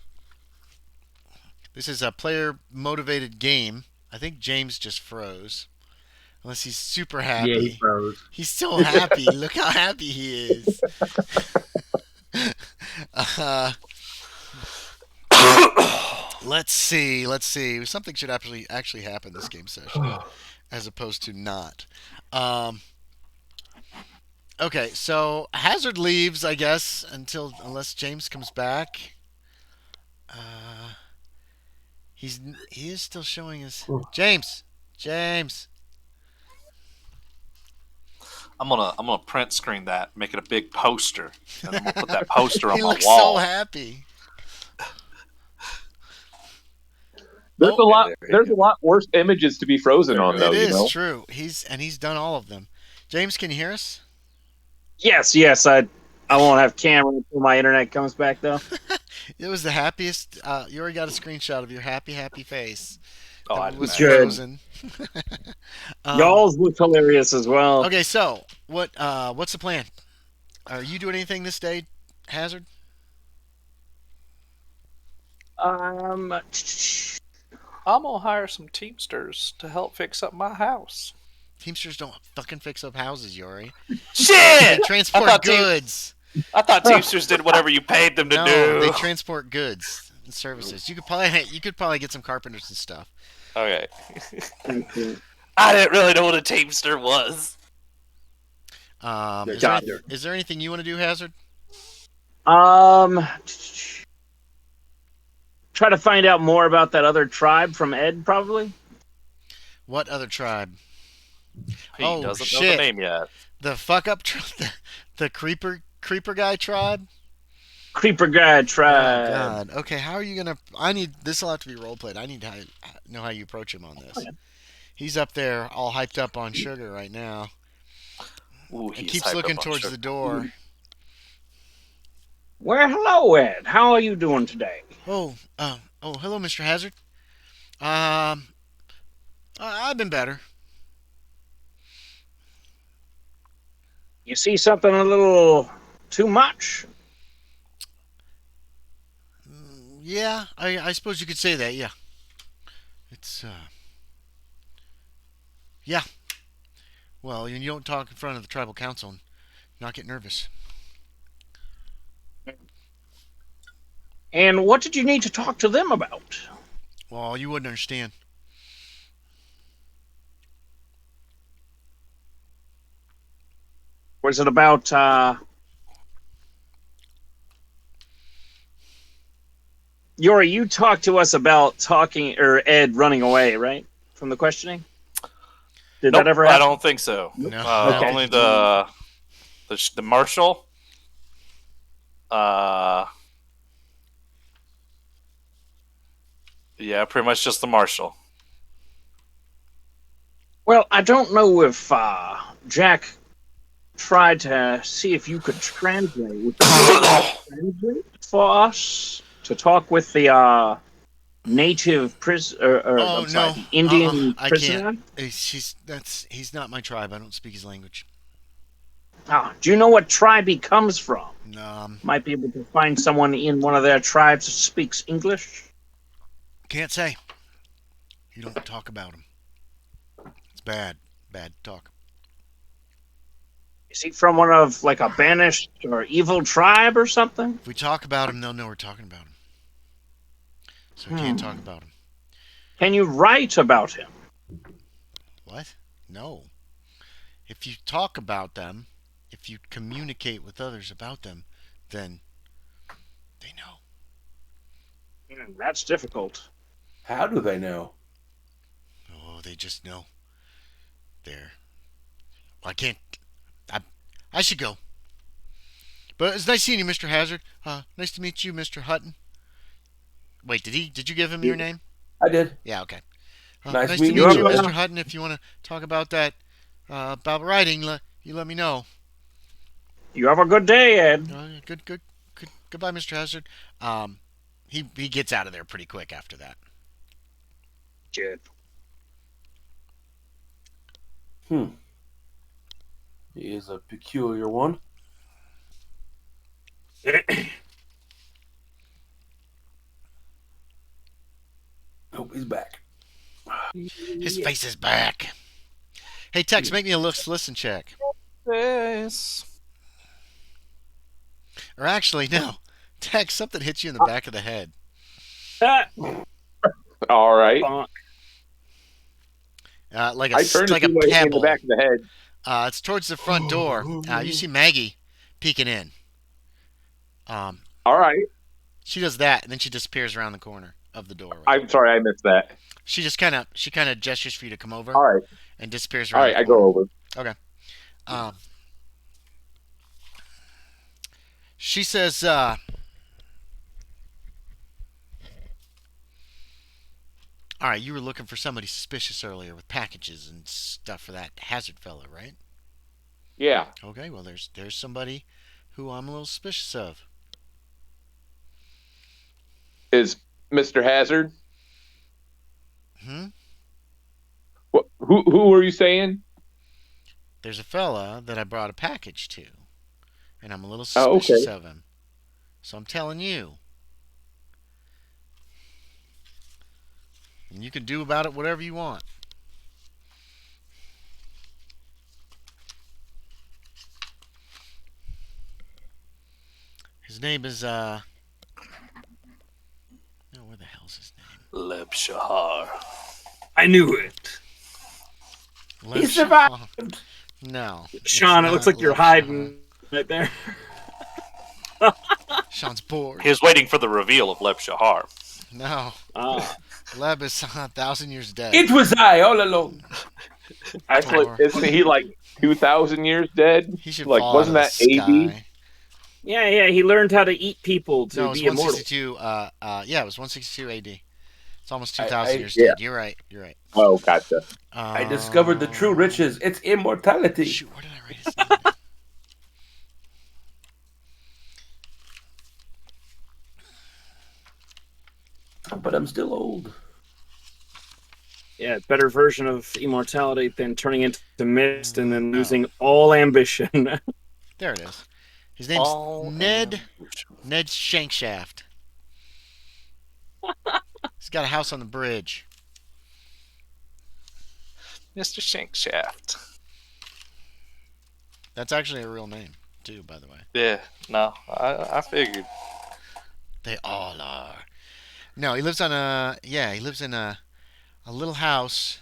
This is a player-motivated game. I think James just froze. Unless he's super happy. Yeah, he froze. He's so happy. Look how happy he is. Let's see. Something should actually happen this game session, as opposed to not. Okay, so Hazard leaves, I guess, unless James comes back. He is still showing his James. I'm gonna print screen that, make it a big poster, and I'm gonna put that poster on He my looks wall. so happy. There's a lot worse images to be frozen on, though. It is you know? true. He's done all of them. James, can you hear us? Yes. I won't have camera until my internet comes back, though. It was the happiest. You already got a screenshot of your happy face. Oh, That I was didn't. frozen. Y'all's look hilarious as well. Okay, so what's the plan? Are you doing anything this day, Hazard? I'm gonna hire some teamsters to help fix up my house. Teamsters don't fucking fix up houses, Yorie. Shit! They transport goods. I thought teamsters did whatever you paid them to No, do. they transport goods and services. You could probably get some carpenters and stuff. Okay. I didn't really know what a teamster was. Is there anything you want to do, Hazard? Try to find out more about that other tribe from Ed, probably. What other tribe? He doesn't know the name yet. The fuck up the creeper guy tribe? Creeper guy tribe. Oh, God. Okay, how are you gonna? This will have to be role played. I need to know how you approach him on this. Okay. He's up there, all hyped up on sugar right now. Ooh, and keeps looking towards the door. Well, hello, Ed. How are you doing today? Hello, Mr. Hazard. I've been better. You see something a little too much? Yeah, I suppose you could say that, yeah. It's, yeah. Well, you don't talk in front of the tribal council and not get nervous. And what did you need to talk to them about? Well, you wouldn't understand. Was it about, Yorie, you talked to us about Ed running away, right? From the questioning? Did that ever happen? I don't think so. No. Okay. Only the marshal. Yeah, pretty much just the marshal. Well, I don't know if Jack tried to see if you could translate for us to talk with the native the Indian prisoner. I can't. He's not my tribe. I don't speak his language. Do you know what tribe he comes from? No. Might be able to find someone in one of their tribes that speaks English. Can't say. You don't talk about him. It's bad talk. Is he from one of a banished or evil tribe or something? If we talk about him, they'll know we're talking about him. So we can't talk about him. Can you write about him? What? No. If you talk about them, if you communicate with others about them, then they know. That's difficult. How do they know? Oh, they just know. They're. Well, I can't. I should go. But it's nice seeing you, Mr. Hazard. Nice to meet you, Mr. Hutton. Wait, did you give him your name? I did. Yeah, okay. Nice Nice to meeting meet you, you, man. Mr. Hutton. If you want to talk about that, about writing, you let me know. You have a good day, Ed. Goodbye, Mr. Hazard. He gets out of there pretty quick after that. Good. He is a peculiar one. Hope he's back. His face is back. Hey, Tex, make me a listen check. Yes. Or actually, no. Tex, something hits you in the back of the head. All right. Like I turned to like see a what hit me in pebble. the back of the head. It's towards the front door. You see Maggie peeking in. All right. She does that, and then she disappears around the corner of the door. I'm sorry, I missed that. She just kind of gestures for you to come over. All right. And disappears All around. right, I go over. Okay. She says, all right, you were looking for somebody suspicious earlier with packages and stuff for that Hazard fella, right? Yeah. Okay, well, there's somebody who I'm a little suspicious of. Is Mr. Hazard? Hmm? Who were you saying? There's a fella that I brought a package to, and I'm a little suspicious of him. So I'm telling you. And you can do about it whatever you want. His name is, where the hell's his name? Lebshahar. I knew it. He survived. No. Sean, it looks like you're hiding right there. Sean's bored. He was waiting for the reveal of Lebshahar. No. Leb is 1,000 years dead. It was I all along. Actually, isn't he like 2,000 years dead? He should like, fall wasn't out of that the AD? sky. Yeah, he learned how to eat people to No, it be was immortal. 162. Yeah, it was 162 AD. It's almost 2,000 I- years yeah. dead. You're right. Oh, gotcha. I discovered the true riches. It's immortality. Shoot, where did I write his name? But I'm still old. Yeah, better version of immortality than turning into mist and then losing all ambition. There it is. His name's All Ned Shankshaft. He's got a house on the bridge. Mr. Shankshaft. That's actually a real name, too, by the way. Yeah, no, I figured. They all are. No, he lives on he lives in a little house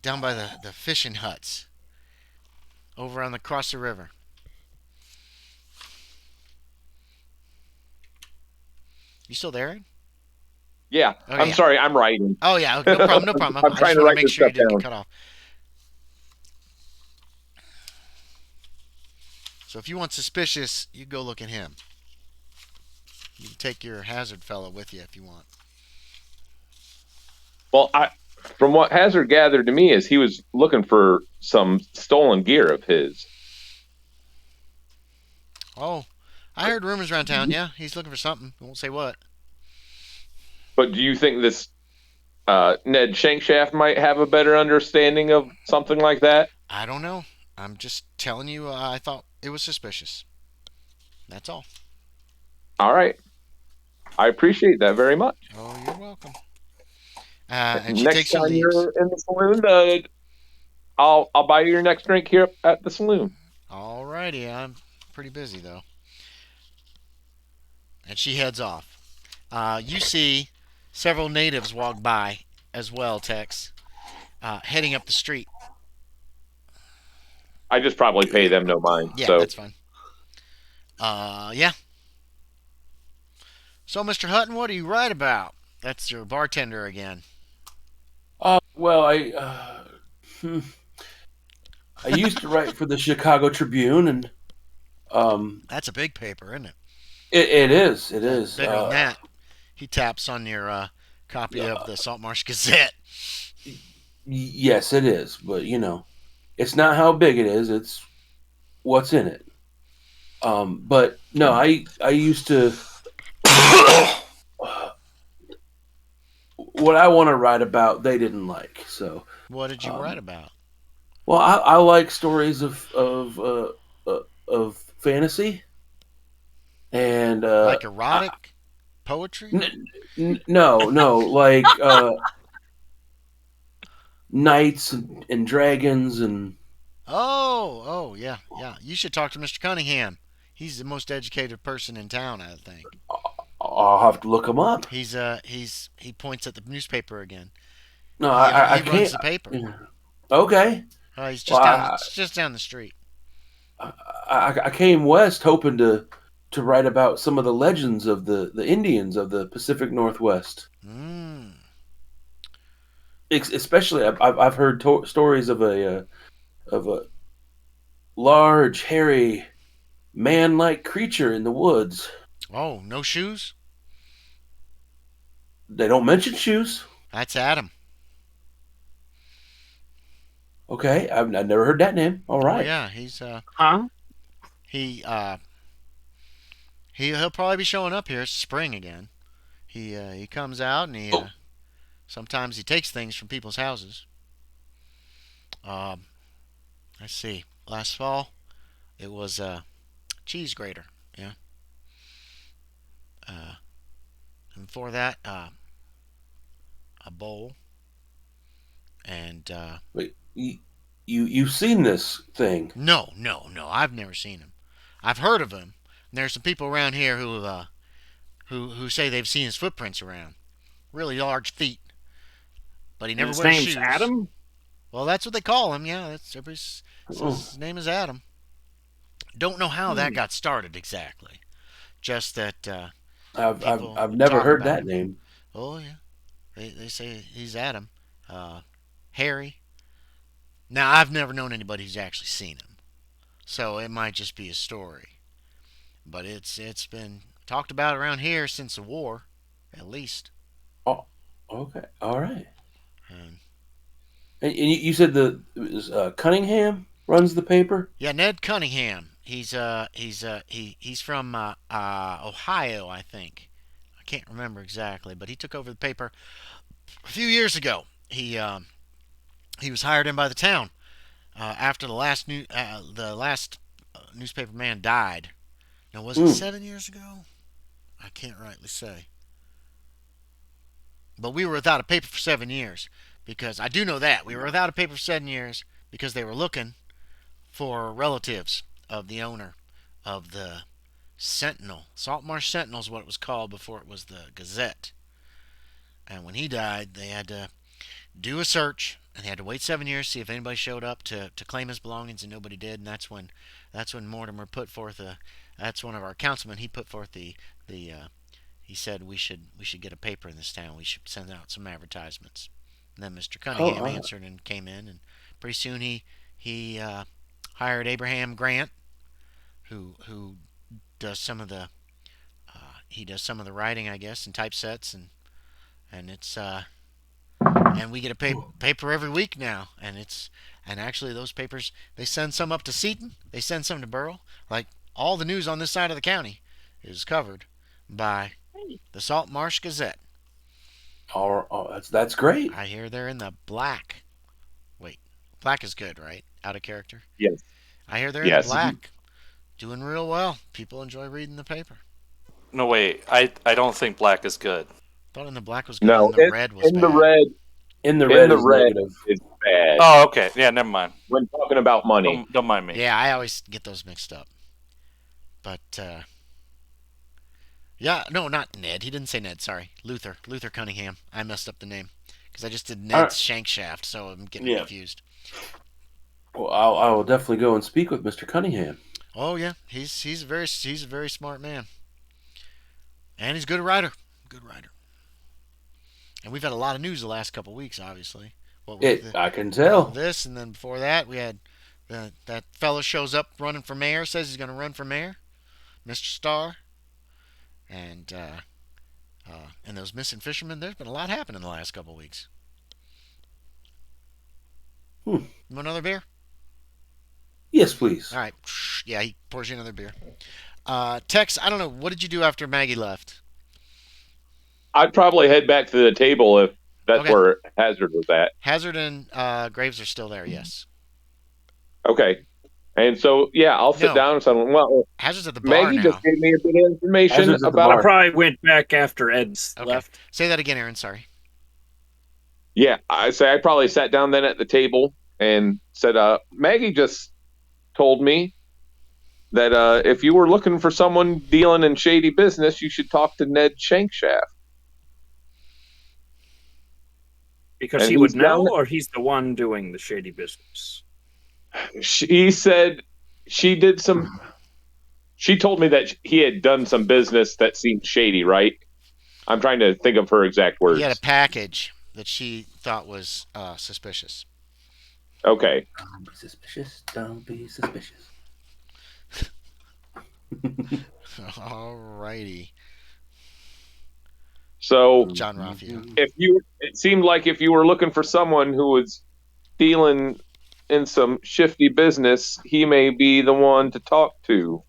down by the fishing huts over on across the river. You still there? Yeah. Oh, I'm yeah. sorry, I'm writing. Oh yeah, no problem, no problem. I'm I trying just to want write to make this sure you stuff didn't down. get cut off. So if you want suspicious, you go look at him. You can take your Hazard fellow with you if you want. Well, from what Hazard gathered to me is he was looking for some stolen gear of his. Oh, I heard rumors around town. Yeah, he's looking for something. I won't say what. But do you think this Ned Shankshaft might have a better understanding of something like that? I don't know. I'm just telling you. I thought it was suspicious. That's all. All right. I appreciate that very much. Oh, you're welcome. And she Next takes her time leaves. you're in the saloon, I'll buy you your next drink here at the saloon. Alrighty, I'm pretty busy though. And she heads off. You see Several natives walk by as well, Tex, heading up the street. I just probably pay them no mind. Yeah, So that's fine. Yeah. So, Mr. Hutton, what do you write about? That's your bartender again. Well, I used to write for the Chicago Tribune, and That's a big paper, isn't it? it is. It is. Bigger than that. He taps on your copy of the Saltmarsh Gazette. Yes, it is. But it's not how big it is. It's what's in it. But no, I used to. What I want to write about, they didn't like. So What did you write about? well, I like stories of fantasy and Like erotic poetry? no, like knights and dragons and Oh, yeah. You should talk to Mr. Cunningham. He's the most educated person in town, I think. I'll have to look them up. He points at the newspaper again. No, He I runs can't. the paper. Okay. He's Well, just down the street. I came west hoping to write about some of the legends of the Indians of the Pacific Northwest. Mm. Especially, I've heard stories of a large, hairy, man-like creature in the woods. Oh, no shoes? They don't mention shoes. That's Adam. Okay, I've never heard that name. All Oh right. yeah, he's Huh? he'll probably be showing up here. It's spring again. He comes out and sometimes he takes things from people's houses. Let's see. Last fall it was a cheese grater. Yeah. And before that, a bowl. And Wait, you've seen this thing? no. I've never seen him. I've heard of him. And there's some people around here who say they've seen his footprints around. Really large feet. But he never His wears name's shoes. Adam? Well, that's what they call him. Yeah, that's everybody says his name is Adam. Don't know how that got started exactly. Just that I've never talk heard about that him. name. Oh yeah, they say he's Adam. Harry. Now I've never known anybody who's actually seen him, so it might just be a story. But it's been talked about around here since the war, at least. Oh, okay, all right. And And you said Cunningham runs the paper. yeah, Ned Cunningham. He's from Ohio, I think. I can't remember exactly, but he took over the paper a few years ago. He was hired in by the town after the last newspaper man died. Now, was it 7 years ago? I can't rightly say. But we were without a paper for 7 years because I do know that we were without a paper for 7 years because they were looking for relatives of the owner of the Sentinel. Saltmarsh Sentinel is what it was called before it was the Gazette. And when he died, they had to do a search, and they had to wait 7 years to see if anybody showed up to claim his belongings, and nobody did. And that's when Mortimer put forth that's one of our councilmen. He put forth the he said we should get a paper in this town. We should send out some advertisements. And then Mr. Cunningham answered and came in, and pretty soon he hired Abraham Grant, who does some of the he does some of the writing, I guess, and typesets, and it's and we get a paper every week now, and actually those papers, they send some up to Seaton, they send some to Burrell. Like all the news on this side of the county is covered by the Saltmarsh Gazette. Oh, that's great. I hear they're in the black. Wait, black is good, right? Out of character. yes, I hear they're in the black, doing real well. People enjoy reading the paper. No, wait. I don't think black is good. Thought in the black was good. no, and the red was in bad. the red. In the In red the is red negative. is bad. Oh, okay. Yeah, never mind. When talking about money, Don't mind me. Yeah, I always get those mixed up. But Yeah, no, not Ned. He didn't say Ned. Sorry, Luther. Luther Cunningham. I messed up the name because I just did All Ned's right. Shankshaft, so I'm getting Yeah. confused. Well, I will definitely go and speak with Mr. Cunningham. Oh yeah, he's a very smart man, and he's a good writer. Good writer. And we've had a lot of news the last couple of weeks, obviously. What with I can all tell. this, and then before that, we had that fellow shows up running for mayor, says he's going to run for mayor, Mr. Starr, and and those missing fishermen. There's been a lot happening in the last couple of weeks. Hmm. You want another beer? Yes, please. All right. Yeah, he pours you another beer. Tex, I don't know. What did you do after Maggie left? I'd probably head back to the table if that's Okay. where Hazard was at. Hazard and Graves are still there, yes. Okay. And so, yeah, I'll sit No. down and say, well, Hazard's at the bar Maggie now. just gave me a bit of information Hazard's at the about. bar. I probably went back after Ed's Okay. left. Say that again, Aaron. Sorry. Yeah, I say I probably sat down then at the table and said, Maggie just told me that if you were looking for someone dealing in shady business, you should talk to Ned Shankshaft. Because And he would he's down know, there. or he's the one doing the shady business? She said she did some. She told me that he had done some business that seemed shady, right? I'm trying to think of her exact words. He had a package that she thought was suspicious. Okay. Don't be suspicious. Don't be suspicious. Alrighty. So John Raffio. it seemed like if you were looking for someone who was dealing in some shifty business, he may be the one to talk to.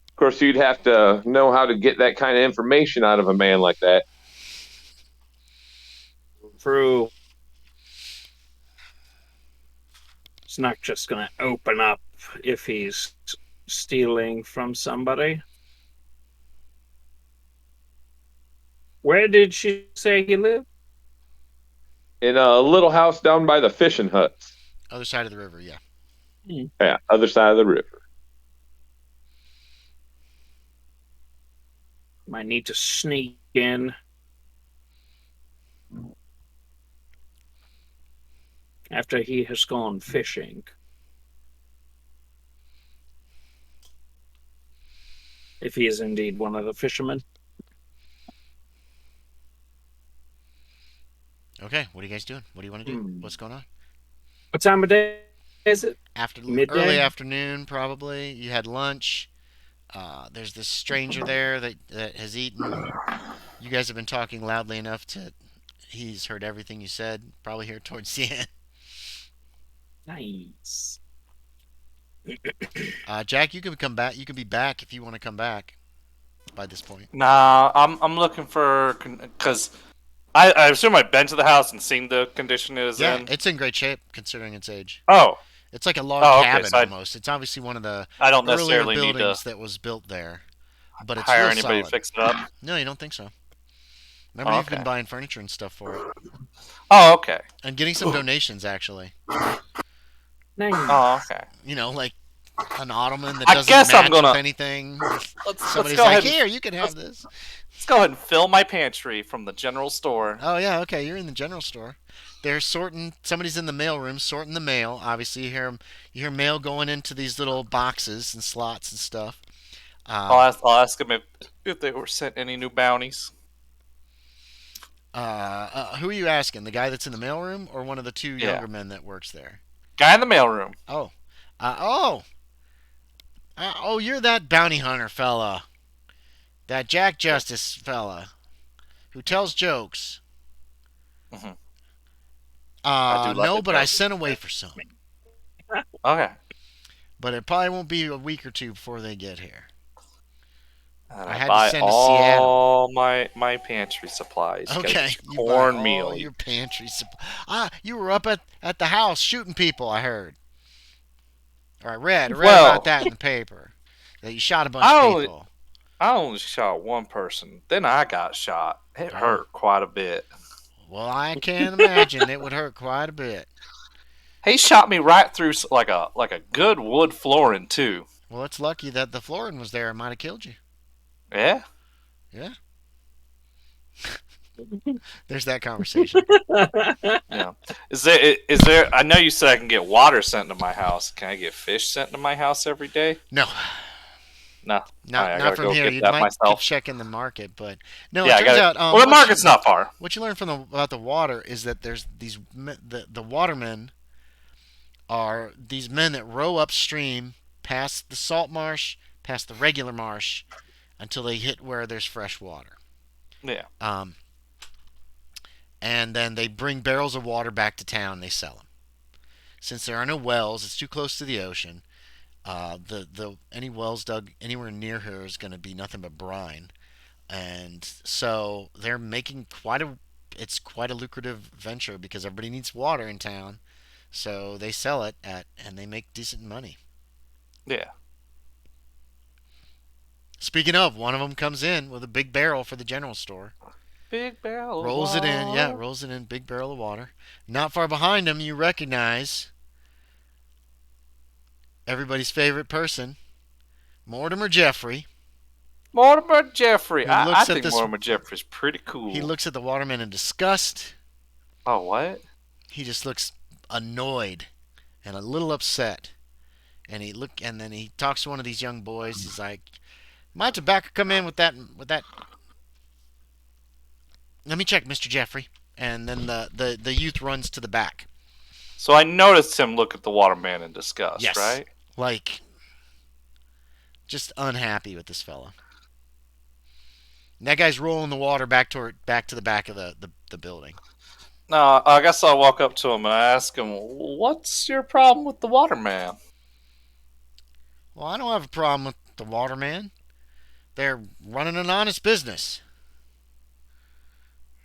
Of course, you'd have to know how to get that kind of information out of a man like that. True. It's not just going to open up if he's stealing from somebody. Where did she say he lived? In a little house down by the fishing huts. Other side of the river, yeah. Yeah, other side of the river. Might need to sneak in. After he has gone fishing. If he is indeed one of the fishermen. Okay, what are you guys doing? What do you want to do? What's going on? What time of day is it? Midday? Early afternoon, probably. You had lunch. There's this stranger there that has eaten. You guys have been talking loudly enough to. He's heard everything you said. Probably here towards the end. Nice. Jack, you can come back. You can be back if you want to come back. By this point. Nah, I'm looking for because I assume I've been to the house and seen the condition it is Yeah, in. it's in great shape considering its age. Oh, It's like a log Oh, okay, cabin so almost. It's obviously one of the I don't earlier necessarily need buildings to that was built there. But it's hire real anybody solid. to fix it up. No, you don't think so. Remember, Oh, you've been okay. buying furniture and stuff for it. Oh, okay. And getting some donations, actually. Nice. Oh, okay. You know, like an ottoman that I doesn't guess match I'm gonna- with anything. Let's Somebody's go like, ahead. here, you can have this. Let's go ahead and fill my pantry from the general store. Oh, yeah, okay, you're in the general store. They're sorting, somebody's in the mail room sorting the mail. Obviously, you hear mail going into these little boxes and slots and stuff. I'll ask them if they were sent any new bounties. Who are you asking? The guy that's in the mailroom or one of the two Yeah. younger men that works there? Guy in the mailroom. You're that bounty hunter fella. That Jack Justice fella who tells jokes. Mhm. I do love No, it, but I though. sent away for some. Okay. But it probably won't be a week or two before they get here. And I I had to buy send to Seattle. all my pantry supplies. Okay, Get you buy cornmeal. all your pantry supply. You were up at the house shooting people. I heard. Or I read Well- about that in the paper. That you shot a bunch I of only- people. I only shot one person. Then I got shot. It Oh. hurt quite a bit. Well, I can imagine it would hurt quite a bit. He shot me right through like a good wood flooring too. Well, it's lucky that the flooring was there. It might have killed you. Yeah. Yeah. There's that conversation. Yeah. Is there? I know you said I can get water sent to my house. Can I get fish sent to my house every day? No, No. All not right, I not gotta from go here. get You that could myself. check in the market, but no. Yeah, It I turns got out, it. Well, the market's not far. what you learn from about the water is that there's the watermen are these men that row upstream past the salt marsh, past the regular marsh, until they hit where there's fresh water. Yeah. And then they bring barrels of water back to town. They sell them. Since there are no wells, it's too close to the ocean. The any wells dug anywhere near here is going to be nothing but brine, and so they're making it's quite a lucrative venture because everybody needs water in town. So they sell it and they make decent money. Yeah. Speaking of, one of them comes in with a big barrel for the general store. Big barrel of Rolls water. it in, yeah, rolls it in, big barrel of water. Not far behind him, you recognize everybody's favorite person, Mortimer Jeffrey. Mortimer Jeffrey. Who I looks at think this- Mortimer Jeffrey's pretty cool. He looks at the waterman in disgust. Oh, what? He just looks annoyed and a little upset. And then he talks to one of these young boys. He's like, "My tobacco come in with that. Let me check, Mr. Jeffrey." And then the youth runs to the back. So I noticed him look at the waterman in disgust, Yes. right? Like, just unhappy with this fella. And that guy's rolling the water back to the back of the building. No, I guess I'll walk up to him and ask him, "What's your problem with the waterman?" Well, I don't have a problem with the waterman. They're running an honest business.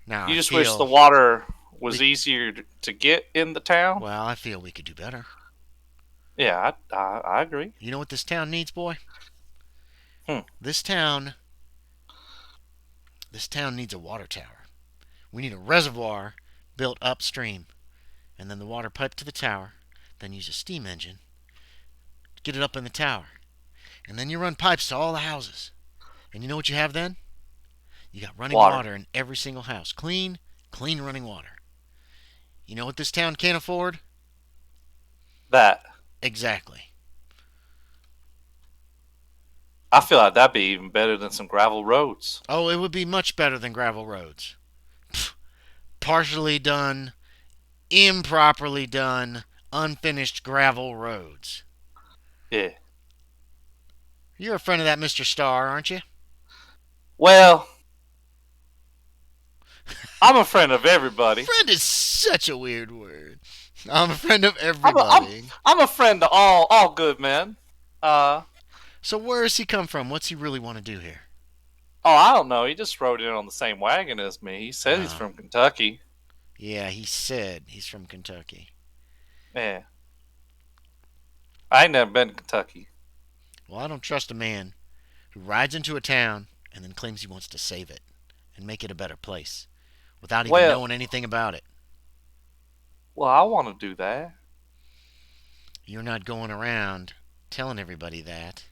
Now, You I just feel, wish the water was easier to get in the town? Well, I feel we could do better. Yeah, I agree. You know what this town needs, boy? Hmm. This town needs a water tower. We need a reservoir built upstream, and then the water piped to the tower, then use a steam engine to get it up in the tower. And then you run pipes to all the houses. And you know what you have then? You got running water in every single house. Clean running water. You know what this town can't afford? That. Exactly. I feel like that'd be even better than some gravel roads. Oh, it would be much better than gravel roads. Partially done, improperly done, unfinished gravel roads. Yeah. You're a friend of that Mr. Starr, aren't you? Well, I'm a friend of everybody. Friend is such a weird word. I'm a friend of everybody. I'm a friend to all good men. So where does he come from? What's he really want to do here? Oh, I don't know. He just rode in on the same wagon as me. He said he's from Kentucky. Yeah, he said he's from Kentucky. Yeah. I ain't never been to Kentucky. Well, I don't trust a man who rides into a town and then claims he wants to save it and make it a better place without even knowing anything about it. Well, I want to do that. You're not going around telling everybody that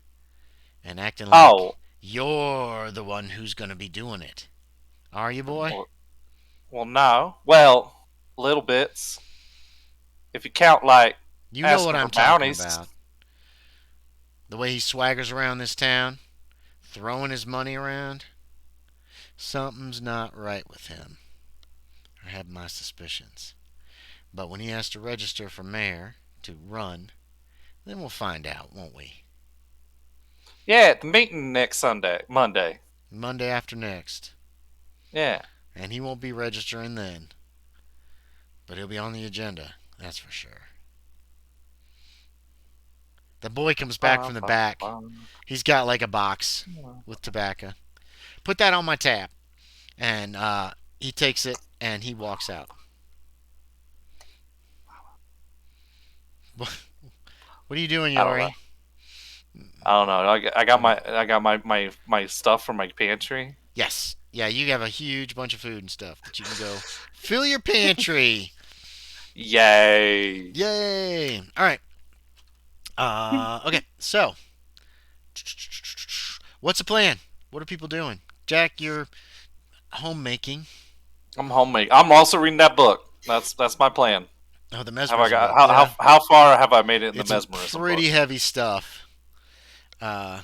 and acting like you're the one who's going to be doing it. Are you, boy? Well, no. Well, little bits. If you count, like, you know what I'm talking bounties. about. The way he swaggers around this town, throwing his money around. Something's not right with him. I have my suspicions. But when he has to register for mayor to run, then we'll find out, won't we? Yeah, at the meeting next Monday. Monday after next. Yeah. And he won't be registering then. But he'll be on the agenda, that's for sure. The boy comes back from the back. He's got like a box with tobacco. Put that on my tab. And he takes it and he walks out. What are you doing, Yorie? I don't know. I got my stuff from my pantry. Yes. Yeah, you have a huge bunch of food and stuff that you can go fill your pantry. Yay. Yay. All right. Okay, so what's the plan? What are people doing? Jack, you're homemaking. I'm homemade. I'm also reading that book. That's my plan. Oh, the Have I mesmerism got book. Yeah, how far have I made it in the it's a mesmerism book? pretty heavy stuff. Uh,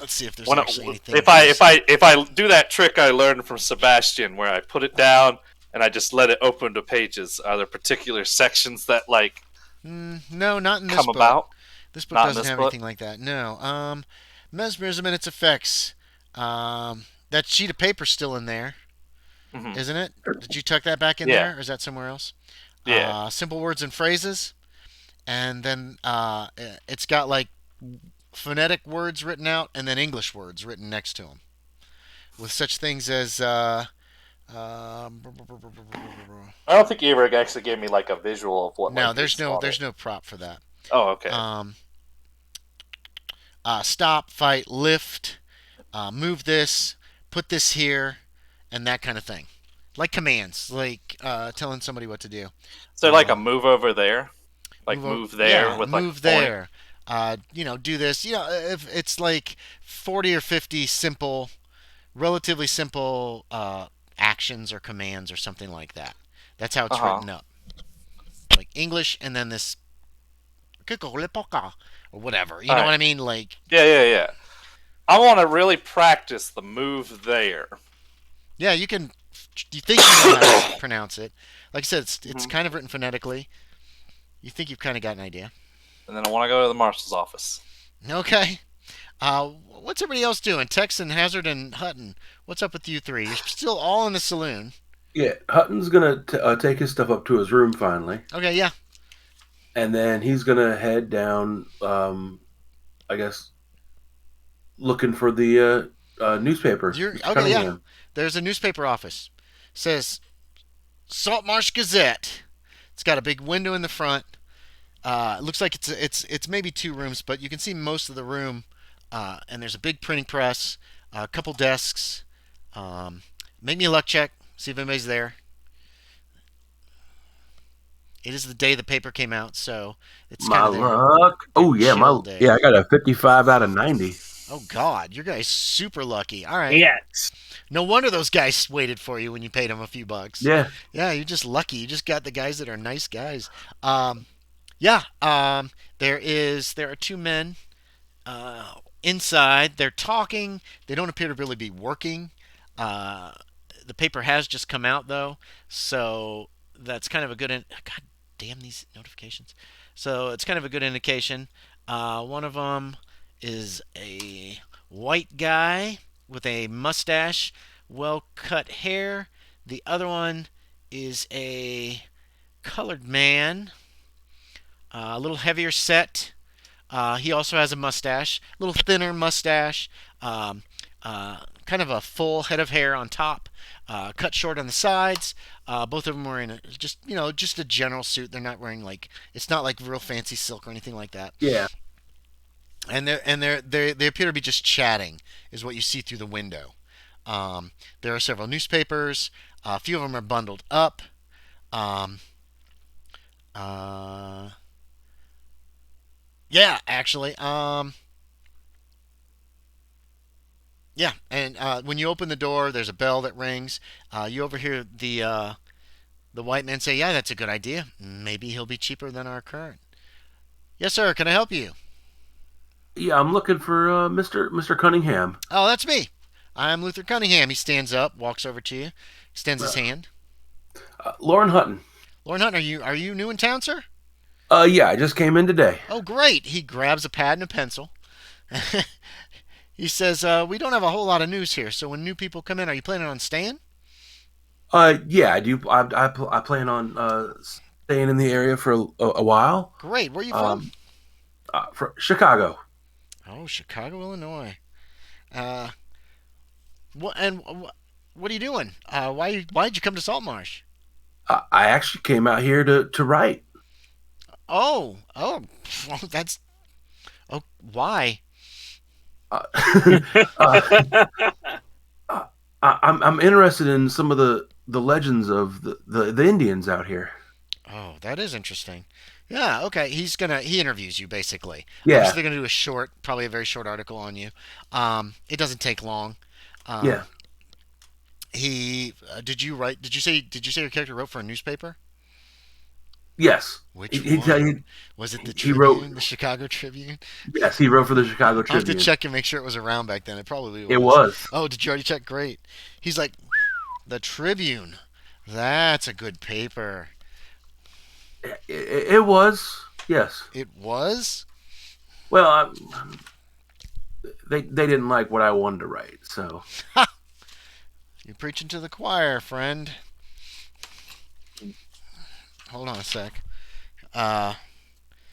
let's see if there's When actually anything if I if decent. I if I do that trick I learned from Sebastian, where I put it down and I just let it open to pages, are there particular sections that like No, not in this come book. about? This book Not in doesn't this have book. anything like that. No. Mesmerism and its effects. That sheet of paper's still in there, Hmm. isn't it? Did you tuck that back in Yeah, there, or is that somewhere else? yeah. Simple words and phrases, and then it's got like phonetic words written out, and then English words written next to them, with such things as I don't think you ever actually gave me like a visual of what no, like you saw there's it. no prop for that. Oh, okay. Um, Stop, fight, lift, move this, put this here, and that kind of thing. Like commands, like telling somebody what to do. Is there like a Um, move over there? Like move there yeah, with like move a point? there. Do this. If it's like 40 or 50 simple, relatively simple actions or commands or something like that. That's how Uh it's huh. written up. Like English and then this or whatever. You know what Alright. I mean? Like, Yeah, yeah, yeah. I want to really practice the move there. yeah, you think you know how to pronounce it. Like I said, it's Hmm. kind of written phonetically. You think you've kind of got an idea. And then I want to go to the marshal's office. Okay. What's everybody else doing? Texan, Hazard, and Hutton. What's up with you three? You're still all in the saloon. Yeah, Hutton's gonna take his stuff up to his room finally, Okay, yeah. and then he's gonna head down. I guess looking for the newspaper, You're Mr. okay, yeah. Cunningham. There's a newspaper office. Says Saltmarsh Gazette. It's got a big window in the front. It looks like it's maybe two rooms, but you can see most of the room. And there's a big printing press, a couple desks. Um, Make me a luck check. See if anybody's there. It is the day the paper came out, so it's kind My of luck. their Oh yeah, chill day. I got a 55 out of 90. Oh God, your guy's super lucky. All right, Yes. no wonder those guys waited for you when you paid them a few bucks. Yeah, Yeah, you're just lucky. You just got the guys that are nice guys. Um, yeah, there are two men inside. They're talking. They don't appear to really be working. Uh, the paper has just come out though, so that's kind of a good. God damn these notifications! So it's kind of a good indication. One of them is a white guy with a mustache, well cut hair. The other one is a colored man, a little heavier set. He also has a mustache, a little thinner mustache, um, kind of a full head of hair on top, cut short on the sides. Both of them are in just a general suit. They're not wearing like it's not like real fancy silk or anything like that. yeah. They appear to be just chatting, is what you see through the window. There are several newspapers. A few of them are bundled up. Um, uh, yeah, actually. Yeah, and when you open the door, there's a bell that rings. You overhear the white man say, "Yeah, that's a good idea. Maybe he'll be cheaper than our current." Yes, sir. Can I help you? Yeah, I'm looking for Mr. Cunningham. Oh, that's me. I'm Luther Cunningham. He stands up, walks over to you, extends his Uh, hand. Loren Hutton. Lauren Hunt, are you new in town, sir? Yeah, I just came in today. Oh, great. He grabs a pad and a pencil. He says, "We don't have a whole lot of news here, so when new people come in, are you planning on staying?" Yeah, I do. I plan on staying in the area for a while. Great. Where are you from? Um, from Chicago. Oh, Chicago, Illinois. Uh, what are you doing? Why'd you come to Saltmarsh? I actually came out here to write. Oh, well, that's oh. Why? Uh, uh, I'm interested in some of the legends of the Indians out here. Oh, that is interesting. Yeah, okay. He interviews you basically. Yeah, They're gonna do a short, probably a very short article on you. It doesn't take long. Yeah. He did you write? Did you say your character wrote for a newspaper? Yes. Which He, one? Was it the he wrote. Tribune, the Chicago Tribune? Yes, he wrote for the Chicago I'll have to Tribune. check and make sure it was around back then. It probably It was. was. Oh, did you already check? Great. He's like, the Tribune. That's a good paper. It was. Yes. It was? Well, they didn't like what I wanted to write, so. You're preaching to the choir, friend. Hold on a sec.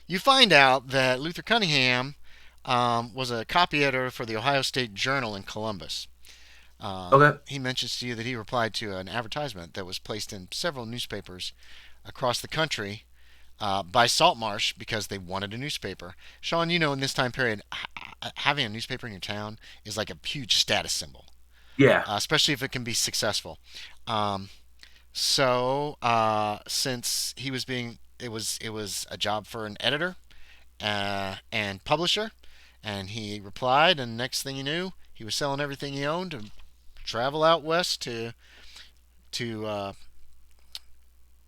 You find out that Luther Cunningham was a copy editor for the Ohio State Journal in Columbus. Okay. He mentions to you that he replied to an advertisement that was placed in several newspapers across the country by Saltmarsh because they wanted a newspaper. Sean, you know, in this time period, having a newspaper in your town is like a huge status symbol, Yeah. especially if it can be successful. Since he was being, it was a job for an editor and publisher, and he replied, and next thing you knew, he was selling everything he owned to travel out west to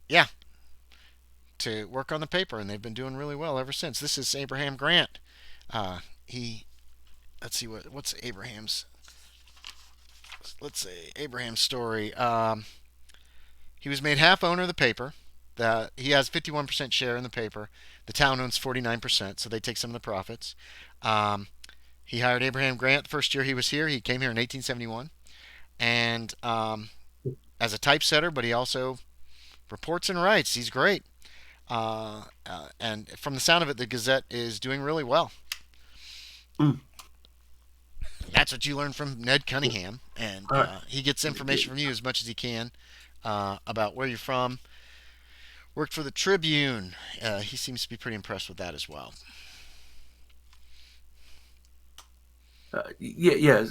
yeah, to work on the paper, and they've been doing really well ever since. This is Abraham Grant. He Let's see what's Abraham's. Let's say Abraham's story. He was made half owner of the paper. He has 51% share in the paper. The town owns 49%, so they take some of the profits. He hired Abraham Grant the first year he was here. He came here in 1871, and as a typesetter, but he also reports and writes. He's great. And from the sound of it, the Gazette is doing really well. Mm. That's what you learn from Ned Cunningham, and he gets information from you as much as he can about where you're from. Worked for the Tribune. He seems to be pretty impressed with that as well. Yeah.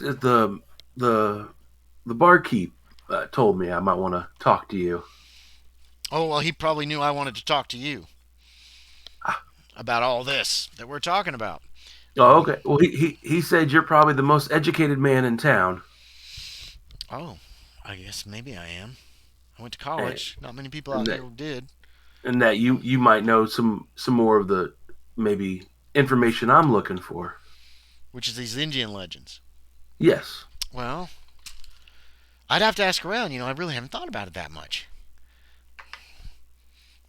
The barkeep told me I might want to talk to you. Oh, well, he probably knew I wanted to talk to you about all this that we're talking about. Oh, okay. Well, he said you're probably the most educated man in town. Oh, I guess maybe I am. I went to college. Not many people out here did. And that you might know some more of the maybe information I'm looking for. Which is these Indian legends. Yes. Well, I'd have to ask around. You know, I really haven't thought about it that much.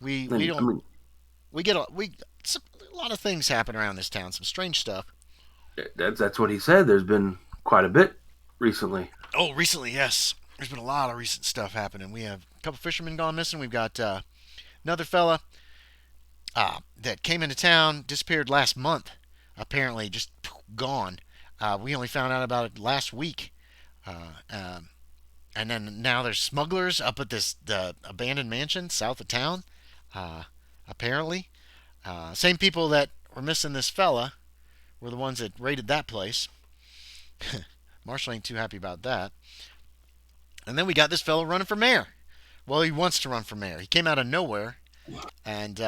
We get a lot of things happen around this town. Some strange stuff. That's what he said. There's been quite a bit recently. Oh, recently, yes. There's been a lot of recent stuff happening. We have a couple fishermen gone missing. We've got another fella that came into town, disappeared last month. Apparently, just gone. We only found out about it last week. And then now there's smugglers up at the abandoned mansion south of town. Apparently, same people that were missing this fella were the ones that raided that place. Marshall ain't too happy about that. And then we got this fellow running for mayor. Well, he wants to run for mayor. He came out of nowhere, and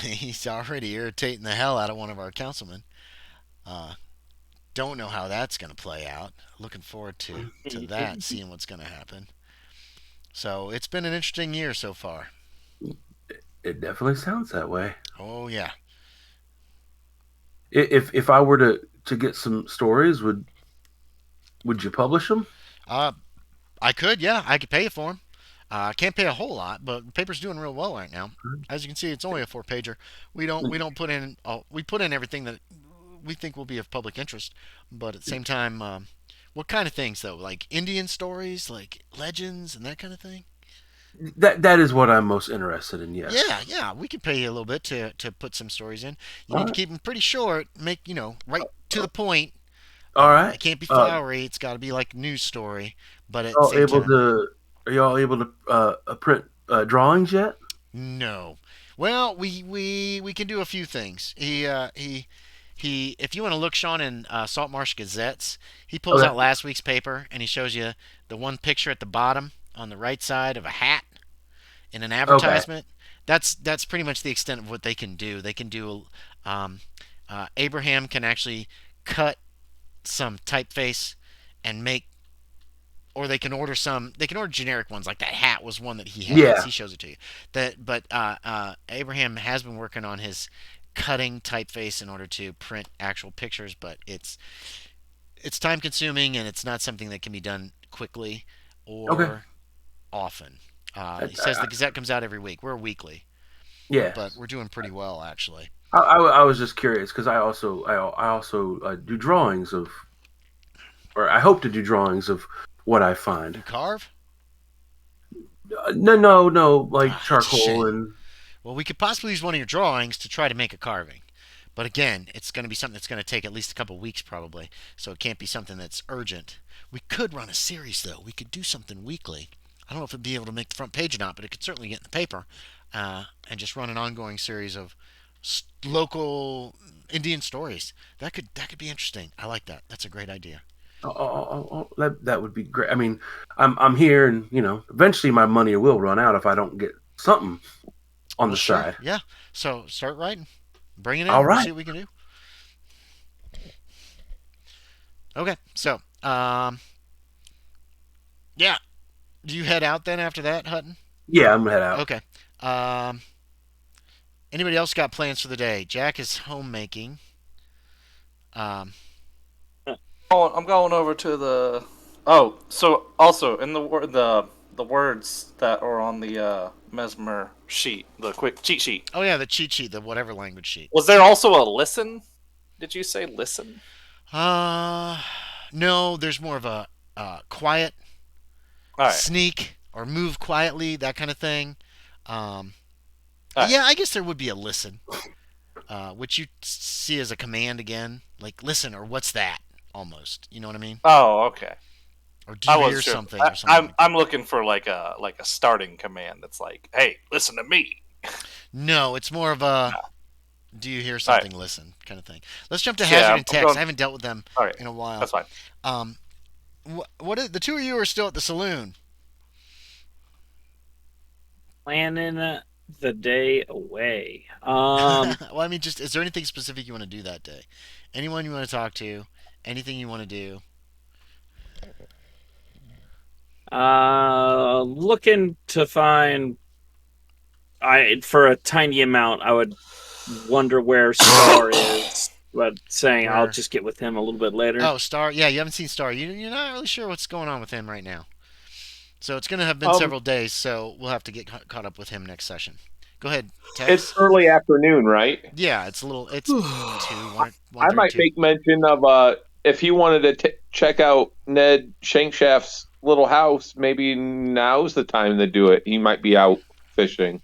he's already irritating the hell out of one of our councilmen. Don't know how that's going to play out. Looking forward to that, seeing what's going to happen. So it's been an interesting year so far. It definitely sounds that way. Oh yeah. If I were to get some stories, would you publish them? I could, yeah. I could pay you for them. I can't pay a whole lot, but the paper's doing real well right now. As you can see, it's only a 4-pager. We don't put in we put in everything that we think will be of public interest, but at the same time, what kind of things though? Like Indian stories, like legends, and that kind of thing. That is what I'm most interested in. Yes. Yeah. We could pay you a little bit to put some stories in. You need to keep them pretty short. Make right to the point. All right. It can't be flowery. It's got to be like a news story. But at are y'all able to print drawings yet? No. Well, we can do a few things. He if you want to look, Sean, in Saltmarsh Gazettes, he pulls out last week's paper and he shows you the one picture at the bottom on the right side of a hat in an advertisement. Okay. That's pretty much the extent of what they can do. They can do Abraham can actually cut some typeface and make or they can order some. They can order generic ones, like that hat was one that he has. Yeah. He shows it to you. But Abraham has been working on his cutting typeface in order to print actual pictures, but it's time consuming and it's not something that can be done quickly Okay. or often. I, He says I, the Gazette comes out every week. We're weekly, yeah. but we're doing pretty well actually. I was just curious because I also do drawings of, or I hope to do drawings of what I find. You carve? No, like That's a charcoal shame. and. Well, we could possibly use one of your drawings to try to make a carving. But again, it's going to be something that's going to take at least a couple weeks probably. So it can't be something that's urgent. We could run a series though. We could do something weekly. I don't know if it'd be able to make the front page or not, but it could certainly get in the paper and just run an ongoing series of local Indian stories. That could be interesting. I like that. That's a great idea. That would be great. I mean, I'm here, and eventually my money will run out if I don't get something on Well, the sure. side. Yeah. So start writing. Bring it in. All We'll right. see what we can do. Okay. So, yeah. Do you head out then after that, Hutton? Yeah, I'm gonna head out. Okay. Um, Anybody else got plans for the day? Jack is homemaking. Um, I'm going over to the. Oh, so also in the words that are on the Mesmer sheet, the quick cheat sheet. oh yeah, the cheat sheet, the whatever language sheet. Was there also a listen? Did you say listen? Uh, no, there's more of a quiet, All right. sneak, or move quietly, that kind of thing. Um, All right. yeah, I guess there would be a listen, which you see as a command again, like listen or what's that, almost. You know what I mean? Oh, okay. Or do I you was hear sure. something or something? I'm Like that. I'm looking for like a starting command that's like, hey, listen to me. No, it's more of a do you hear All right. something? Listen, kind of thing. Let's jump to Yeah, hazard I'm and text. going. I haven't dealt with them All right, in a while. that's fine. Um, the two of you are still at the saloon. Planning the day away. Well, I mean, just is there anything specific you want to do that day? Anyone you want to talk to? Anything you want to do? Looking to find. For a tiny amount, I would wonder where Star is, but saying I'll Where? just get with him a little bit later. Oh, Star. Yeah, you haven't seen Star. You're not really sure what's going on with him right now. So it's going to have been several days. So we'll have to get caught up with him next session. Go ahead, Tex. It's early afternoon, right? Yeah, it's a little. It's two, one, I might 1:32. make mention of if he wanted to check out Ned Shankshaft's little house, maybe now's the time to do it. He might be out fishing,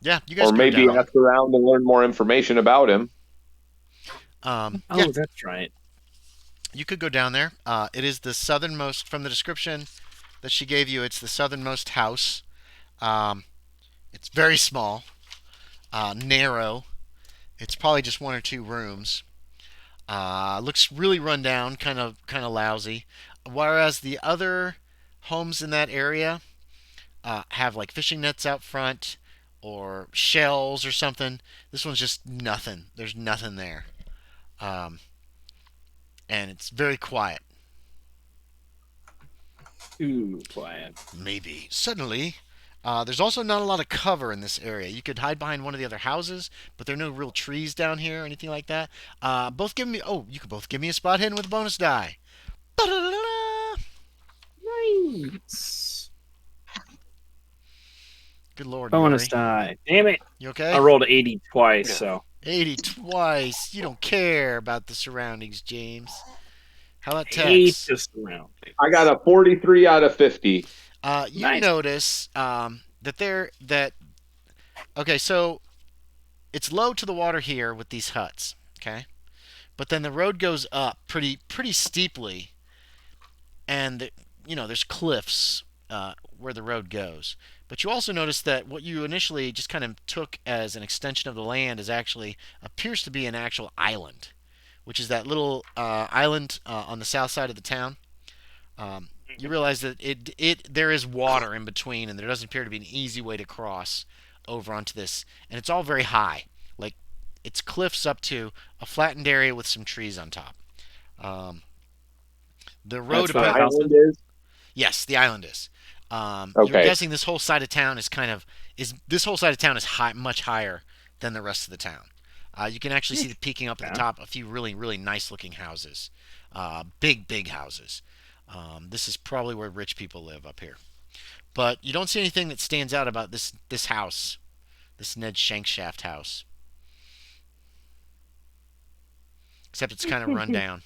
Yeah, you guys or go maybe down. ask around and learn more information about him. Oh, Yeah, that's right. you could go down there. It is the southernmost, from the description that she gave you, it's the southernmost house. Um, it's very small, narrow. It's probably just one or two rooms. Looks really run down, kind of lousy. Whereas the other homes in that area have like fishing nets out front or shells or something. This one's just nothing. There's nothing there. Um, and it's very quiet. Too quiet. Maybe. Suddenly, there's also not a lot of cover in this area. You could hide behind one of the other houses, but there are no real trees down here or anything like that. Both give me. Oh, you could both give me a spot hidden with a bonus die. Ba-da-da-da! Nice. Good lord, Bonus Yorie. die. Damn it. You okay? I rolled 80 twice, Yeah. so. 80 twice. You don't care about the surroundings, James. How about Hate Tex? just around. I got a 43 out of 50. You Nice. notice that. Okay, so it's low to the water here with these huts. Okay, but then the road goes up pretty steeply, and there's cliffs where the road goes. But you also notice that what you initially just kind of took as an extension of the land is actually appears to be an actual island, which is that little island on the south side of the town. You realize that there is water in between, and there doesn't appear to be an easy way to cross over onto this, and it's all very high. Like it's cliffs up to a flattened area with some trees on top. Um, The road That's where the about house Island is? is. yes, the island is. You're Okay. guessing this whole side of town is this whole side of town is much higher than the rest of the town. You can actually see peeking up at the Yeah. top a few really really nice looking houses, big houses. This is probably where rich people live up here. But you don't see anything that stands out about this house, this Ned Shankshaft house, except it's kind of run down.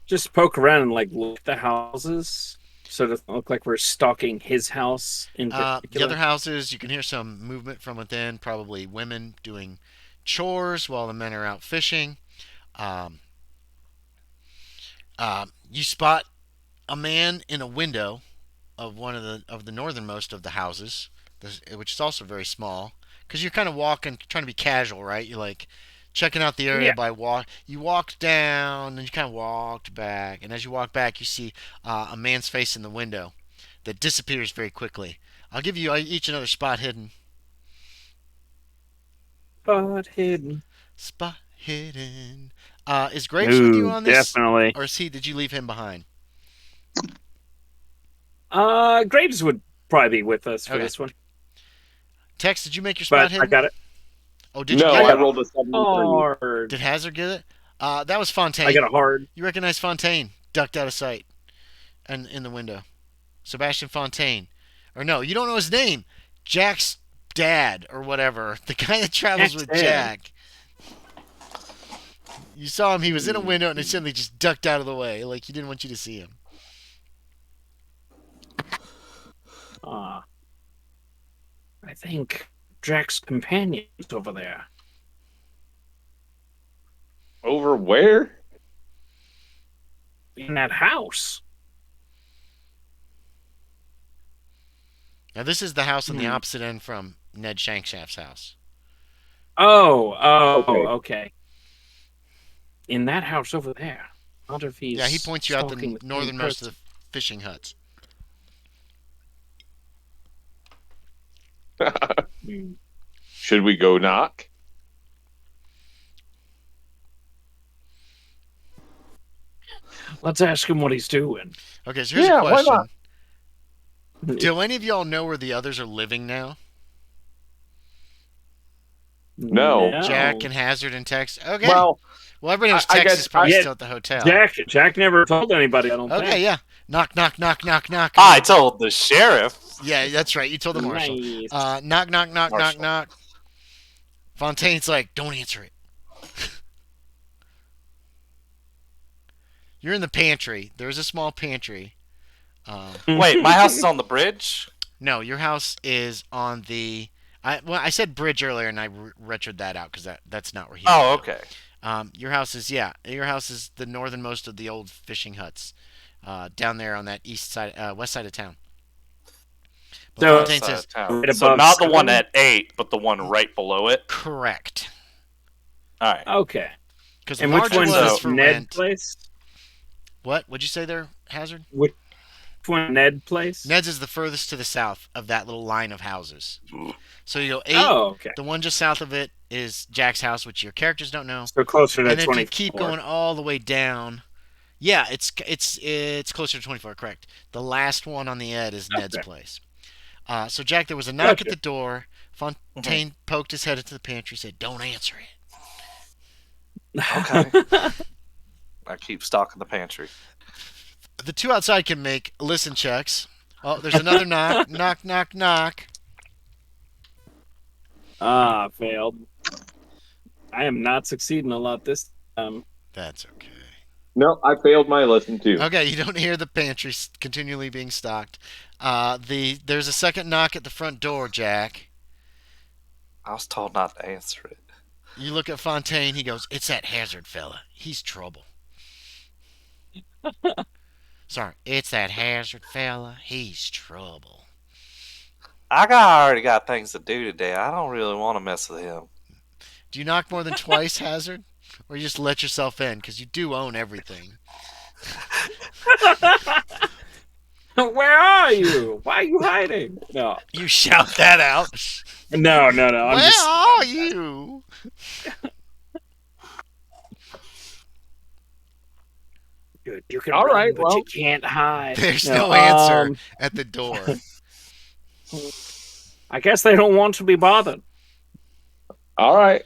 Just poke around and like look at the houses, so it doesn't look like we're stalking his house in The particular. other houses, you can hear some movement from within, probably women doing chores while the men are out fishing. Um, you spot a man in a window of one of the northernmost of the houses, which is also very small. Because you're kind of walking, trying to be casual, right? You're like checking out the area Yeah. by walk. You walked down, and you kind of walked back, and as you walk back, you see a man's face in the window that disappears very quickly. I'll give you each another spot hidden. Spot hidden. Spot hidden. Is Graves with you Ooh, on this, definitely. or is he? Did you leave him behind? Graves would probably be with us for Okay. this one, Tex, did you make your spot but I hidden? got it Oh, did you No, get I it? rolled a 73. hard. Did Hazard get it? That was Fontaine. I got a hard. You recognize Fontaine, ducked out of sight, and in the window. Sebastian Fontaine, or no, you don't know his name. Jack's dad, or whatever, the guy that travels Jack's with dad. Jack. You saw him. He was in a window, and he suddenly just ducked out of the way, like he didn't want you to see him. I think Jack's companion's over there. Over where? In that house. Now, this is the house on the opposite end from Ned Shankshaft's house. Okay. In that house over there. I wonder if he's Yeah, he points you out stalking the same northernmost of person. the fishing huts. Should we go knock? Let's ask him what he's doing. Okay, so here's Yeah, a why question. not? Do any of y'all know where the others are living now? No. Jack and Hazard and Tex. Okay. Well, Everybody knows I Tex guess is probably I- still at the hotel. Jack never told anybody, I don't Okay, think. yeah. Knock, knock, knock, knock, knock. I told the sheriff. Yeah, that's right. You told the marshal. Nice. Knock, knock, knock, knock, Marshal. knock. Fontaine's like, don't answer it. You're in the pantry. There's a small pantry. Wait, my house is on the bridge? No, your house is on the. I said bridge earlier, and I retroed that out because that's not where he. Oh, okay. Your house is the northernmost of the old fishing huts, down there on that east side, west side of town. But So- Fontaine Side says of town. Right So above not the one 7? at 8, but the one right below it. correct. All right. Okay. Because the And which larger one's one is the for Ned rent. place? What? What'd you say there, Hazard? Which one Ned place? Ned's is the furthest to the south of that little line of houses. So you go 8. Oh, okay. The one just south of it is Jack's house, which your characters don't know. So closer to And if 24. you keep going all the way down, yeah, it's closer to 24. Correct. The last one on the ed is Ned's Okay. place. So Jack, there was a knock Gotcha. at the door. Fontaine poked his head into the pantry, said, "Don't answer it." Okay. I keep stocking the pantry. The two outside can make listen checks. Oh, there's another knock. Knock, knock, knock. Failed. I am not succeeding a lot this time. That's okay. no, I failed my lesson too. Okay, you don't hear the pantry continually being stocked. There's a second knock at the front door, Jack. I was told not to answer it. You look at Fontaine. He goes, "It's that Hazard fella. He's trouble." Sorry, it's that Hazard fella. He's trouble. Already got things to do today. I don't really want to mess with him. Do you knock more than twice, Hazard? Or you just let yourself in? Because you do own everything. Where are you? Why are you hiding? No. You shout that out. No. I'm Where just. are you? Dude, you can All run, right, but you well. can't hide. There's no answer at the door. I guess they don't want to be bothered. All right.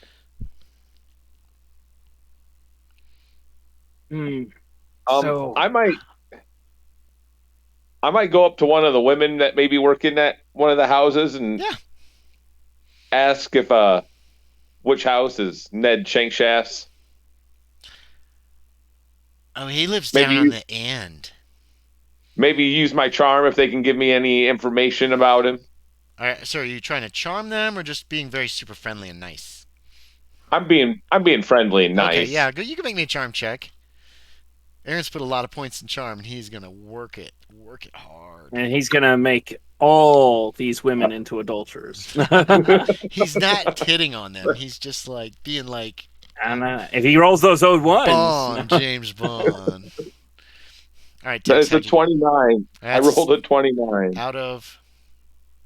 So I might go up to one of the women that may be working at one of the houses and ask if which house is Ned Shankshaft's. Oh, he lives Maybe down on you- the end. Maybe use my charm if they can give me any information about him. All right, so are you trying to charm them or just being very super friendly and nice? I'm being friendly and nice. Okay, yeah, you can make me a charm check. Aaron's put a lot of points in charm, and he's gonna work it hard. and he's gonna make all these women into adulterers. He's not hitting on them. He's just like being like And if he rolls those old ones, Bond, James Bond. All right, It's Tex, a how'd you- 29. I That's rolled a 29. out of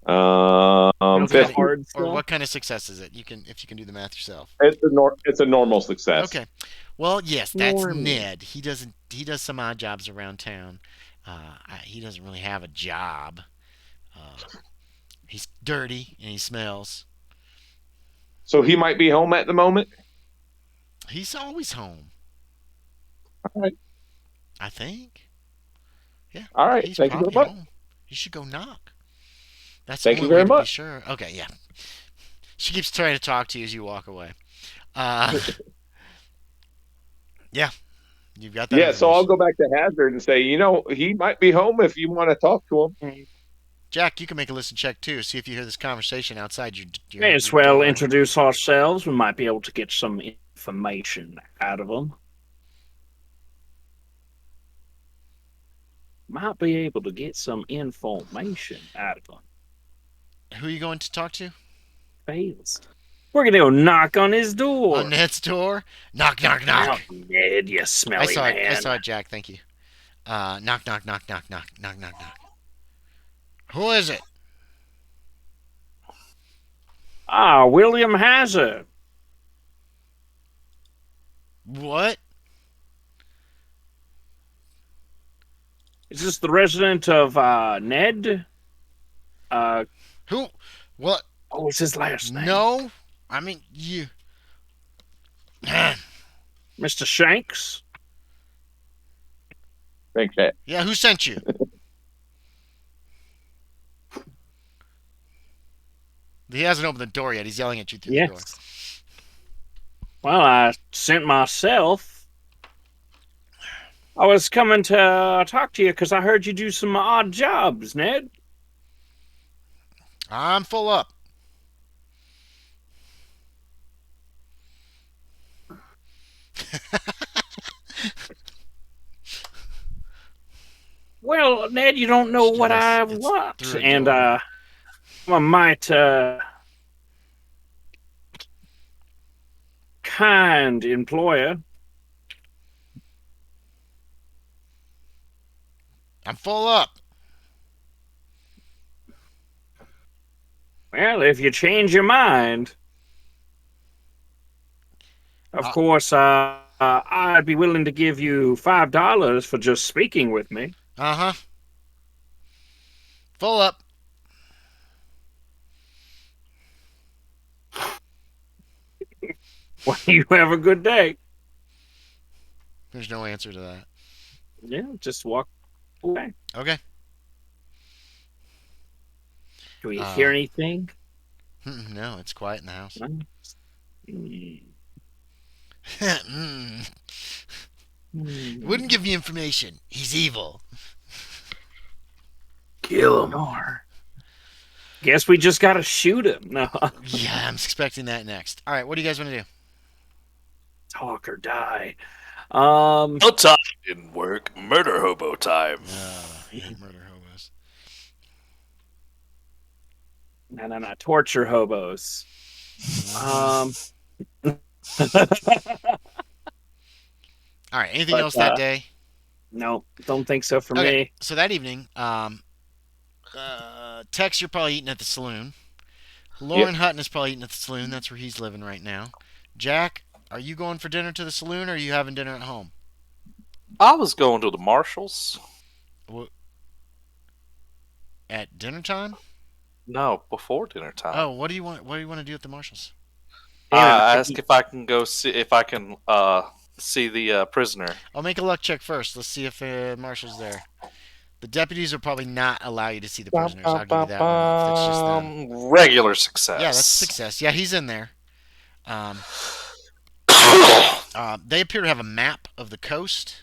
That's 50. hard or stuff. what kind of success is it? If you can do the math yourself. It's a normal success. Okay. Well, yes, that's Normal. Ned. He does some odd jobs around town. He doesn't really have a job. He's dirty and he smells. So he might be home at the moment. He's always home. All right. I think. Yeah. All right. He's Thank you probably very much. home. You should go knock. That's Thank the you only very way to be much. sure. Okay, yeah. She keeps trying to talk to you as you walk away. Yeah. You've got that. Yeah, so I'll information. go back to Hazard and say, he might be home if you want to talk to him. Jack, you can make a listen check too. See if you hear this conversation outside your May as your well door. introduce ourselves. We might be able to get some information out of them. Might be able to get some information out of them. Who are you going to talk to? Fails. We're gonna go knock on his door. On Ned's door. Knock, knock, Now, knock. Ned, you smelly I saw it. man. I saw it, Jack. Thank you. Knock, knock, knock, knock, knock, knock, knock, knock. Who is it? William Hazard. What? Is this the resident of Ned? Who? What? What was his last name? No. I mean, you. Mr. Shanks? Thanks, Chat. Yeah, who sent you? He hasn't opened the door yet. He's yelling at you through the door. Yes. Well, I sent myself. I was coming to talk to you because I heard you do some odd jobs, Ned. I'm full up. Well, Ned, you don't know what I It's want. through a And door. I might kind employer. I'm full up. Well, if you change your mind, of course, I'd be willing to give you $5 for just speaking with me. Uh-huh. Full up. Well, you have a good day. There's no answer to that. Yeah, just walk away. Okay. Do we hear anything? No, it's quiet in the house. Mm. Wouldn't give you information. He's evil. Kill him. Guess we just gotta shoot him. No. Yeah, I'm expecting that next. All right, what do you guys want to do? Talk or die. No time didn't work. Murder hobo time. I hate murder hobos. No. Torture hobos. All right, anything But, else that day? No, don't think so for Okay. me. So that evening, Tex, you're probably eating at the saloon. Loren Hutton is probably eating at the saloon. That's where he's living right now. Jack, are you going for dinner to the saloon, or are you having dinner at home? I was going to the Marshalls. At dinner time? No, before dinner time. Oh, what do you want? What do you want to do at the Marshalls? I ask if I can go see if I can see the prisoner. I'll make a luck check first. Let's see if Marshall's there. The deputies will probably not allow you to see the prisoners. I'll give you that one. If it's just them. Regular success. Yeah, that's success. Yeah, he's in there. They appear to have a map of the coast.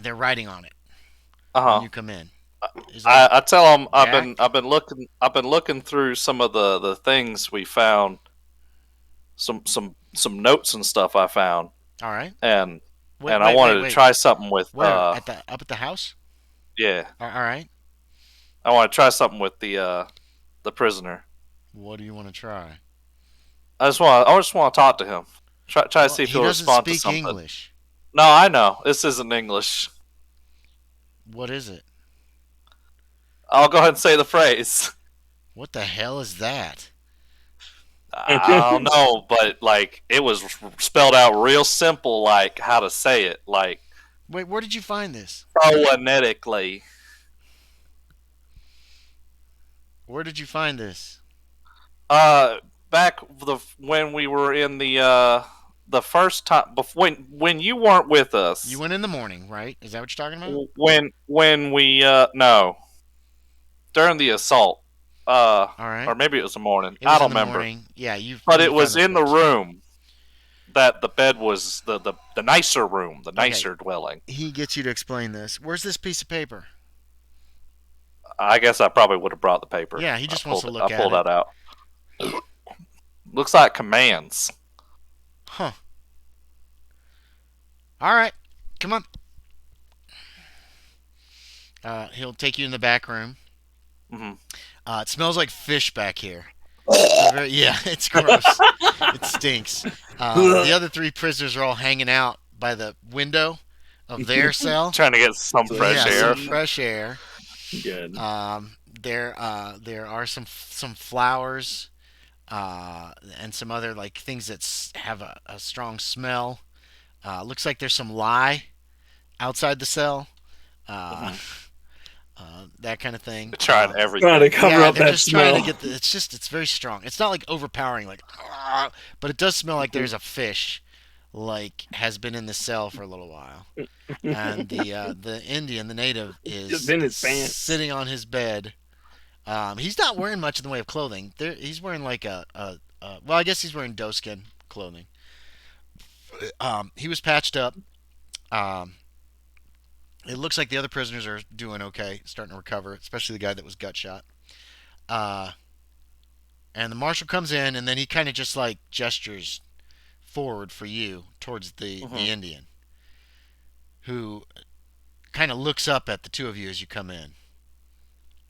They're writing on it when you come in. I tell them Jack? I've been looking through some of the things we found, some notes and stuff I found, All right. and I wanted to try something with Where? Up at the house? Yeah. All right. I want to try something with the prisoner. What do you want to try? I just want to talk to him. Try to see if he'll respond to something. He doesn't speak English. No, I know this isn't English. What is it? I'll go ahead and say the phrase. What the hell is that? I don't know, but like it was spelled out real simple, like how to say it, like. Wait, where did you find this? Phonetically. Where did you find this? Back when we were in the first time, when you weren't with us. You went in the morning, right? Is that what you're talking about? When we no, during the assault. All right. Or maybe it was the morning. I don't remember. Morning. Yeah, But it was in the room that the bed was the nicer room, the nicer dwelling. He gets you to explain this. Where's this piece of paper? I guess I probably would have brought the paper. Yeah, he just wants to look at it. I pulled that out. Looks like commands. Huh. All right. Come on. He'll take you in the back room. Mm-hmm. It smells like fish back here. Yeah, it's gross. It stinks. The other three prisoners are all hanging out by the window of their cell, trying to get some fresh air. Some fresh air. Good. There are some flowers, and some other like things that have a strong smell. Looks like there's some lye outside the cell. That kind of thing. Trying everything. Trying to cover up that just smell. Trying to get it's very strong. It's not like overpowering, like, but it does smell like there's a fish, like has been in the cell for a little while. And the Indian, the native, is in his pants, sitting on his bed. He's not wearing much in the way of clothing. He's wearing like well, I guess he's wearing doeskin clothing. He was patched up. It looks like the other prisoners are doing okay, starting to recover, especially the guy that was gut shot. And the marshal comes in, and then he kind of just like gestures forward for you towards the Indian, who kind of looks up at the two of you as you come in.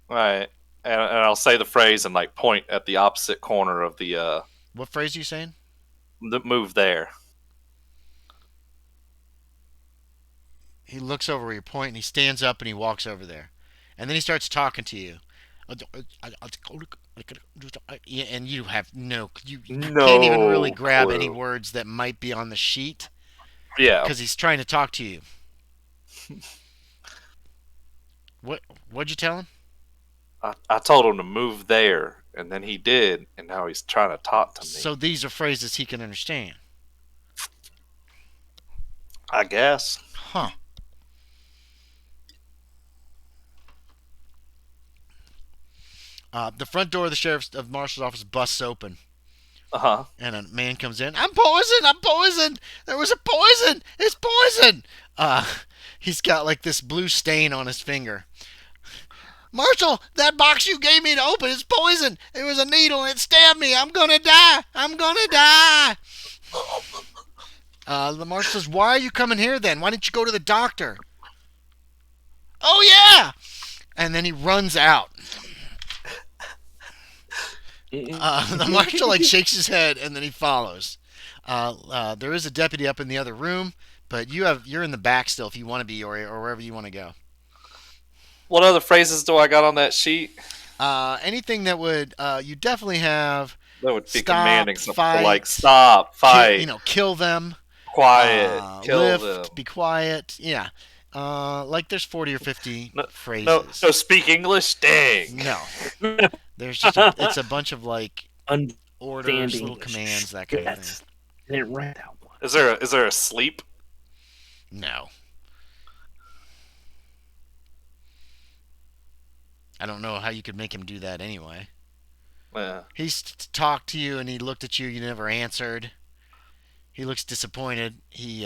Right. And I'll say the phrase and like point at the opposite corner of the. What phrase are you saying? Move there. He looks over where you're pointing. And he stands up and he walks over there, and then he starts talking to you. And you have you can't even really grab any words that might be on the sheet. Yeah, because he's trying to talk to you. What'd you tell him? I told him to move there, and then he did, and now he's trying to talk to me. So these are phrases he can understand. I guess. Huh. The front door of the marshal's office busts open. And a man comes in. I'm poisoned. There was a poison. It's poison. He's got like this blue stain on his finger. Marshal, that box you gave me to open is poison. It was a needle and it stabbed me. I'm gonna die. The marshal says, why are you coming here then? Why didn't you go to the doctor? Oh yeah. And then he runs out. The marshal like shakes his head and then he follows. There is a deputy up in the other room, but you're in the back still if you want to be, or wherever you want to go. What other phrases do I got on that sheet? Anything that would you definitely have That would be stop, commanding something fight, like stop, fight, kill them, quiet, kill them. lift, be quiet. Yeah. Like there's 40 or 50 No, phrases. no, speak English? Dang. No. There's just it's a bunch of like orders, little commands, that kind of thing. I didn't write that one. Is there a sleep? No. I don't know how you could make him do that anyway. Yeah. He's talked to you and he looked at you. You never answered. He looks disappointed. He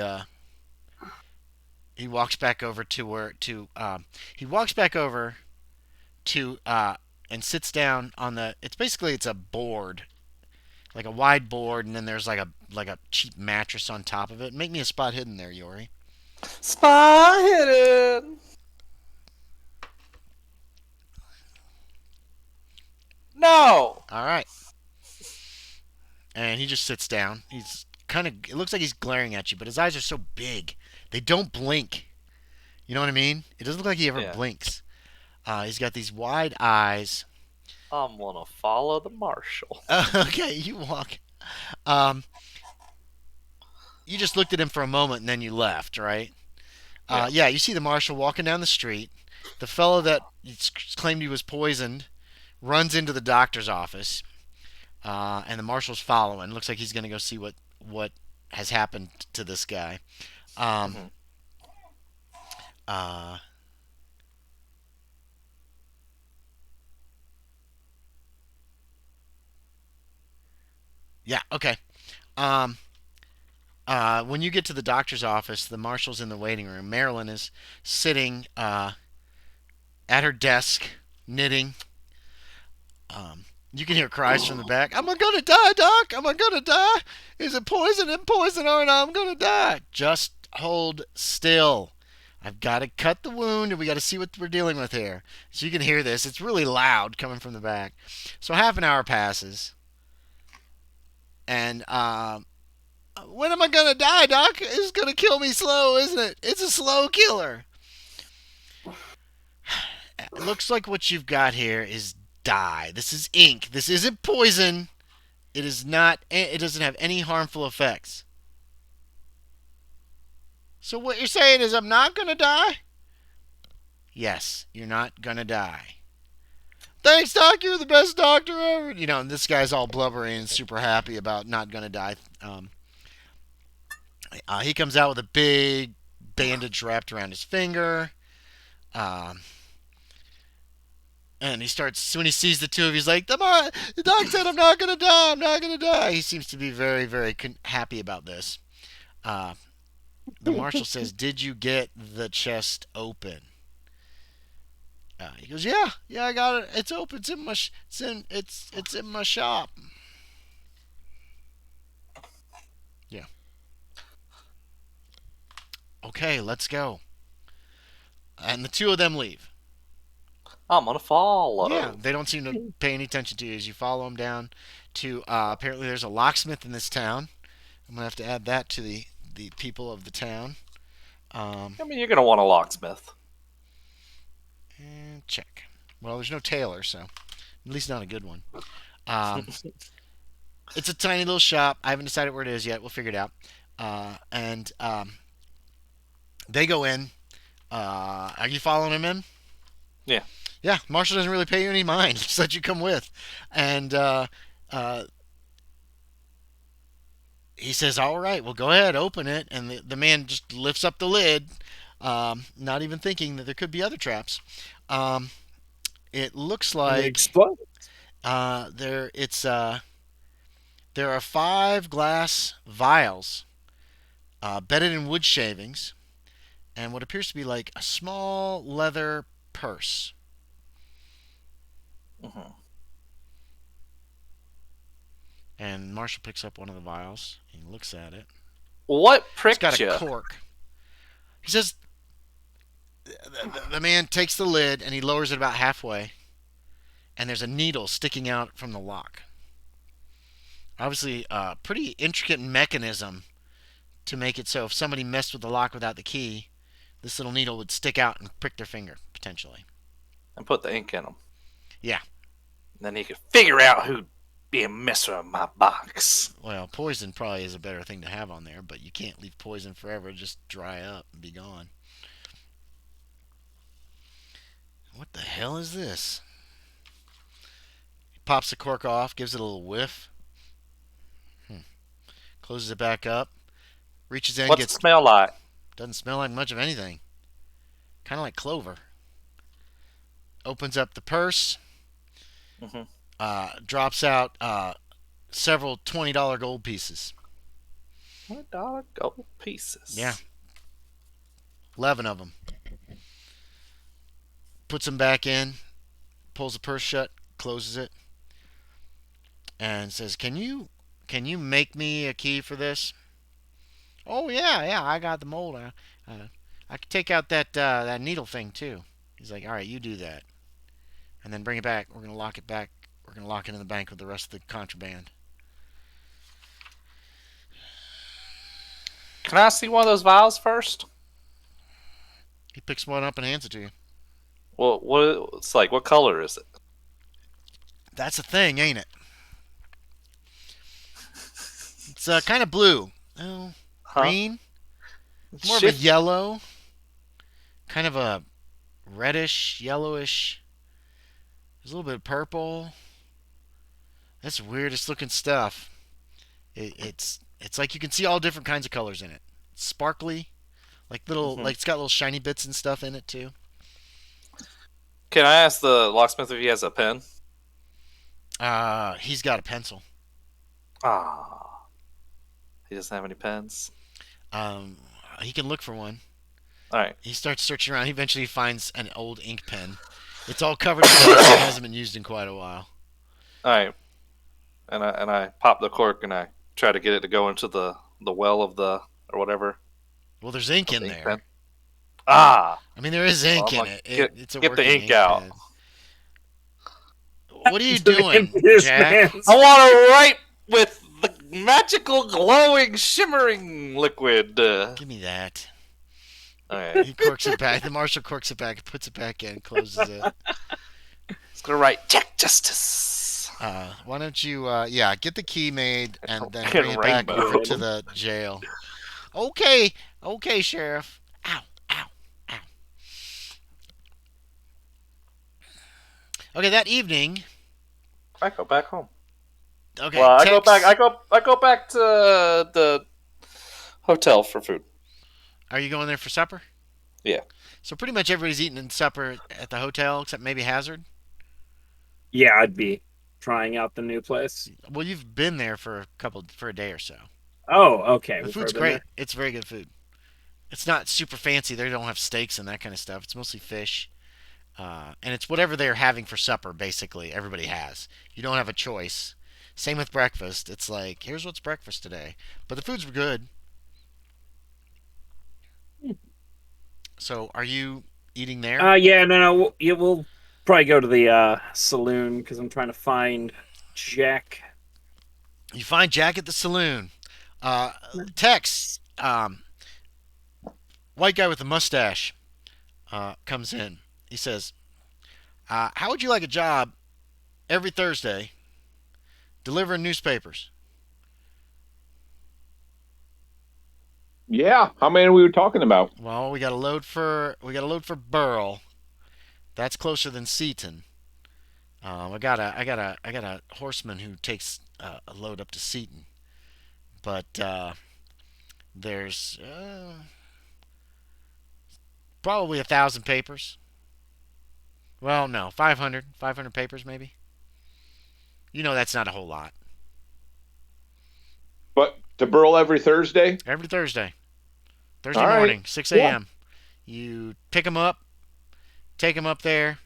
walks back over he walks back over to and sits down on the. It's a board, like a wide board, and then there's like a cheap mattress on top of it. Make me a spot hidden there, Yorie. Spy hidden. No. All right. And he just sits down. It looks like he's glaring at you, but his eyes are so big. They don't blink. You know what I mean? It doesn't look like he ever blinks. He's got these wide eyes. I'm gonna follow the marshal. Okay, you walk. You just looked at him for a moment and then you left, right? Yeah, you see the marshal walking down the street. The fellow that claimed he was poisoned runs into the doctor's office. And the marshal's following. Looks like he's going to go see what has happened to this guy. Yeah, okay. When you get to the doctor's office, the marshal's in the waiting room. Marilyn is sitting at her desk, knitting. You can hear cries from the back. I'm gonna die, Doc. I'm gonna die. Is it poison? I'm poison, or I'm gonna die. Just hold still. I've got to cut the wound, and we got to see what we're dealing with here. So you can hear this. It's really loud coming from the back. So half an hour passes, and when am I gonna die, Doc? It's gonna kill me slow, isn't it? It's a slow killer. It looks like what you've got here is dye. This is ink. This isn't poison. It is not. It doesn't have any harmful effects. So what you're saying is I'm not gonna die? Yes, you're not gonna die. Thanks, Doc. You're the best doctor ever. You know, and this guy's all blubbery and super happy about not gonna die. He comes out with a big bandage wrapped around his finger. And he starts, when he sees the two of you, he's like, the doc said I'm not going to die, I'm not going to die. He seems to be very, very happy about this. The marshal says, did you get the chest open? He goes, yeah, I got it. It's open. It's in my shop. Yeah. Okay, let's go. And the two of them leave. I'm gonna follow. Yeah, they don't seem to pay any attention to you as you follow them down to. Apparently, there's a locksmith in this town. I'm gonna have to add that to the people of the town. I mean, you're gonna want a locksmith. And check. Well, there's no tailor, so at least not a good one. It's a tiny little shop. I haven't decided where it is yet. We'll figure it out. And they go in. Are you following him in? Yeah. Yeah, Marshall doesn't really pay you any mind. Just let you come with. And he says, all right, well, go ahead, open it. And the man just lifts up the lid, not even thinking that there could be other traps. It looks like there are 5 glass vials bedded in wood shavings and what appears to be like a small leather purse. Mm-hmm. And Marshall picks up one of the vials. He looks at it. What pricked It's got you? a cork. He says, the man takes the lid and he lowers it about halfway. And there's a needle sticking out from the lock. Obviously, a pretty intricate mechanism to make it so if somebody messed with the lock without the key, this little needle would stick out and prick their finger, potentially. And put the ink in them. Yeah. Then he could figure out who'd be a messer of my box. Well, poison probably is a better thing to have on there, but you can't leave poison forever. Just dry up and be gone. What the hell is this? He pops the cork off, gives it a little whiff. Closes it back up. Reaches in, What's gets... it smell like? Doesn't smell like much of anything. Kind of like clover. Opens up the purse. Drops out several $20 gold pieces. $20 gold pieces. Yeah. 11 of them. Puts them back in. Pulls the purse shut. Closes it. And says, Can you make me a key for this? Oh, yeah, I got the mold. I can take out that needle thing, too. He's like, all right, you do that. And then bring it back. We're going to lock it back. We're going to lock it in the bank with the rest of the contraband. Can I see one of those vials first? He picks one up and hands it to you. Well, it's like, what color is it? That's a thing, ain't it? It's kind of blue. Oh, green. More of a yellow. Kind of a reddish, yellowish. There's a little bit of purple. That's the weirdest looking stuff. It's like you can see all different kinds of colors in it. It's sparkly, like little, like it's got little shiny bits and stuff in it too. Can I ask the locksmith if he has a pen? He's got a pencil. He doesn't have any pens. He can look for one. All right. He starts searching around. He eventually finds an old ink pen. It's all covered in dust. It hasn't been used in quite a while. All right. And I pop the cork and I try to get it to go into the well of the or whatever. Well, there's ink in there. Pen. I mean, there is ink in it. It's a get the working ink out. pen. What are you doing, Jack? I want to write with the magical, glowing, shimmering liquid. Give me that. All right. He corks it back. The marshal corks it back, puts it back in, closes it. It's gonna write Jack Justice. Why don't you, get the key made and then bring it back over to the jail. Okay, Sheriff. Ow. Okay, that evening. I go back home. Okay. Well, I go back to the hotel for food. Are you going there for supper? Yeah. So pretty much everybody's eating in supper at the hotel except maybe Hazard. Yeah, I'd be trying out the new place. Well, you've been there for a day or so. Oh, okay. The food's great. It's very good food. It's not super fancy. They don't have steaks and that kind of stuff. It's mostly fish. And it's whatever they're having for supper, basically, everybody has. You don't have a choice. Same with breakfast. It's like, here's what's breakfast today. But the food's good. So, are you eating there? Yeah, no. We'll probably go to the saloon because I'm trying to find Jack. You find Jack at the saloon. Tex, white guy with a mustache, comes in. He says, how would you like a job every Thursday delivering newspapers? Yeah, how many we were talking about? Well, we got a load for Burl. That's closer than Seaton. I got a horseman who takes a load up to Seaton. But there's probably 1,000 papers. Well, no, 500 papers maybe. You know that's not a whole lot. But to Burl every Thursday? Every Thursday. Thursday All right. morning, 6 a.m. You pick them up, take them up there.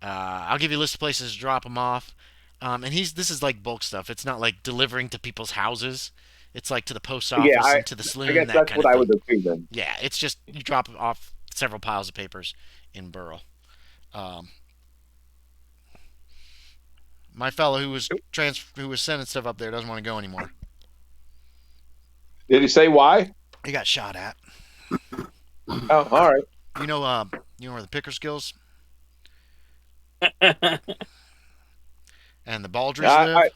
I'll give you a list of places to drop them off. And this is like bulk stuff. It's not like delivering to people's houses. It's like to the post office and to the saloon. I guess that that's kind what of I would thing. assume then. Yeah, it's just you drop off several piles of papers in Burl. My fellow who was sending stuff up there doesn't want to go anymore. Did he say why? He got shot at. Oh, all right. You know where the Picker skills? And the Baldrys I, live?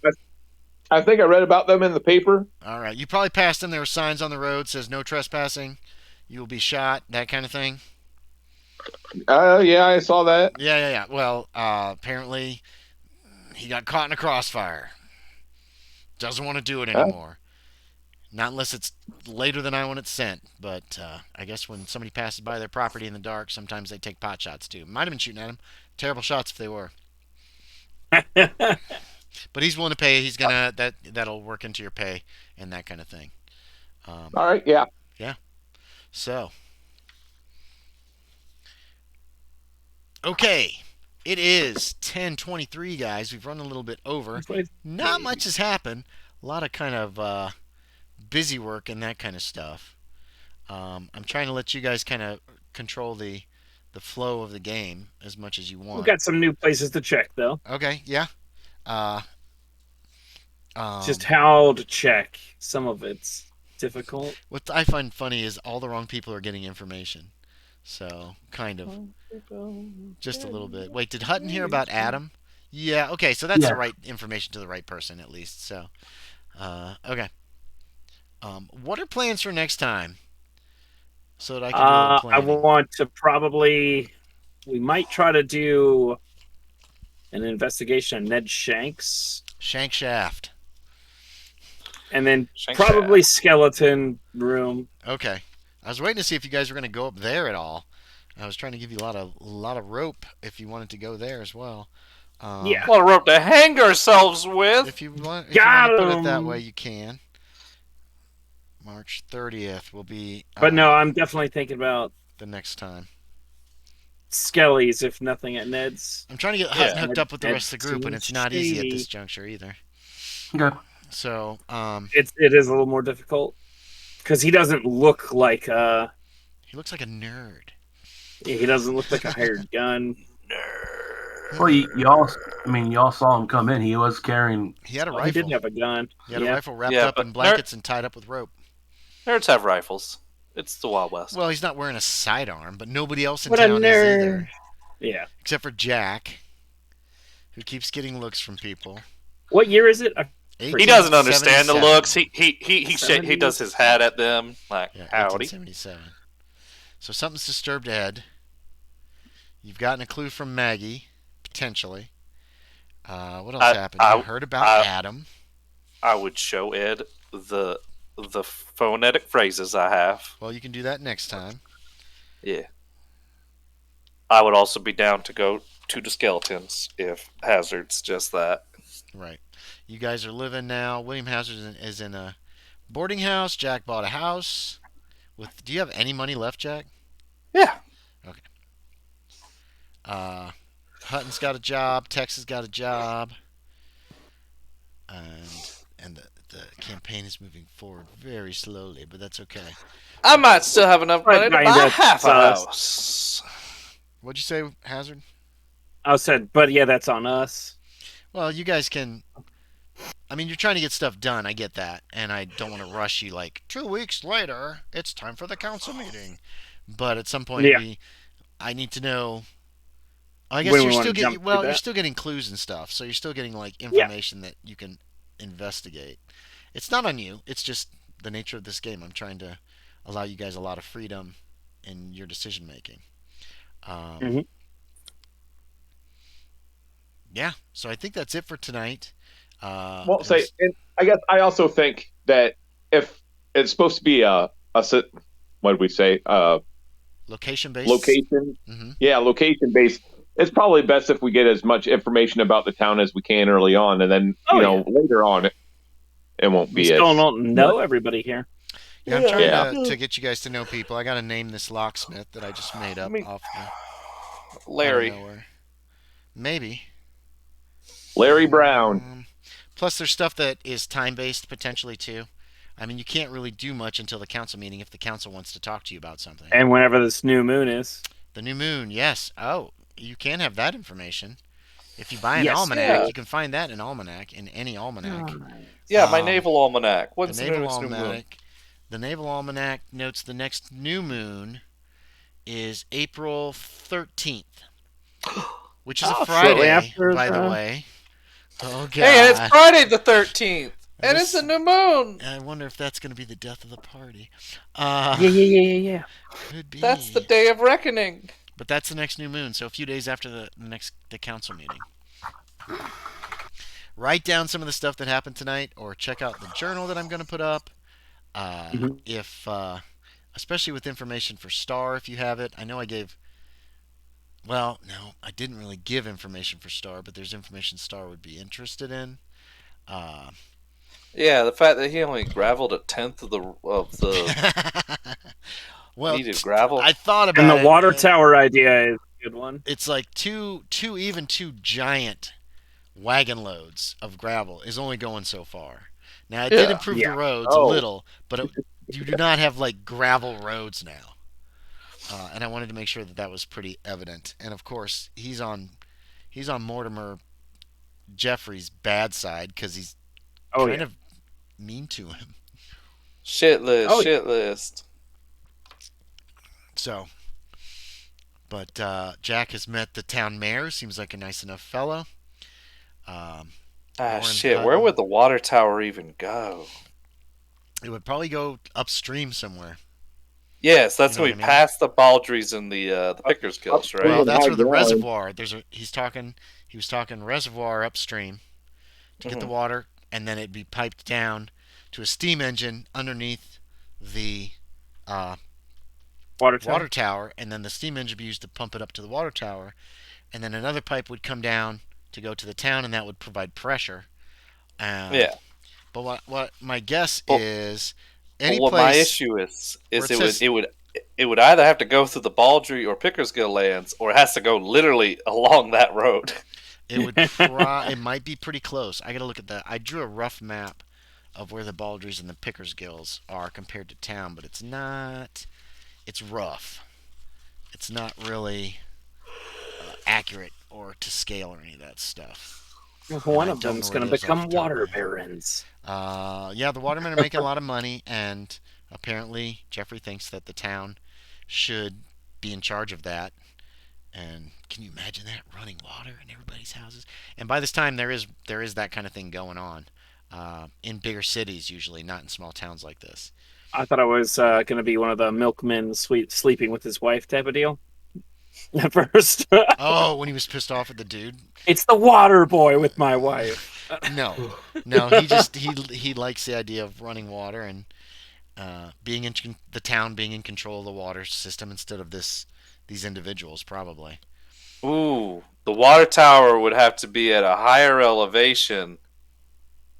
I think I read about them in the paper. All right. You probably passed them. There were signs on the road says no trespassing. You will be shot. That kind of thing. Yeah, I saw that. Yeah. Well, apparently he got caught in a crossfire. Doesn't want to do it anymore. Not unless it's later than I want it sent. But I guess when somebody passes by their property in the dark, sometimes they take pot shots too. Might have been shooting at him. Terrible shots if they were. But he's willing to pay. He's gonna that'll work into your pay and that kind of thing. All right, yeah. So, okay, it is 10:23, guys. We've run a little bit over. Not much has happened. A lot of kind of busy work and that kind of stuff. I'm trying to let you guys kind of control the flow of the game as much as you want. We've got some new places to check, though. Okay, yeah. Just how to check. Some of it's difficult. What I find funny is all the wrong people are getting information. So, kind of. Just a little bit. Wait, did Hutton hear about Adam? Yeah, okay, so that's the right information to the right person, at least. So, okay. What are plans for next time? So that I can do a little I planning. want to we might try to do an investigation of Ned Shanks. Shank Shaft. And then Shank probably skeleton room. Okay. I was waiting to see if you guys were going to go up there at all. I was trying to give you a lot of rope if you wanted to go there as well. Yeah. A lot of rope to hang ourselves with. If you want to Got put it that 'em. way, you can. March 30th will be But no, I'm definitely thinking about the next time. Skellies, if nothing at Ned's. I'm trying to get Hutton hooked up with the rest of the group, and Ned's it's not easy at shady. this juncture either. Okay. So, It is a little more difficult because he doesn't look like he looks like a nerd. he doesn't look like a hired gun. Well, y'all saw him come in. He was carrying. He had a He rifle. did have a gun. He had a Yeah. rifle wrapped Yeah, up but in blankets and tied up with rope. Nerds have rifles. It's the Wild West. Well, he's not wearing a sidearm, but nobody else in What a town is nerd. either, Yeah. except for Jack, who keeps getting looks from people. What year is it? He doesn't understand the 1877. looks. He does his hat at them like Yeah, howdy. 1877. So something's disturbed Ed. You've gotten a clue from Maggie, potentially. What else happened? You heard about Adam. I would show Ed the phonetic phrases I have. Well, you can do that next time. Yeah. I would also be down to go to the skeletons if Hazard's just that. Right. You guys are living now. William Hazard is in a boarding house. Jack bought a house. Do you have any money left, Jack? Yeah. Okay. Hutton's got a job. Tex has got a job. And the campaign is moving forward very slowly, but that's okay. I might still have enough money to Right, buy that's half a us. house. What'd you say, Hazard? I said, but yeah, that's on us. Well, you guys can. I mean, you're trying to get stuff done. I get that, and I don't want to rush you. Like 2 weeks later, it's time for the council meeting. But at some point, Yeah. I need to know. I guess When we you're wanna still jump getting. to Well, you're that. still getting clues and stuff, so you're still getting like information that you can investigate. It's not on you. It's just the nature of this game. I'm trying to allow you guys a lot of freedom in your decision making. Mhm. Yeah, so I think that's it for tonight. Well, and I guess I also think that if it's supposed to be what did we say? Location based. Location. Mm-hmm. Yeah, location based. It's probably best if we get as much information about the town as we can early on, and then later on, it won't We be. still don't know everybody here. Yeah, I'm trying to get you guys to know people. I got to name this locksmith that I just made up off the Larry. out of nowhere. Maybe. Larry Brown. Plus, there's stuff that is time based potentially too. I mean, you can't really do much until the council meeting if the council wants to talk to you about something. And whenever this new moon is. The new moon, yes. Oh, you can have that information. If you buy an Yes. almanac, Yeah. you can find that in any almanac. Yeah, my naval almanac. When's The the naval newest new moon? almanac. The naval almanac notes the next new moon is April 13th, which is a shortly Friday, after by the way. Oh, God. Hey, and it's Friday the 13th. And it's a new moon. I wonder if that's going to be the death of the party. Yeah. Could be. That's the day of reckoning. But that's the next new moon, so a few days after the council meeting. Write down some of the stuff that happened tonight, or check out the journal that I'm going to put up. If especially with information for Star, if you have it. I know I gave. Well, no, I didn't really give information for Star, but there's information Star would be interested in. Yeah, the fact that he only graveled a tenth of the well, needed gravel. I thought about And it. the water tower idea is a good one. It's like two giant wagon loads of gravel is only going so far. Now, it did improve the roads a little, but you do not have like gravel roads now. And I wanted to make sure that was pretty evident. And of course, he's on Mortimer Jeffrey's bad side because he's kind of mean to him. Shit list. So, but Jack has met the town mayor. Seems like a nice enough fellow. Shit. Where would the water tower even go? It would probably go upstream somewhere. Yes, that's when we pass the Baldries and the Pickers Gills, right? Well, that's where the reservoir. He was talking reservoir upstream to get the water, and then it'd be piped down to a steam engine underneath the water tower, and then the steam engine would be used to pump it up to the water tower, and then another pipe would come down to go to the town, and that would provide pressure. But what my guess is. My issue is it would either have to go through the Baldry or Pickersgill lands, or it has to go literally along that road. It might be pretty close. I got to look at that. I drew a rough map of where the Baldries and the Pickersgills are compared to town, but it's not. It's rough. It's not really accurate or to scale or any of that stuff. One of them's going to become water barons. The watermen are making a lot of money, and apparently Jeffrey thinks that the town should be in charge of that. And can you imagine that, running water in everybody's houses? And by this time, there is that kind of thing going on in bigger cities, usually, not in small towns like this. I thought I was going to be one of the milkmen sleeping with his wife type of deal. At first. Oh, when he was pissed off at the dude. It's the water boy with my wife. No. He likes the idea of running water and being in the town being in control of the water system instead of these individuals, probably. Ooh, the water tower would have to be at a higher elevation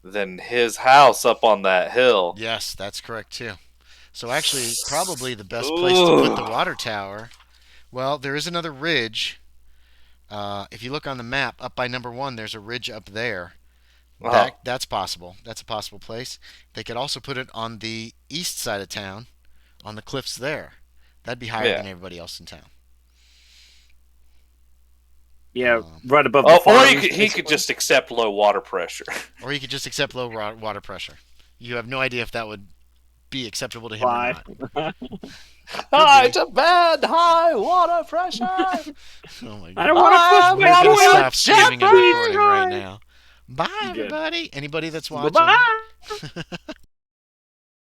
than his house up on that hill. Yes, that's correct too. So actually, probably the best place to put the water tower. Well, there is another ridge. If you look on the map, up by number 1, there's a ridge up there. That's possible. That's a possible place. They could also put it on the east side of town, on the cliffs there. That'd be higher than everybody else in town. Yeah, right above the farm. Or he could just accept low water pressure. Or he could just accept low water pressure. You have no idea if that would be acceptable to him or not. It's a bad high water pressure. Oh my God. I don't want We're going to stop streaming and recording right now. Bye, everybody. Anybody that's watching. Bye.